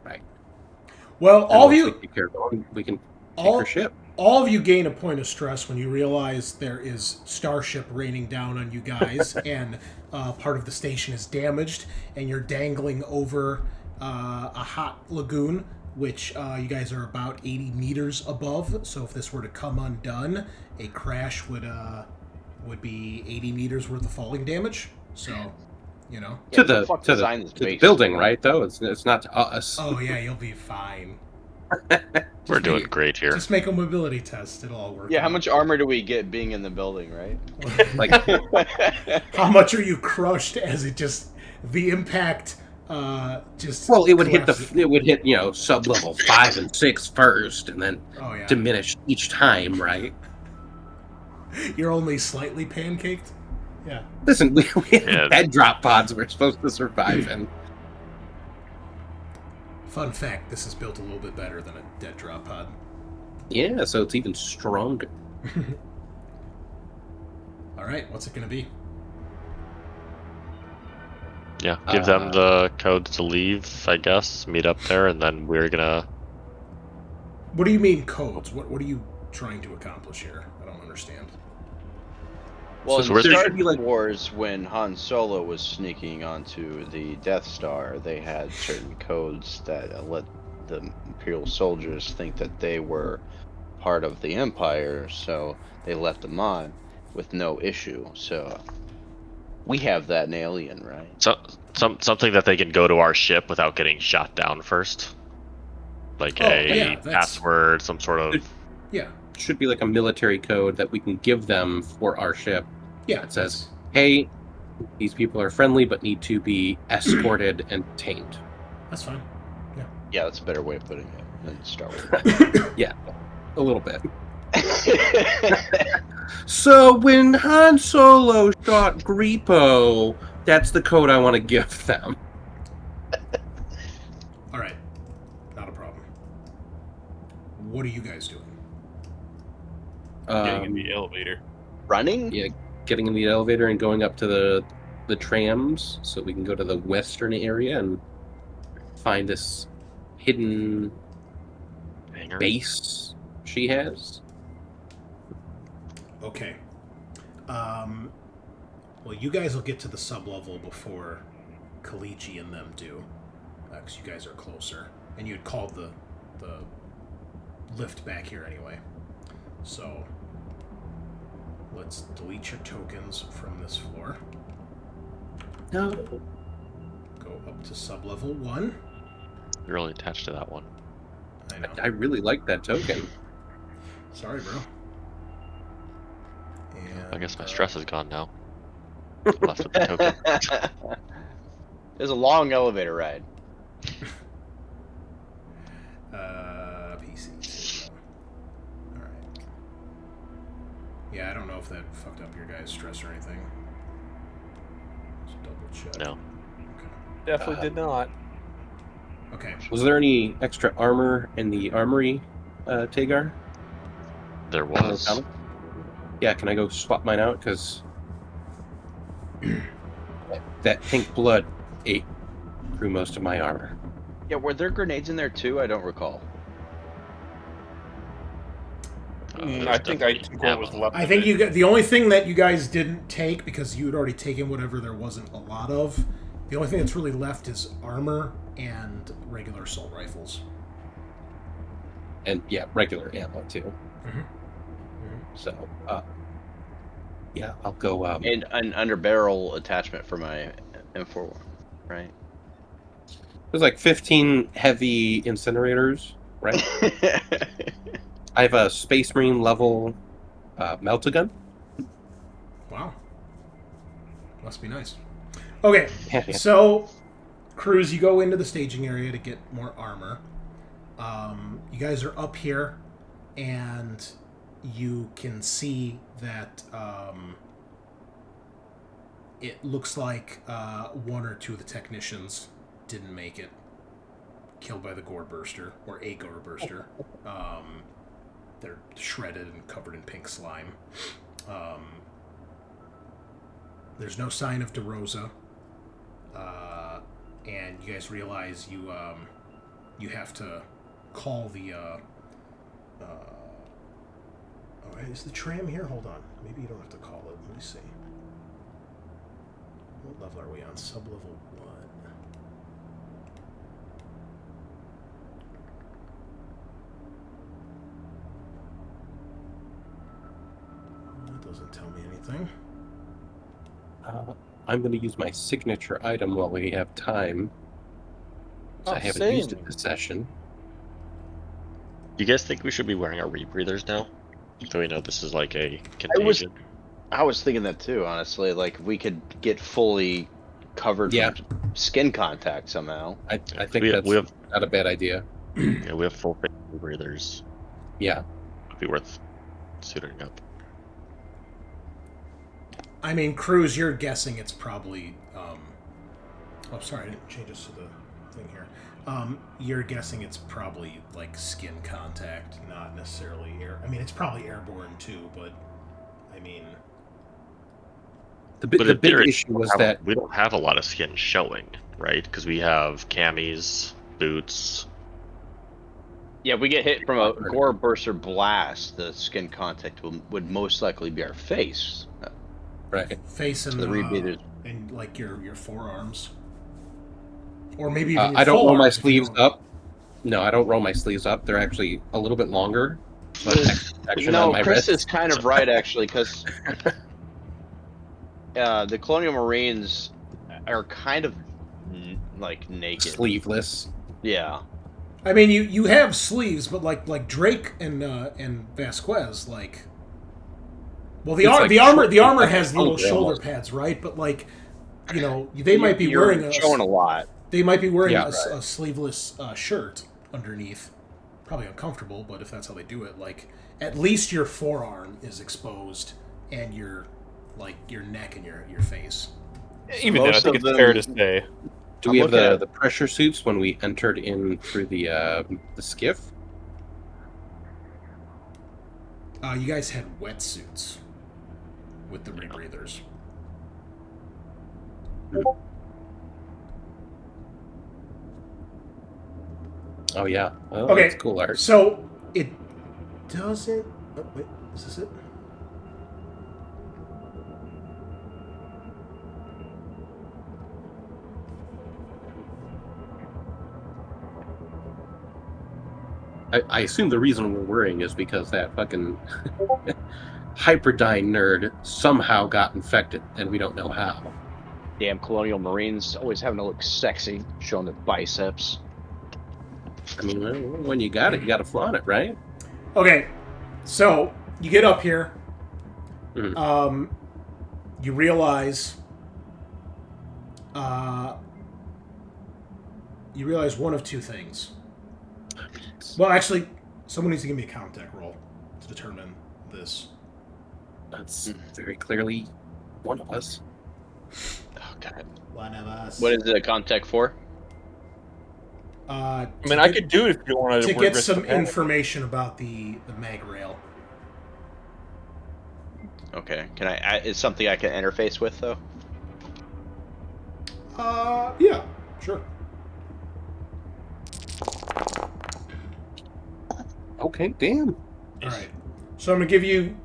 Right. Well, And all of once you... we take care of it, we can take all- her ship. All of you gain a point of stress when you realize there is starship raining down on you guys, and part of the station is damaged, and you're dangling over a hot lagoon, which you guys are about 80 meters above. So if this were to come undone, a crash would be 80 meters worth of falling damage. So, you know. Yeah, who fuck designed this to the base? building, right? Though it's not to us. Oh yeah, you'll be fine. We're doing great here. Just make a mobility test; it'll all work. Yeah, how out. much armor do we get being in the building, right? Like How much are you crushed as it just the impact just well, it would collapses? hit sub level 5 and 6 first, and then Oh yeah. diminish each time, right? You're only slightly pancaked? Yeah. Listen, we have Yeah. bed drop pods we're supposed to survive in. Fun fact, this is built a little bit better than a dead drop pod. Yeah, so it's even stronger. Alright, what's it gonna be? Yeah, give them the codes to leave, I guess. Meet up there, and then we're gonna. What do you mean codes? What are you trying to accomplish here? I don't understand. Well, So in we're the Star thinking, like- Wars, when Han Solo was sneaking onto the Death Star, they had certain codes that let the Imperial soldiers think that they were part of the Empire, so they left them on with no issue. So we have that in Alien, right? Something that they can go to our ship without getting shot down first. Like Oh, yeah, a that's- password, some sort of. Yeah. Should be like a military code that we can give them for our ship. Yeah. It says, hey, these people are friendly but need to be escorted and tamed. That's fine. Yeah, that's a better way of putting it than Star Wars. A little bit. So when Han Solo shot Griepo, that's the code I want to give them. Alright. Not a problem. What are you guys doing? Getting in the elevator. Running? Yeah, getting in the elevator and going up to the trams so we can go to the western area and find this hidden Hanger. base she has. Okay. Well, you guys will get to the sublevel before Kalichi and them do, because you guys are closer, and you had called the lift back here anyway. So let's delete your tokens from this floor. No. Go up to sublevel 1. You're only attached to that one. I know. I really like that token. Sorry, bro. And, I guess my stress is gone now. I'm left with the token. It was a long elevator ride. PC. All right. Yeah, I don't know if that fucked up your guys' stress or anything. Just double check. No. Okay. Definitely did not. Okay. Was there any extra armor in the armory, Tagar? There was. Yeah, can I go swap mine out? Because that pink blood ate through most of my armor. Yeah, were there grenades in there too? I don't recall. I think I took what was left. I think you got, the only thing that you guys didn't take, because you had already taken whatever there wasn't a lot of, the only thing that's really left is armor and regular assault rifles. And yeah, regular ammo too. Mm-hmm. So, yeah, I'll go. And an under barrel attachment for my M4, right? There's like 15 heavy incinerators, right? I have a Space Marine level melta-gun. Wow. Must be nice. Okay, so, Cruz, you go into the staging area to get more armor. You guys are up here, and you can see that it looks like one or two of the technicians didn't make it. Killed by the gore burster, or a gore burster. They're shredded and covered in pink slime. There's no sign of DeRosa. And you guys realize you have to call the is the tram here? Hold on. Maybe you don't have to call it. Let me see. What level are we on? Sub-level 1. That doesn't tell me anything. I'm going to use my signature item while we have time. I haven't used it this session. Do you guys think we should be wearing our rebreathers now? So we know this is like a contagion. I was thinking that too, honestly. Like, we could get fully covered from skin contact somehow. I think that's not a bad idea. Yeah, we have full face rebreathers. Yeah. It'd be worth suiting up. I mean, Cruz, you're guessing it's probably... oh, sorry, I didn't change this to the thing here. You're guessing it's probably, like, skin contact, not necessarily air... I mean, it's probably airborne, too, but, I mean... The big issue was that... We don't have a lot of skin showing, right? Because we have camis, boots... Yeah, if we get hit from a gore burster blast, the skin contact would most likely be our face. Right. Face and, the rebreathers. And like your forearms. Or maybe even your I don't roll my forearms sleeves up. No, I don't roll my sleeves up. They're actually a little bit longer. No, Chris is kind of right, actually, because the Colonial Marines are kind of like naked. Sleeveless. Yeah. I mean, you have sleeves, but like Drake and Vasquez, like... Well, the armor has little shoulder pads, right? But like, you know, they might be wearing showing a lot. They might be wearing a sleeveless shirt underneath. Probably uncomfortable, but if that's how they do it, like at least your forearm is exposed, and your neck and your face. Even then, I think it's fair to say. Do we have the pressure suits when we entered in through the skiff? You guys had wetsuits with the rebreathers. Oh yeah. Oh, Okay. That's cool art. So it doesn't. Oh, wait, is this it? I assume the reason we're worrying is because that fucking Hyperdyne nerd somehow got infected, and we don't know how. Damn Colonial Marines always having to look sexy, showing their biceps. I mean, when you got it, you got to flaunt it, right? Okay, so you get up here. Mm. You realize you realize one of two things. Well, actually, someone needs to give me a contact roll to determine this. That's very clearly one of us. Oh god. One of us. What is the contact for? I mean, I could do it if you want to get some information about the mag rail. Okay. Can I? Is something I can interface with though? Yeah, sure. Okay, damn. All right. So I'm gonna give you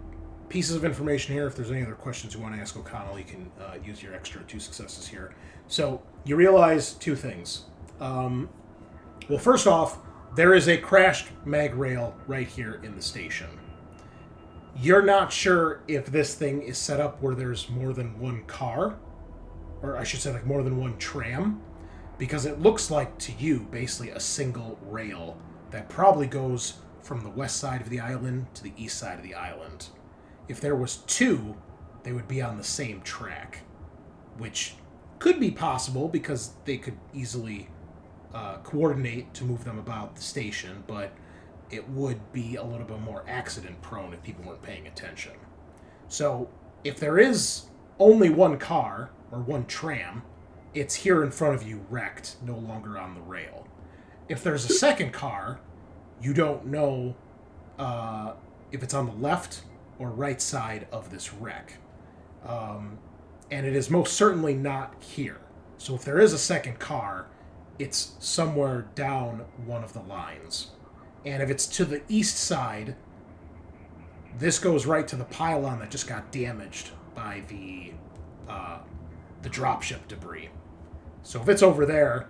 pieces of information here. If there's any other questions you want to ask O'Connell, you can use your extra 2 successes here. So you realize 2 things. Well, first off, there is a crashed mag rail right here in the station. You're not sure if this thing is set up where there's more than one car, or I should say like more than one tram, because it looks like to you basically a single rail that probably goes from the west side of the island to the east side of the island. If there was 2, they would be on the same track, which could be possible because they could easily coordinate to move them about the station, but it would be a little bit more accident prone if people weren't paying attention. So if there is only one car or one tram, it's here in front of you wrecked, no longer on the rail. If there's a second car, you don't know if it's on the left or right side of this wreck. And it is most certainly not here. So if there is a second car, it's somewhere down one of the lines. And if it's to the east side, this goes right to the pylon that just got damaged by the dropship debris. So if it's over there,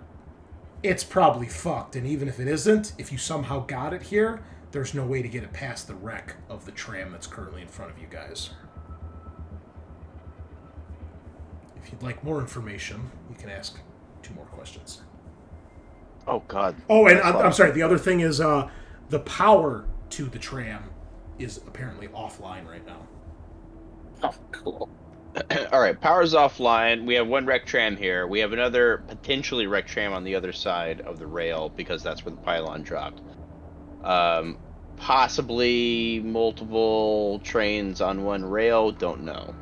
it's probably fucked. And even if it isn't, if you somehow got it here, there's no way to get it past the wreck of the tram that's currently in front of you guys. If you'd like more information, you can ask 2 more questions. Oh god. Oh, and I'm sorry, the other thing is the power to the tram is apparently offline right now. Oh, cool. All right, power's offline. We have one wrecked tram here. We have another potentially wrecked tram on the other side of the rail because that's where the pylon dropped. Possibly multiple trains on one rail. Don't know.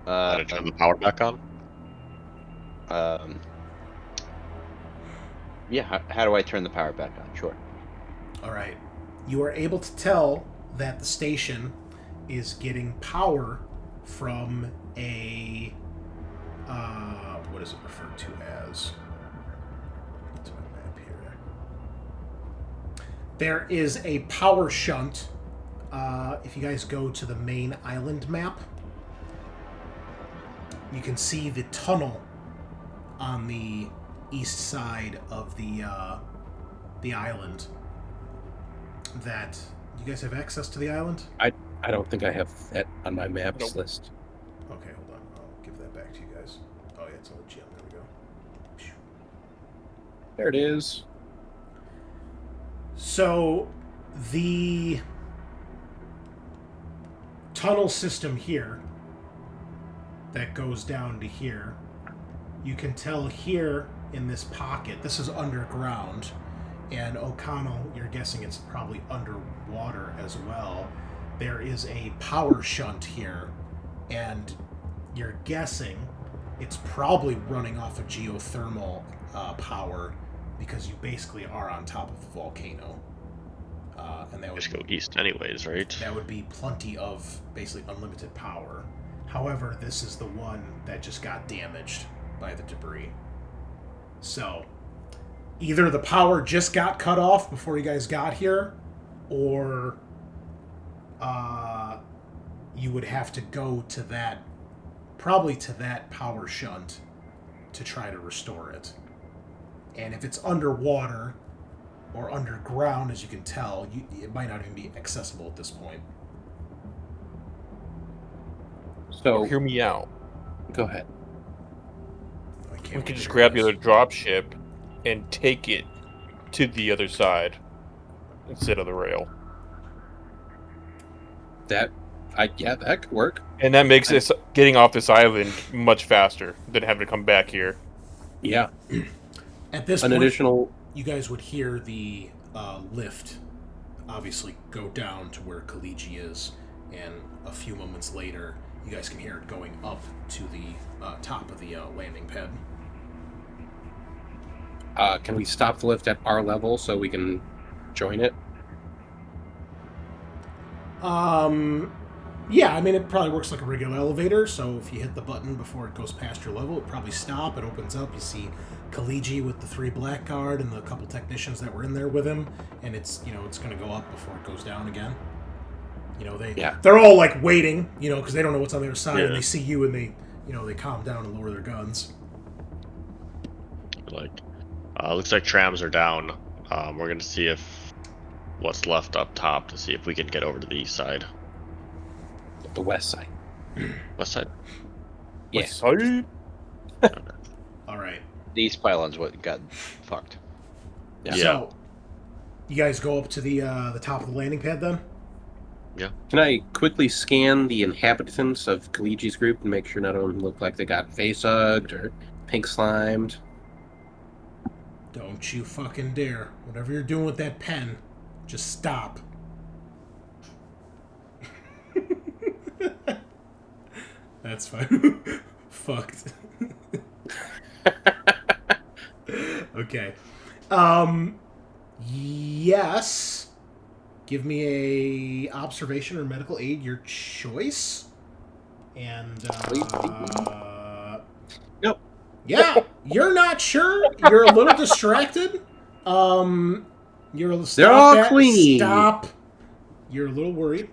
How to turn the power back on? Yeah. How do I turn the power back on? Sure. All right. You are able to tell that the station is getting power from a what is it referred to as? Get to my map here. There is a power shunt. If you guys go to the main island map, you can see the tunnel on the east side of the island. That you guys have access to the island? I don't think I have that on my maps list. Okay, hold on. I'll give that back to you guys. Oh yeah, it's on the gym. There we go. There it is. So the tunnel system here that goes down to here, you can tell here in this pocket, this is underground, and O'Connell, you're guessing it's probably underwater as well. There is a power shunt here, and you're guessing it's probably running off of geothermal power because you basically are on top of a volcano. And that would Just go east anyways, right? That would be plenty of basically unlimited power. However, this is the one that just got damaged by the debris. So either the power just got cut off before you guys got here, or you would have to go to that, probably to that power shunt to try to restore it. And if it's underwater or underground, as you can tell, it might not even be accessible at this point. So Hear me out. go ahead. I can't We wait could to just hear grab this. the other drop ship and take it to the other side instead of the rail. That could work. And that makes us getting off this island much faster than having to come back here. Yeah. At this an point, additional. you guys would hear the lift obviously go down to where Kaliji is, and a few moments later, you guys can hear it going up to the top of the landing pad. Can we stop the lift at our level so we can join it? Yeah, I mean, it probably works like a regular elevator, so if you hit the button before it goes past your level, it probably stop, it opens up, you see Kaliji with the 3 Blackguard and the couple technicians that were in there with him, and it's, it's going to go up before it goes down again. They're all, like, waiting, because they don't know what's on the other side, and they see you, and they calm down and lower their guns. Looks like trams are down. We're going to see if what's left up top to see if we can get over to the east side. The west side. West side? Yes. West side? All right. These pylons what got fucked. Yeah. So, you guys go up to the top of the landing pad then? Yeah. Can I quickly scan the inhabitants of Kaliji's group and make sure none of them look like they got face hugged or pink slimed? Don't you fucking dare. Whatever you're doing with that pen, just stop. That's fine. Fucked. Okay. Yes. Give me a observation or medical aid, your choice. And Nope. Yeah, you're not sure. You're a little distracted. They're all clean. Stop. You're a little worried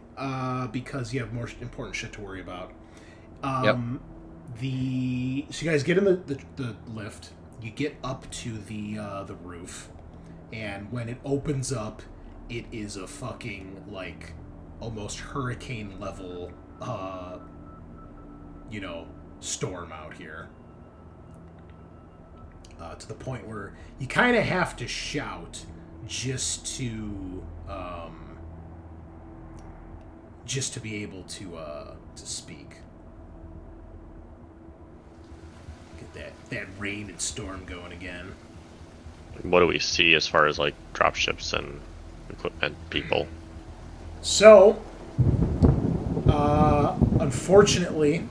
because you have more important shit to worry about. Yep. So you guys get in the lift. You get up to the roof, and when it opens up, it is a fucking like almost hurricane level, storm out here. To the point where you kind of have to shout just to be able to speak. Get that rain and storm going again. What do we see as far as like dropships and equipment people? So, unfortunately,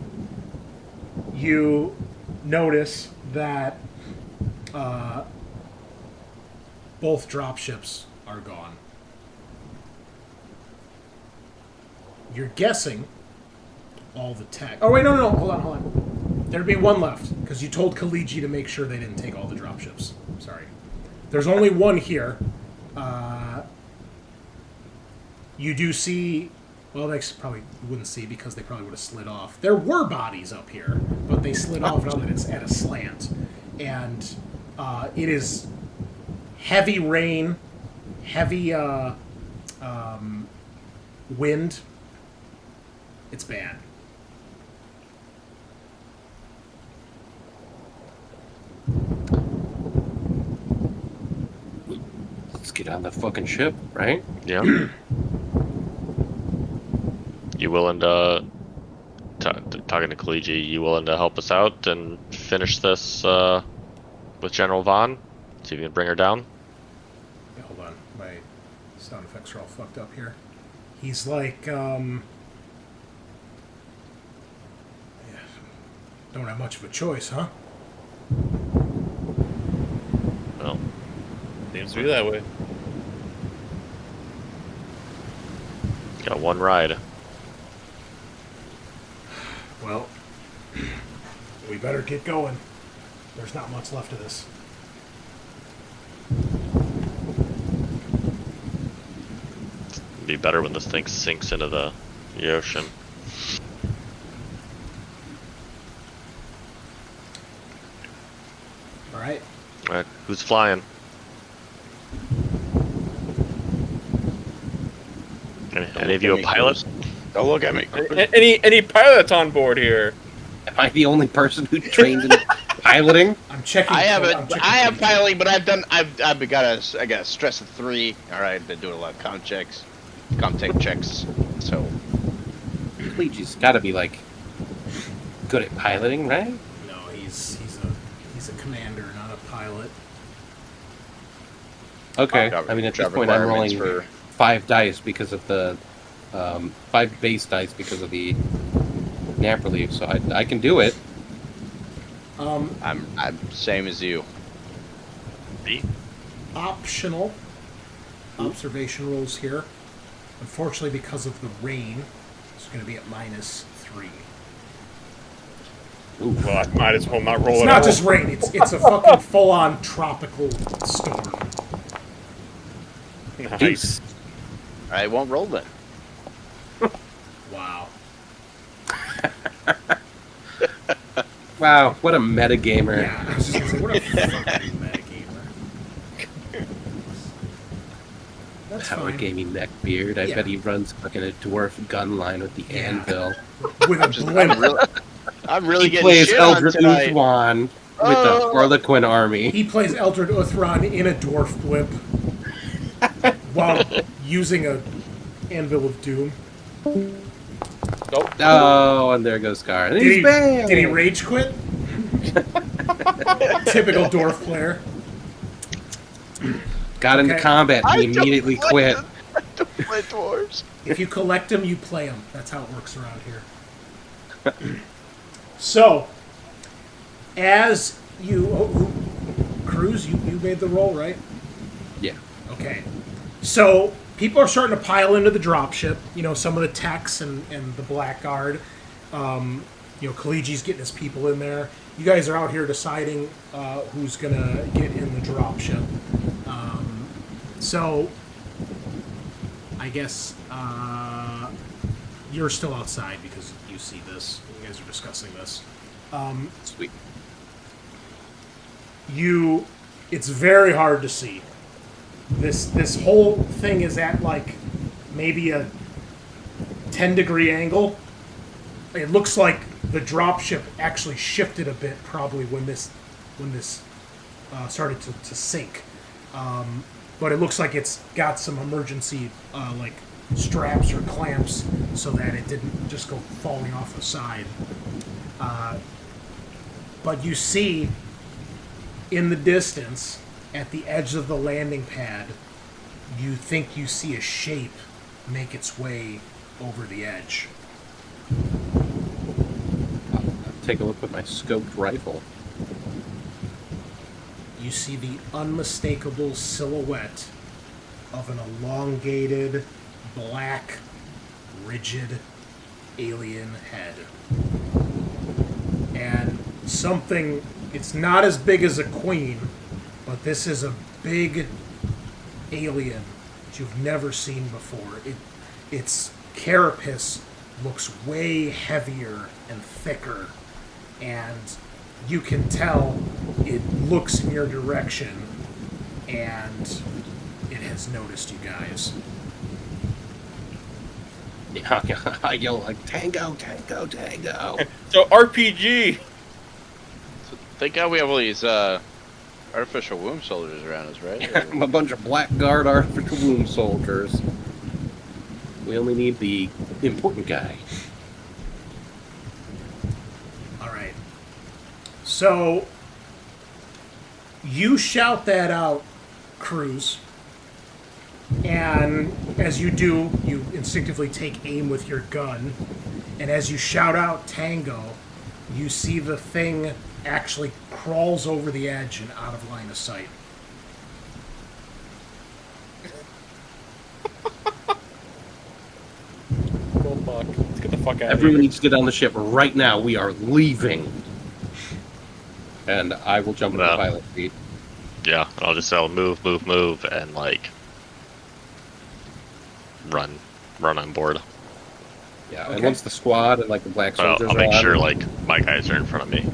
you notice that both dropships are gone. You're guessing all the tech. Oh wait, no, hold on. There'd be one left because you told Kaliji to make sure they didn't take all the dropships. Sorry, there's only one here. You do see. Well, they probably wouldn't see because they probably would have slid off. There were bodies up here, but they slid off now that it's at a slant, and it is heavy rain, heavy wind. It's bad. Let's get on the fucking ship, right? Yeah. You willing to talking to Kaliji? You willing to help us out and finish this with General Vaughn? See if you can bring her down. Yeah, hold on, my sound effects are all fucked up here. He's like, don't have much of a choice, huh? Well, Seems to be that way. got one ride. Well, we better get going. There's not much left of this. It'd be better when this thing sinks into the ocean. All right. All right, who's flying? Any of you a pilot? Don't look at me. Any pilots on board here? Am I the only person who trained in piloting? I'm checking. I I'm haven't. checking I have the- piloting, but I got a stress of 3. All right, been doing a lot of comtech checks. So Kaliji's got to be like good at piloting, right? No, he's a commander, not a pilot. Okay. Job- I mean, at this job point, I'm requirements rolling 5 dice because of the 5 base dice because of the nap relief, so I can do it. I'm same as you. B? Optional observation rolls here. Unfortunately, because of the rain, it's going to be at -3. Well, I might as well not roll It's it not out. just rain. It's a fucking full-on tropical storm. Nice. I won't roll then. Wow. Wow, what a metagamer. Yeah, I was just gonna say, what a fucking metagamer. That's Howard fine. gave me neckbeard. I Yeah. bet he runs fucking a dwarf gun line with the anvil. With a blimp. I'm really He getting plays shit on Eldred tonight. Uthwan with the Oh. Harlequin army. He plays Eldred Uthran in a dwarf blimp while using a Anvil of Doom. Nope. Oh, and there goes Scaarr. And he's banned! Did he rage quit? Typical dwarf player. Got into Okay. combat. He immediately quit. I don't play dwarves. If you collect them, you play them. That's how it works around here. So, as you... Cruz, you made the roll, right? Yeah. Okay. So, people are starting to pile into the dropship. You know, some of the techs and the Blackguard. Kaliji's getting his people in there. You guys are out here deciding who's going to get in the dropship. So, I guess you're still outside because you see this. You guys are discussing this. Sweet. It's very hard to see. This whole thing is at like maybe a 10-degree angle. It looks like the dropship actually shifted a bit probably when this started to sink. But it looks like it's got some emergency like straps or clamps so that it didn't just go falling off the side. But you see in the distance, at the edge of the landing pad, you think you see a shape make its way over the edge. I'll take a look with my scoped rifle. You see the unmistakable silhouette of an elongated, black, rigid alien head. And something, it's not as big as a queen, but this is a big alien that you've never seen before. Its carapace looks way heavier and thicker, and you can tell it looks in your direction, and it has noticed you guys. I yell like, Tango, Tango, Tango. So RPG. Thank God we have all these artificial womb soldiers around us, right? I'm a bunch of Blackguard artificial womb soldiers. We only need the important guy. Alright. So, you shout that out, Cruz, and as you do, you instinctively take aim with your gun, and as you shout out Tango, you see the thing actually crawls over the edge and out of line of sight. Oh fuck. Let's get the fuck out Everyone of here. needs to get on the ship right now. We are leaving. And I will jump into the Well. pilot seat. Yeah, and I'll just say move, and like run on board. Yeah, Okay. and once the squad and like the black But soldiers I'll are make on, sure like my guys are in front of me.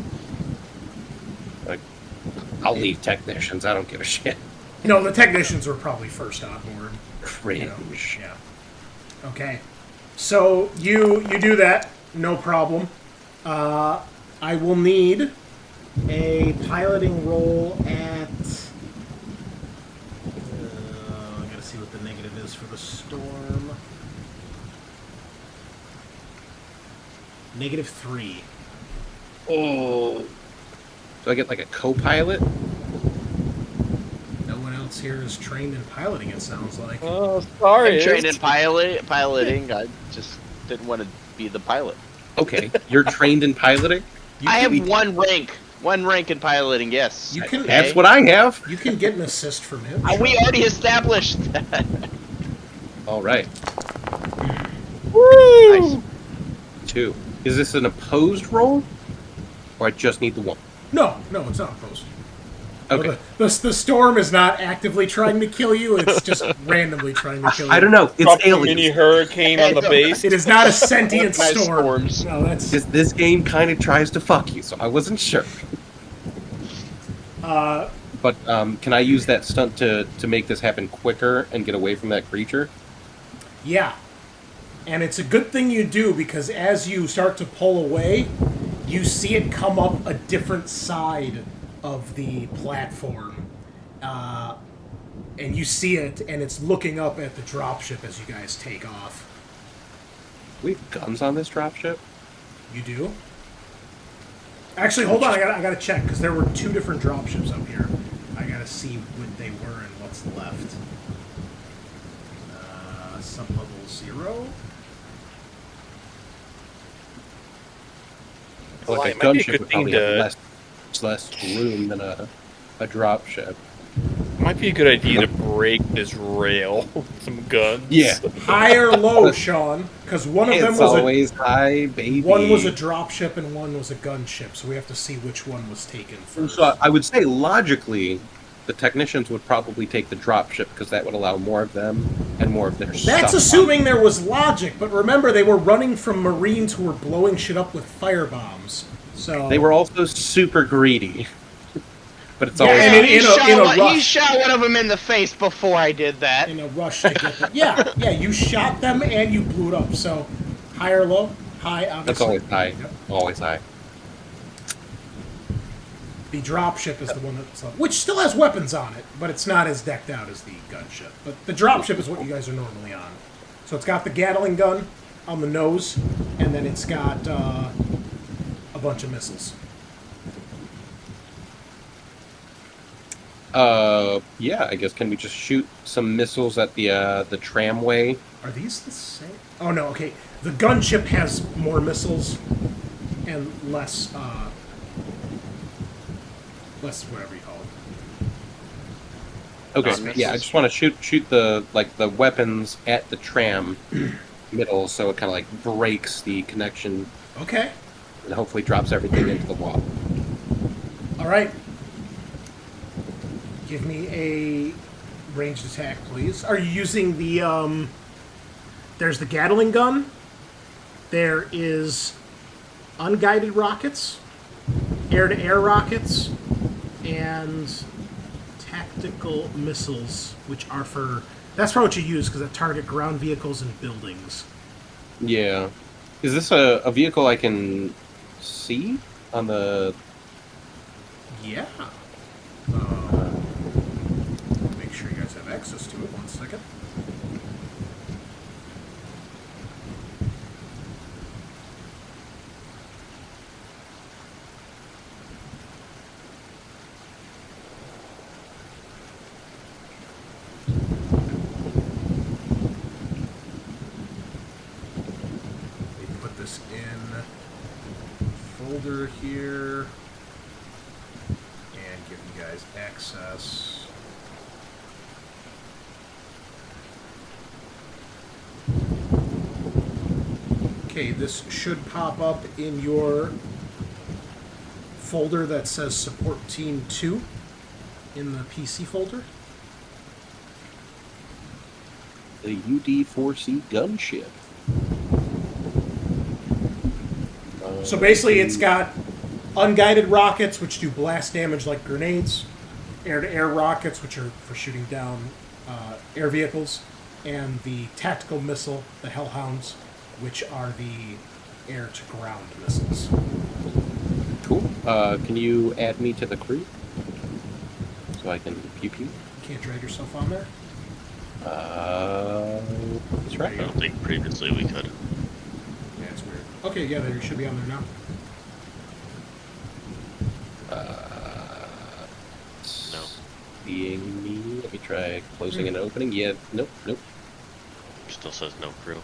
I'll leave technicians. I don't give a shit. No, the technicians were probably first on board. Cringe. Yeah. Okay. So you do that, no problem. I will need a piloting roll at. I gotta see what the negative is for the storm. -3. Oh. Do I get like a co-pilot? No one else else here is trained in piloting, it sounds like. Oh, sorry. I'm trained in piloting. I just didn't want to be the pilot. Okay, you're trained in piloting? You I can- have one rank. One rank in piloting, yes. You can- That's what I have. You can get an assist from him. We already established that. All right. Nice. 2. Is this an opposed roll? Or I just need the 1? No, it's not opposed. Okay. The storm is not actively trying to kill you, it's just randomly trying to kill you. I don't know. It's Drop a aliens. mini hurricane on the base. It is not a sentient Nice storm. storms. No, that's... This game kind of tries to fuck you, so I wasn't sure. But can I use that stunt to make this happen quicker and get away from that creature? Yeah. And it's a good thing you do, because as you start to pull away, you see it come up a different side of the platform. And you see it, and it's looking up at the dropship as you guys take off. We have guns on this dropship? You do? Actually, hold on, I gotta check, because there were 2 different dropships up here. I gotta see what they were and what's left. Sub-level 0? Well, Like it a might be a gunship good would thing probably have less room than a dropship. Might be a good idea to break this rail with some guns. Yeah. High or low, Sean? Because one of them It's was always high, baby. one was a dropship and one was a gunship, so we have to see which one was taken first. So I would say logically, the technicians would probably take the dropship because that would allow more of them and more of their stuff. That's assuming there was logic, but remember they were running from Marines who were blowing shit up with firebombs. So They were also super greedy. But it's Yeah, always and He in a rush. shot one of them in the face before I did that. in a rush to get them. Yeah, you shot them and you blew it up. So high or low? High, obviously. that's always high. Yep. Always high. The dropship is the one that's up, which still has weapons on it, but it's not as decked out as the gunship. But the dropship is what you guys are normally on. So it's got the Gatling gun on the nose, and then it's got a bunch of missiles. Yeah, I guess can we just shoot some missiles at the tramway? Are these the same? Oh no, okay. The gunship has more missiles and less whatever you call it. Okay, Missiles. yeah, I just want to shoot the weapons at the tram middle, so it kind of like breaks the connection Okay. and hopefully drops everything into the wall. All right. Give me a ranged attack, please. Are you using the there's the Gatling gun. There is unguided rockets, air-to-air rockets, and tactical missiles, which are for... That's probably what you use, because they target ground vehicles and buildings. Yeah, is this a vehicle I can see on the? Yeah. Make sure you guys have access to it. 1 second. Let me put this in folder here and give you guys access. Okay, this should pop up in your folder that says Support Team 2 in the PC folder. The UD-4C gunship. So basically, it's got unguided rockets, which do blast damage like grenades, air-to-air rockets, which are for shooting down air vehicles, and the tactical missile, the Hellhounds, which are the air-to-ground missiles. Cool. Can you add me to the crew so I can pew pew? You can't drag yourself on there? That's right. I don't think previously we could. Yeah, it's weird. Okay, yeah, there should be on there now. No. Seeing me. Let me Try closing and opening. Yeah, nope. Still says no crew.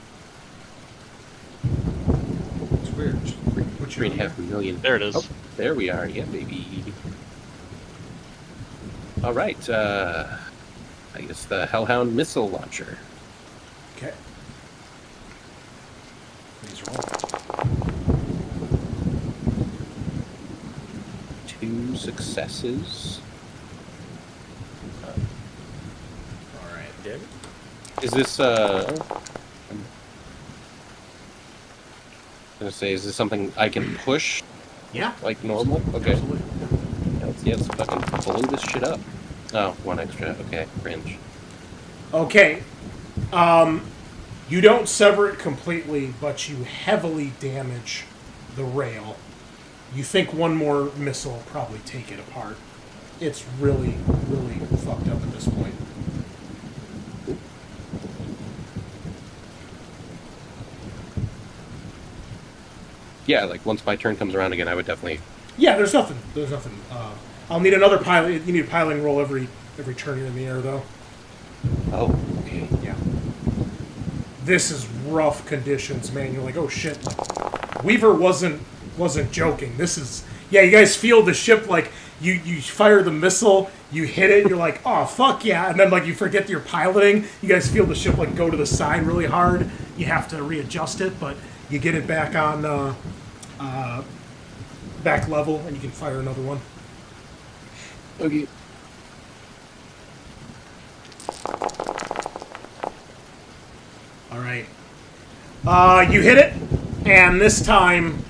It's weird. Just put you on 3.5 million. There it is. Oh, there we are. Yeah, baby. All right. I guess the Hellhound missile launcher. Okay. Please roll. 2 successes. All right. Is this I'm gonna say, is this something I can push Yeah. like normal? Okay. Absolutely. Let's fucking blow this shit up. Oh, 1 extra. Okay, cringe. Okay. You don't sever it completely, but you heavily damage the rail. You think one more missile will probably take it apart. It's really, really fucked up at this point. Yeah, like once my turn comes around again, I would definitely. Yeah, there's nothing. I'll need another pilot. You need a piloting roll every turn you're in the air, though. Oh, okay. Yeah. This is rough conditions, man. You're like, oh shit. Like, Weaver wasn't joking. This is, yeah. You guys feel the ship, like you fire the missile, you hit it, you're like, oh fuck yeah, and then like you forget that you're piloting. You guys feel the ship like go to the side really hard. You have to readjust it, but you get it back on back level, and you can fire another one. Okay. All right. You hit it, and this time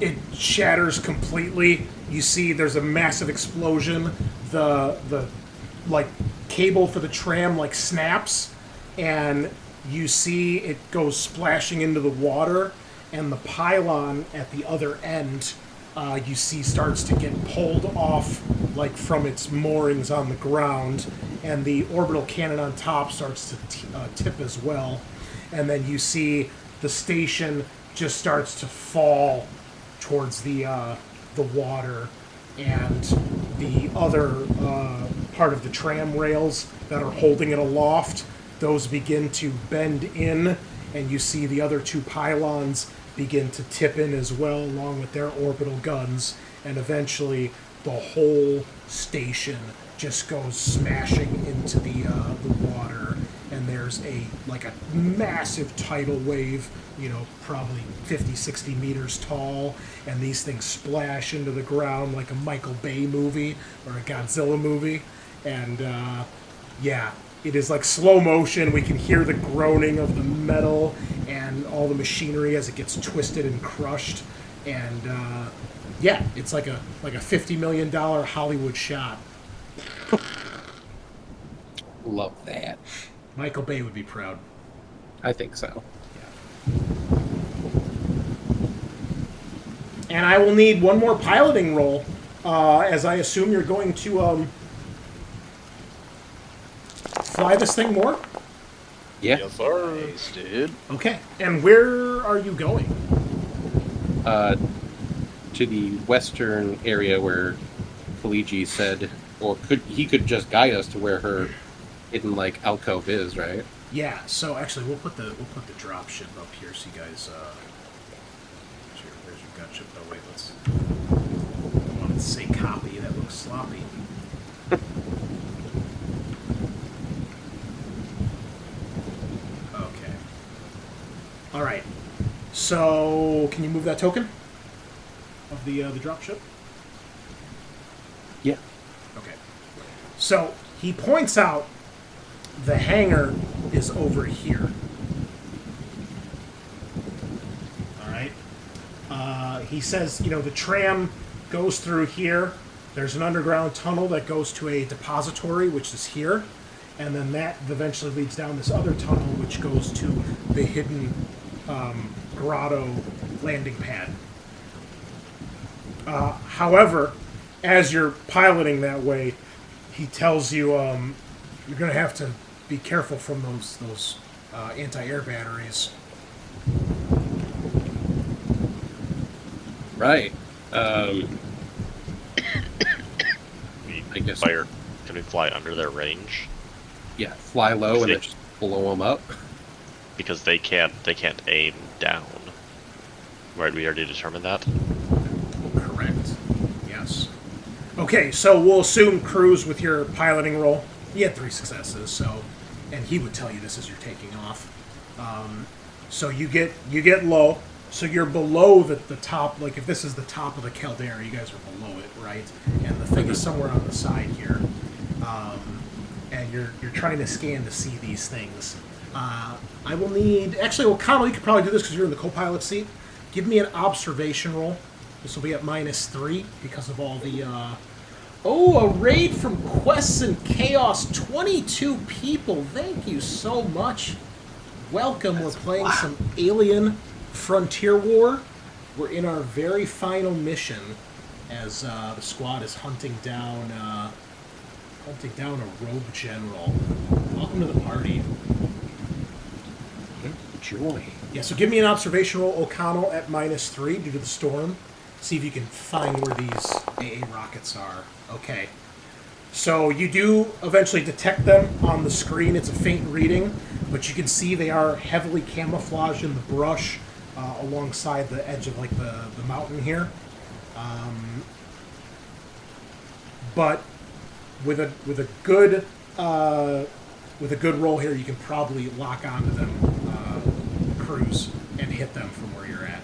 it shatters completely. You see there's a massive explosion. The like cable for the tram like snaps, and you see it goes splashing into the water, and the pylon at the other end you see starts to get pulled off like from its moorings on the ground, and the orbital cannon on top starts to tip as well. And then you see the station just starts to fall towards the water, and the other part of the tram rails that are holding it aloft, those begin to bend in, and you see the other 2 pylons begin to tip in as well, along with their orbital guns, and eventually the whole station just goes smashing into the water, and there's a massive tidal wave, probably 50, 60 meters tall, and these things splash into the ground like a Michael Bay movie or a Godzilla movie, and yeah, it is like slow motion. We can hear the groaning of the metal and all the machinery as it gets twisted and crushed, and yeah, it's like a $50 million Hollywood shot. Love that. Michael Bay would be proud. I think so. And I will need one more piloting roll, as I assume you're going to fly this thing more? Yeah. Yes, sir. Nice, dude. Okay. And where are you going? To the western area where Feligi said, or he could just guide us to where her hidden alcove is, right? Yeah. So actually, we'll put the drop ship up here so you guys. Where's your gun ship? Oh wait, let's. I don't want to say copy. That looks sloppy. Okay. All right. So, can you move that token of the drop ship? Yeah. Okay. So he points out the hangar is over here. All right. He says, the tram goes through here. There's an underground tunnel that goes to a depository, which is here. And then that eventually leads down this other tunnel, which goes to the hidden grotto landing pad. However, as you're piloting that way, he tells you you're going to have to be careful from those anti-air batteries. Right. I guess- fire. Can we fly under their range? fly low and then just blow them up. Because they can't aim down. Right, we already determined that. Correct. Yes. Okay, so we'll assume Cruz with your piloting roll. You had 3 successes, so, and he would tell you this as you're taking off. So you get low. So you're below the top. Like if this is the top of the caldera, you guys are below it, right? And the thing is somewhere on the side here. And you're trying to scan to see these things. I will need... Actually, well, Connell, you could probably do this because you're in the co-pilot seat. Give me an observation roll. This will be at -3 because of all the... a raid from Quests and Chaos. 22 people. Thank you so much. Welcome. We're playing some Alien Frontier War. We're in our very final mission as the squad is hunting down a rogue general. Welcome to the party. Joy. Yeah, so give me an observation roll, O'Connell, at -3 due to the storm. See if you can find where these AA rockets are. Okay. So you do eventually detect them on the screen. It's a faint reading, but you can see they are heavily camouflaged in the brush alongside the edge of like the mountain here. But with a good roll here, you can probably lock onto them, Cruz, and hit them from where you're at.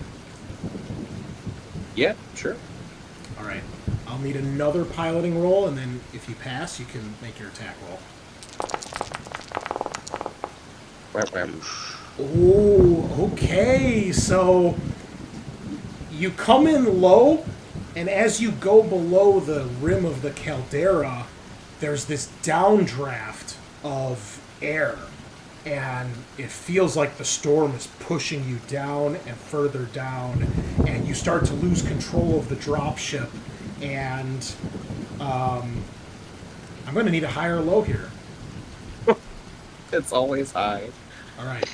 Yeah, sure. All right. I'll need another piloting roll, and then if you pass, you can make your attack roll. Oh, okay. So you come in low, and as you go below the rim of the caldera, there's this downdraft of air, and it feels like the storm is pushing you down and further down, and you start to lose control of the dropship, and I'm going to need a high or low here. It's always high. All right.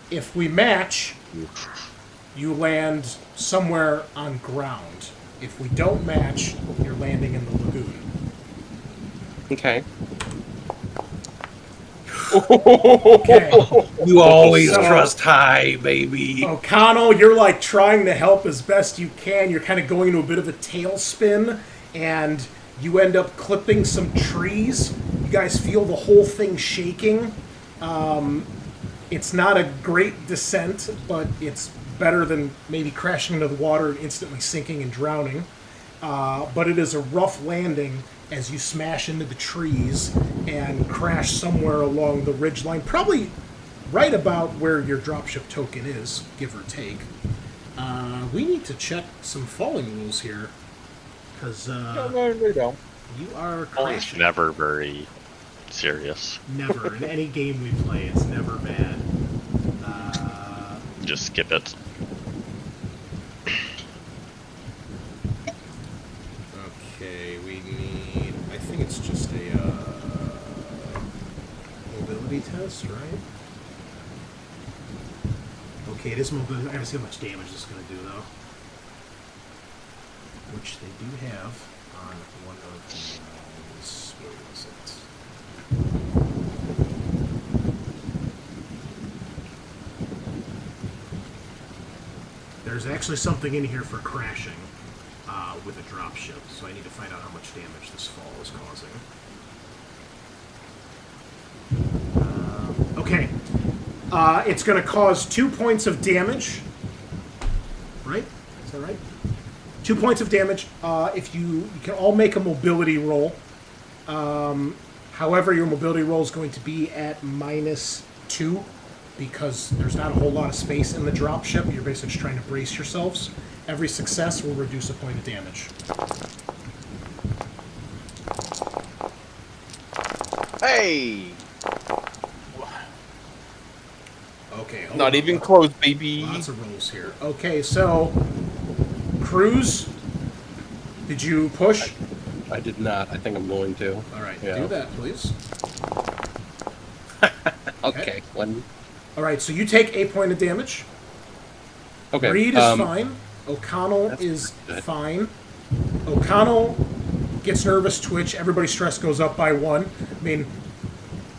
If we match, you land somewhere on ground. If we don't match, you're landing in the lagoon. Okay. Okay. You always So- trust high, baby. O'Connell, you're like trying to help as best you can. You're kind of going into a bit of a tailspin, and you end up clipping some trees. You guys feel the whole thing shaking. It's not a great descent, but it's better than maybe crashing into the water and instantly sinking and drowning. But it is a rough landing as you smash into the trees and crash somewhere along the ridgeline, probably right about where your dropship token is, give or take. We need to check some falling rules here, because No. you are It's crashing. never very serious. Never. In any game we play, it's never bad. Just skip it. Okay, we need... I think it's just a mobility test, right? Okay, it is mobility. I gotta see how much damage this is gonna do, though. Which they do have on one of these... Where was it? There's actually something in here for crashing with a dropship, so I need to find out how much damage this fall is causing. Okay. It's going to cause 2 points of damage. Right? Is that right? 2 points of damage. If you can all make a mobility roll. However, your mobility roll is going to be at -2 because there's not a whole lot of space in the dropship. You're basically just trying to brace yourselves. Every success will reduce a point of damage. Hey! Okay. hold Not on. even close, baby. Lots of rolls here. Okay, so Cruz, did you push? I did not. I think I'm going to. All right, Yeah. do that, please. Okay. One. All right, so you take 8 point of damage. Okay. Reed is fine. O'Connell That's is good. fine. O'Connell gets nervous, twitch. Everybody's stress goes up by 1. I mean,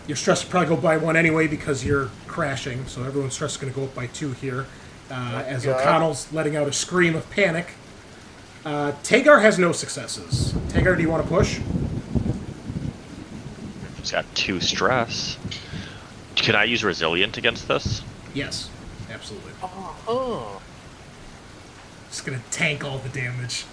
Your stress will probably go by 1 anyway because you're crashing, so everyone's stress is going to go up by 2 here. As God. O'Connell's letting out a scream of panic. Tagar has no successes. Tagar, do you want to push? He's got 2 stress. Can I use resilient against this? Yes, absolutely. Oh. Just going to tank all the damage.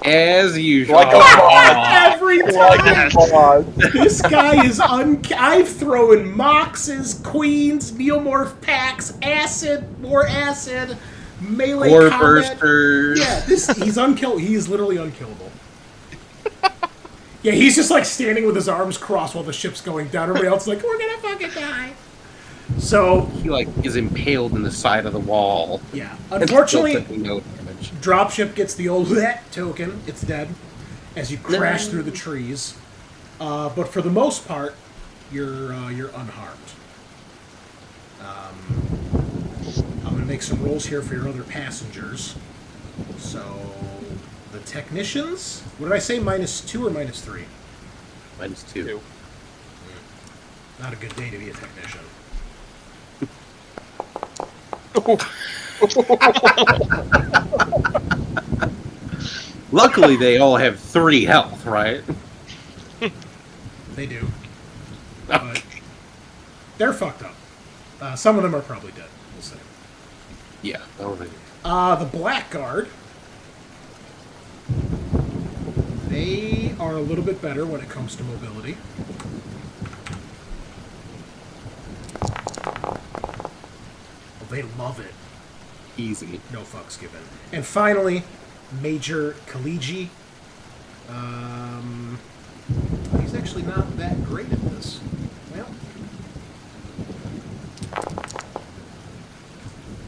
As usual. Like a boss. Every time! Like a boss. This guy is I've thrown moxes, queens, neomorph packs, acid, more acid, melee Core combat. bursters. Yeah, he's unkillable. He's literally unkillable. Yeah, he's just like standing with his arms crossed while the ship's going down. Everybody else is like, we're gonna fucking die. So He like is impaled in the side of the wall. yeah, And still unfortunately, taking no damage. dropship gets the old token. It's dead as you crash through the trees. But for the most part, you're unharmed. I'm gonna make some rolls here for your other passengers. So the technicians. What did I say? -2 or -3? -2. Not a good day to be a technician. Luckily, they all have 3 health, right? They do. But they're fucked up. Some of them are probably dead. We'll see. Yeah. Oh, they do. The Blackguard. They are a little bit better when it comes to mobility. Well, they love it. Easy. No fucks given. And finally, Major Kaliji. He's actually not that great at this. Well.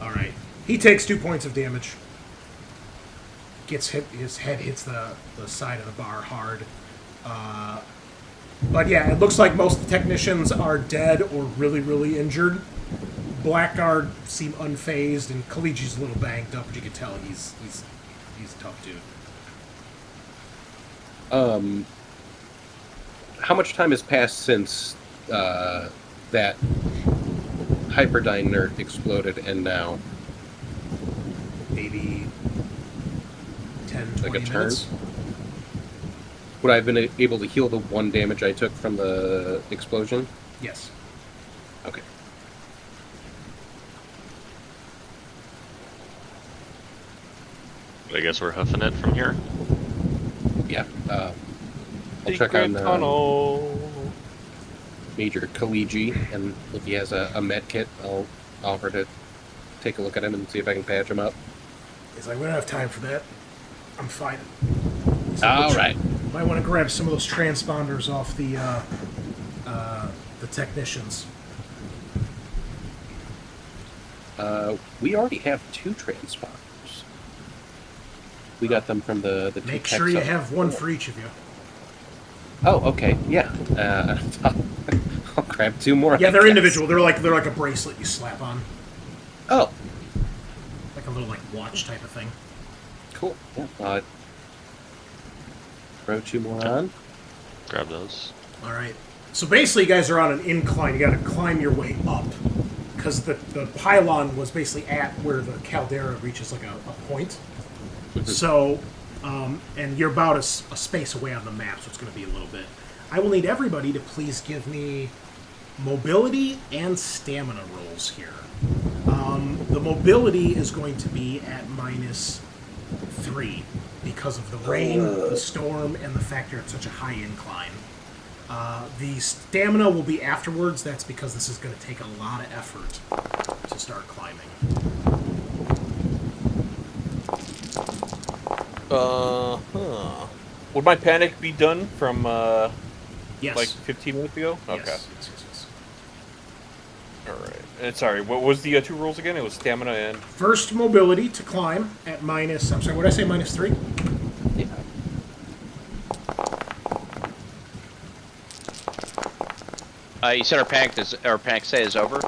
Alright. He takes 2 points of damage. Gets hit, his head hits the side of the bar hard. But yeah, it looks like most of the technicians are dead or really, really injured. Blackguard seem unfazed, and Kaliji's a little banged up, but you can tell he's a tough dude. How much time has passed since that Hyperdyne nerd exploded and now? Maybe 10, 20 Like a turn? minutes. Would I have been able to heal the 1 damage I took from the explosion? Yes. Okay. I guess we're huffing it from here. Yeah. I'll check on tunnel. Major Kaliji, and if he has a med kit, I'll offer to take a look at him and see if I can patch him up. He's like, we don't have time for that. I'm fine. All right. Might want to grab some of those transponders off the technicians. We already have 2 transponders. We got them from the two Make techs sure you up. have one for each of you. Oh, okay. Yeah. I'll grab 2 more. Yeah, I they're guess. individual. They're like a bracelet you slap on, Oh, like a little watch type of thing. cool. Yeah. Throw 2 more on. Grab those. All right. So basically, you guys are on an incline. You got to climb your way up because the pylon was basically at where the caldera reaches like a point. So, and you're about a space away on the map, so it's going to be a little bit. I will need everybody to please give me mobility and stamina rolls here. The mobility is going to be at -3 because of the rain, the storm, and the fact you're at such a high incline. The stamina will be afterwards. That's because this is going to take a lot of effort to start climbing. Would my panic be done from Yes. like 15 minutes ago? Yes, Okay. yes. All right. And sorry, what was the 2 rules again? It was stamina and First mobility to climb at minus. I'm sorry. What did I say? -3. Yeah. You said our panic say is over.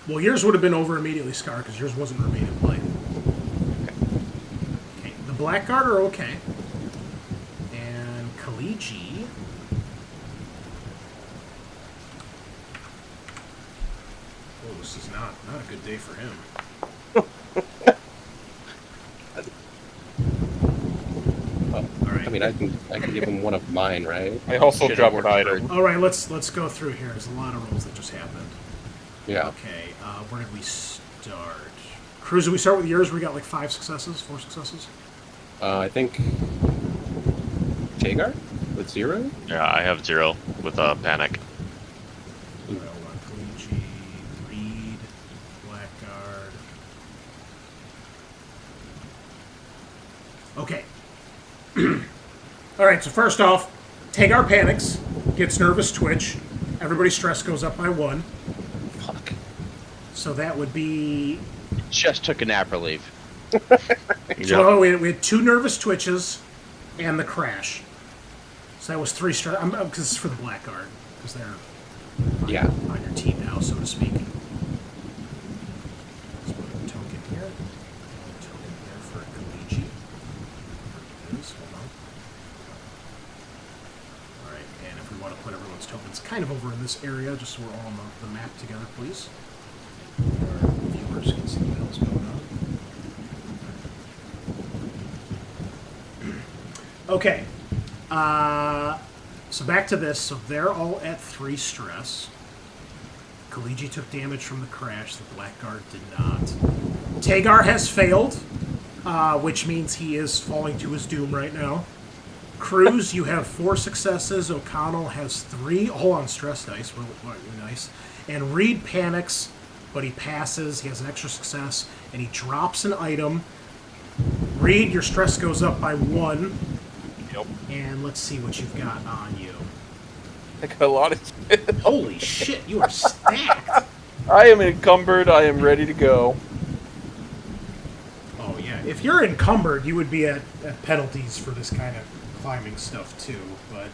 Well, yours would have been over immediately, Scaarr, because yours wasn't remain in play. Okay. The Blackguard are okay. And Kaliji This is not a good day for him. Well, All right. I mean, I can give him one of mine, right? I also Shit, drop it an works item. All right, let's go through here. There's a lot of rolls that just happened. Yeah. Okay, where did we start? Cruz, did we start with yours? We got like 4 successes. I think Tagar with 0. Yeah, I have 0 with panic. Luigi, Reed, Blackguard. Okay. All right. So first off, Tagar panics, gets nervous, twitch. Everybody's stress goes up by 1. Fuck. So that would be. Just took a nap relief. So we had 2 nervous twitches, and the crash. So that was 3 stress. Because it's for the Blackguard, because they're Yeah. on your team now, so to speak. Let's put a token here. A token here for Luigi. Hold on. Alright, and if we want to put everyone's tokens kind of over in this area, just so we're all on the map together, please. Our viewers can see what else going on. Okay. So back to this. So they're all at 3 stress. Kaliji took damage from the crash. The Blackguard did not. Tagar has failed, which means he is falling to his doom right now. Cruz, you have 4 successes. O'Connell has 3, all on stress dice. Really nice. And Reed panics, but he passes. He has an extra success, and he drops an item. Reed, your stress goes up by 1. Yep. And let's see what you've got on you. I got a lot of shit. Holy shit, you are stacked. I am encumbered. I am ready to go. Oh, yeah. If you're encumbered, you would be at penalties for this kind of climbing stuff, too. But,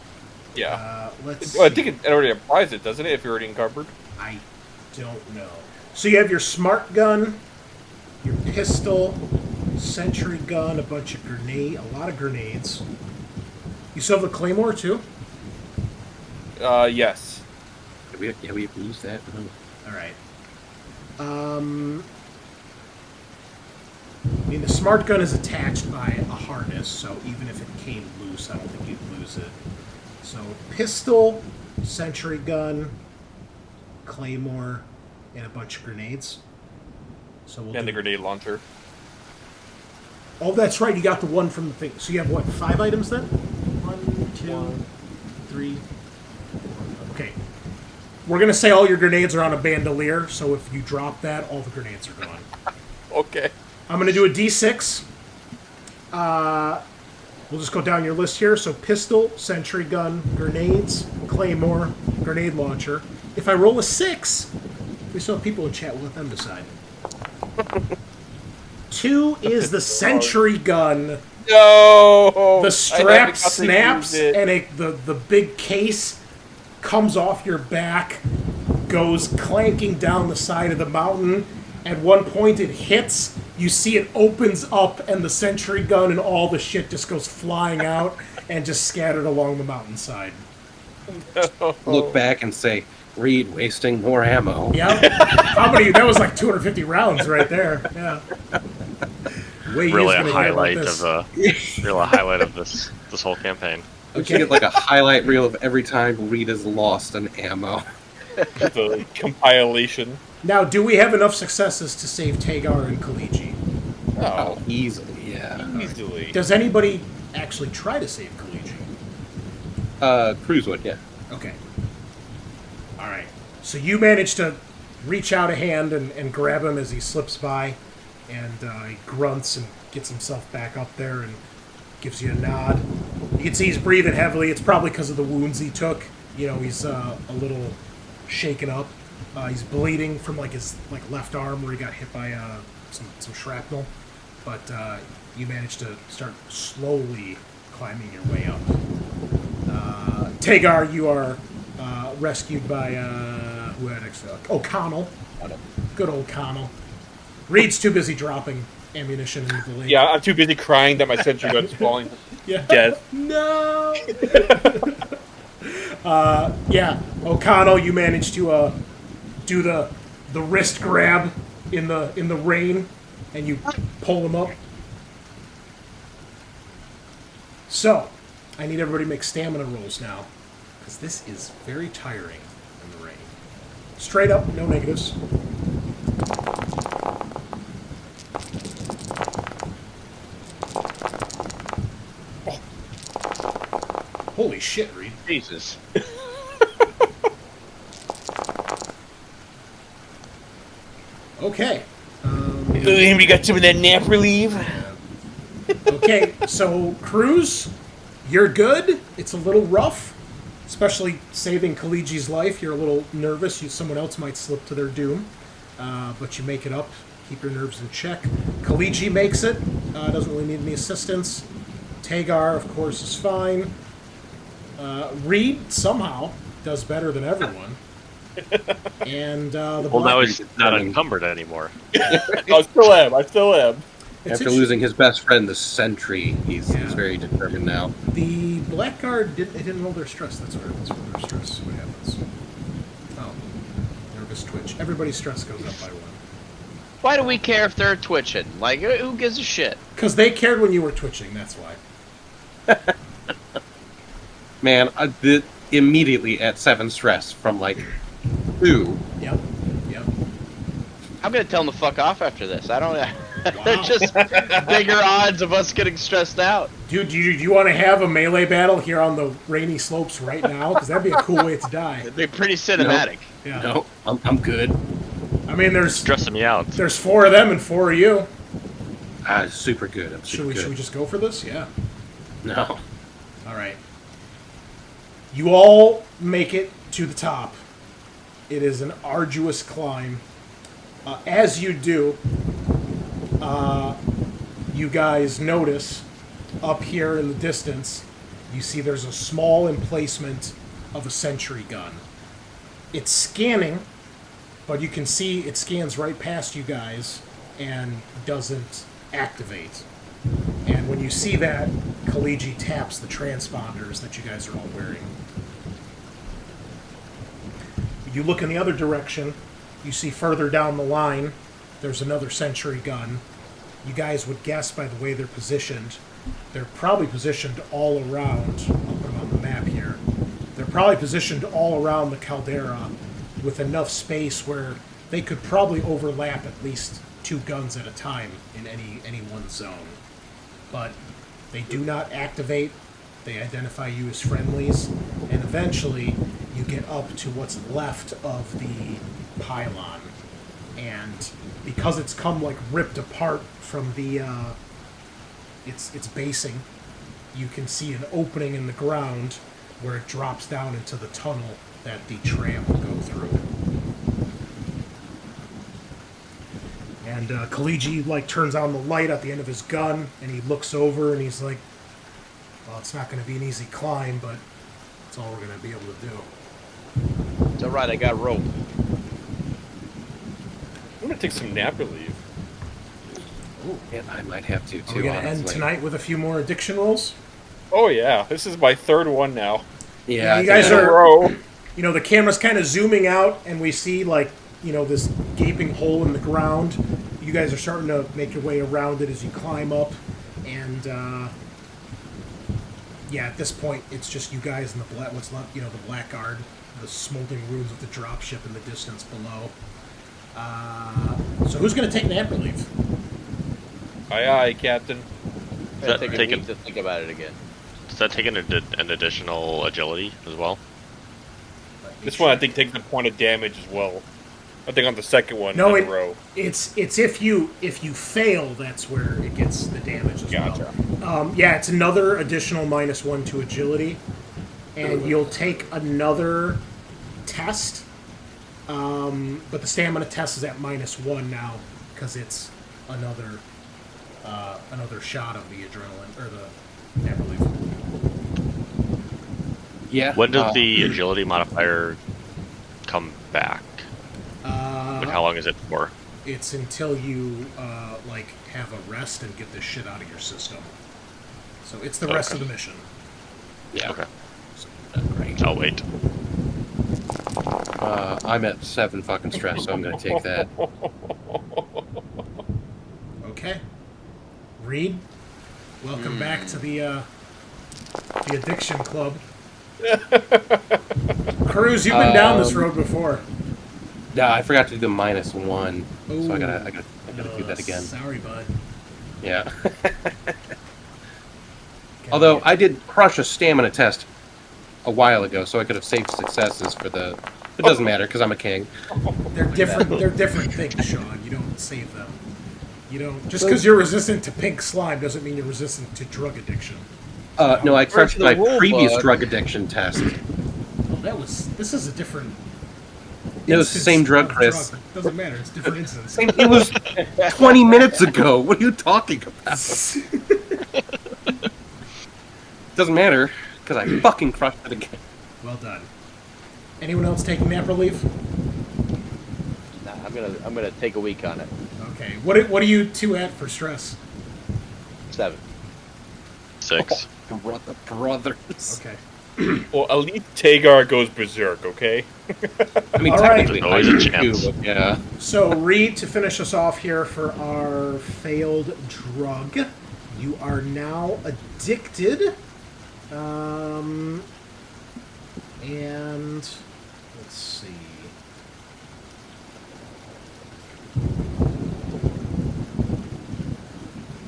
Yeah. let's Well, I see. think it already applies it, doesn't it, if you're already encumbered? I don't know. So you have your smart gun, your pistol, sentry gun, a bunch of a lot of grenades. You still have the claymore, too? Yes. We have used that. All right. I mean, the smart gun is attached by a harness, so even if it came loose, I don't think you'd lose it. So, pistol, sentry gun, claymore, and a bunch of grenades. So we'll And the do... grenade launcher. Oh, that's right. You got the one from the thing. So you have what? 5 items then? 1, 2, 3. 4. Okay. We're gonna say all your grenades are on a bandolier. So if you drop that, all the grenades are gone. Okay. I'm going to do a D6. We'll just go down your list here. So pistol, sentry gun, grenades, claymore, grenade launcher. If I roll a 6, we still have people in chat. We'll let them decide. 2 is the sentry gun. No! The strap snaps, and the big case comes off your back, goes clanking down the side of the mountain. At one point it hits, you see it opens up, and the sentry gun and all the shit just goes flying out and just scattered along the mountainside. Look back and say, Reed wasting more ammo. Yep. How many? That was like 250 rounds right there. Yeah. Really a highlight of this whole campaign. We should get like a highlight reel of every time Reed has lost an ammo. The compilation. Now, do we have enough successes to save Tagar and Kaliji? Oh, Easily, yeah. easily. Does anybody actually try to save Kaliji? Cruz would, yeah. Okay. Alright. So you manage to reach out a hand and grab him as he slips by, and he grunts and gets himself back up there and gives you a nod. You can see he's breathing heavily. It's probably because of the wounds he took. You know, he's a little shaken up. He's bleeding from his left arm where he got hit by some shrapnel. But you managed to start slowly climbing your way up. Tagar, you are rescued by who had O'Connell. Good old Connell. Reed's too busy dropping ammunition into the lake. Yeah, I'm too busy crying that my sentry gun's falling Yeah. dead. No. Yeah, O'Connell, you managed to do the the wrist grab in the rain, and you pull him up. So, I need everybody to make stamina rolls now, because this is very tiring in the rain. Straight up, no negatives. Oh. Holy shit, Reed. Jesus. Okay. We got some of that nap relief. Okay, so Cruz, you're good. It's a little rough, especially saving Kaliji's life. You're a little nervous. Someone else might slip to their doom, but you make it up. Keep your nerves in check. Kaliji makes it. Doesn't really need any assistance. Tagar, of course, is fine. Reed somehow does better than everyone. And the Well, now black- he's not encumbered anymore. I still am. it's After inter- losing his best friend, the sentry, he's Yeah. very determined now. The black guard didn't roll their stress. That's where their stress. What happens? Oh, nervous twitch. Everybody's stress goes up by 1. Why do we care if they're twitching? Like, who gives a shit? Because they cared when you were twitching. That's why. Man, immediately at 7 stress from like 2. Yep. I'm gonna tell them to fuck off after this. I don't. Wow. They're just bigger odds of us getting stressed out. Dude, do you want to have a melee battle here on the rainy slopes right now? Because that'd be a cool way to die. It'd be pretty cinematic. Yeah. No, I'm good. I mean, Stressing me out. there's 4 of them and 4 of you. Super good. I'm super Should we good. just go for this? Yeah. No. All right. You all make it to the top. It is an arduous climb. As you do, you guys notice up here in the distance, you see there's a small emplacement of a sentry gun. It's scanning, but you can see it scans right past you guys and doesn't activate. And when you see that, Kaliji taps the transponders that you guys are all wearing. You look in the other direction, you see further down the line, there's another sentry gun. You guys would guess by the way they're positioned. They're probably positioned all around, I'll put them on the map here. They're probably positioned all around the caldera with enough space where they could probably overlap at least 2 guns at a time in any one zone. But they do not activate. They identify you as friendlies, and eventually you get up to what's left of the pylon. And because it's come like ripped apart from the its basing, you can see an opening in the ground where it drops down into the tunnel that the tram will go through. And Kaliji like turns on the light at the end of his gun, and he looks over and he's like, "Well, it's not going to be an easy climb, but it's all we're going to be able to do." It's alright, I got rope. I'm gonna take some nap relief. Yeah, I might have to Are too. we going to end honestly. tonight with a few more addiction rolls? Oh yeah, this is my 3rd one now. Yeah, You I guys think In a are- row. You know, the camera's kind of zooming out, and we see, like, you know, this gaping hole in the ground. You guys are starting to make your way around it as you climb up, and, yeah, at this point, it's just you guys and the black, what's left, you know, the blackguard, the smoldering ruins of the dropship in the distance below. So who's going to take nap relief? Aye, Captain. Gotta that take a taken- week to think about it again. Does that take an additional agility as well? This one I think takes a point of damage as well. I think on the second one No, in a row. It's if you fail, that's where it gets the damage as Gotcha. well. Yeah, it's another additional -1 to agility, and you'll take another test. But the stamina test is at -1 now because it's another shot of the adrenaline or the nap relief. Yeah. When does the agility modifier come back? Like how long is it for? It's until you like have a rest and get this shit out of your system. So it's the rest of the mission. Yeah. Okay, Great. I'll wait. I'm at 7 fucking stress, so I'm gonna take that. Okay. Reed, welcome back to the addiction club. Cruz, you've been down this road before. Yeah, I forgot to do the -1, so Ooh. I gotta do that again. Sorry, bud. Yeah. Okay. Although I did crush a stamina test a while ago, so I could have saved successes for the. It doesn't matter because I'm a king. They're different. They're different things, Sean. You don't save them. You don't just because you're resistant to pink slime doesn't mean you're resistant to drug addiction. No, I crushed the my rule previous book. drug addiction test. Oh, this is a different. It was the instance same drug, of Chris. drug. Doesn't matter. It's different instance. It was 20 minutes ago. What are you talking about? Doesn't matter because I fucking crushed it again. Well done. Anyone else taking nap relief? Nah, I'm gonna take a week on it. Okay. What are you two at for stress? 7. 6. Brothers. Okay. Well, at least Tagar goes berserk, okay? I mean, All right. technically, There's always I a do, chance. but yeah. So, Reed, to finish us off here for our failed drug, you are now addicted. And let's see.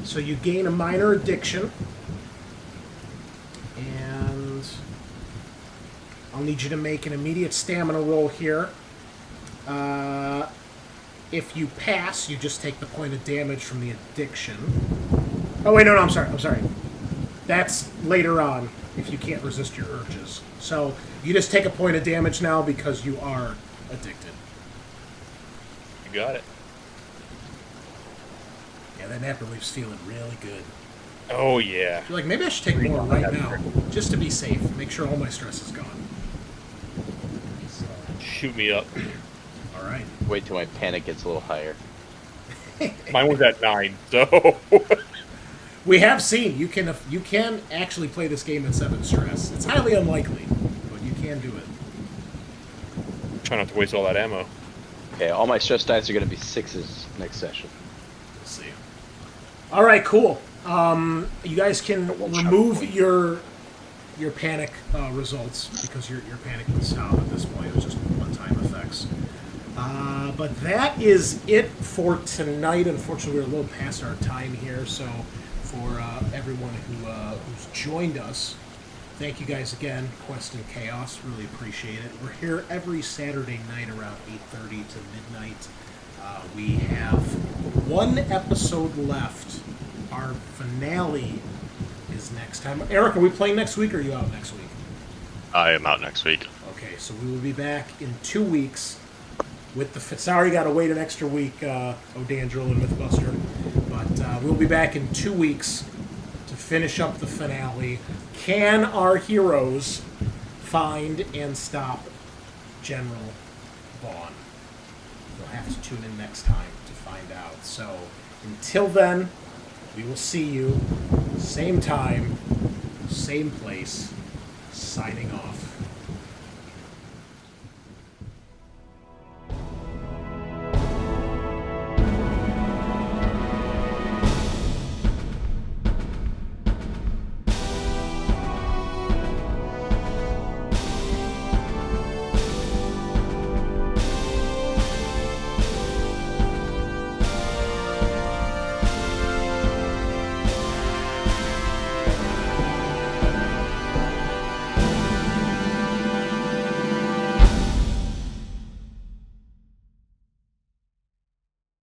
So you gain a minor addiction. And I'll need you to make an immediate stamina roll here. If you pass, you just take the point of damage from the addiction. Oh, wait, no, I'm sorry. That's later on, if you can't resist your urges. So, you just take a point of damage now because you are addicted. You got it. Yeah, that nap relief's feeling really good. Oh, yeah. You're like, maybe I should take more right now, just to be safe. Make sure all my stress is gone. So, Shoot me up. all right. Wait till my panic gets a little higher. Mine was at 9, so... We have seen you can actually play this game at 7 stress. It's highly unlikely, but you can do it. Try not to waste all that ammo. Okay, all my stress dice are gonna be 6s next session. We'll see. All right, cool. You guys can remove your panic results because your panic was stopped at this point. It was just one-time effects. But that is it for tonight. Unfortunately, we're a little past our time here, so for everyone who's joined us, thank you guys again, Quest and Chaos. Really appreciate it. We're here every Saturday night around 8:30 to midnight. We have one episode left. Our finale is next time. Eric, are we playing next week or are you out next week? I am out next week. Okay, so we will be back in 2 weeks with the... Sorry you got to wait an extra week, O'Dandrill and Mythbuster. But we'll be back in 2 weeks to finish up the finale. Can our heroes find and stop General Vaughn? You'll have to tune in next time to find out. So until then, we will see you, same time, same place, signing off.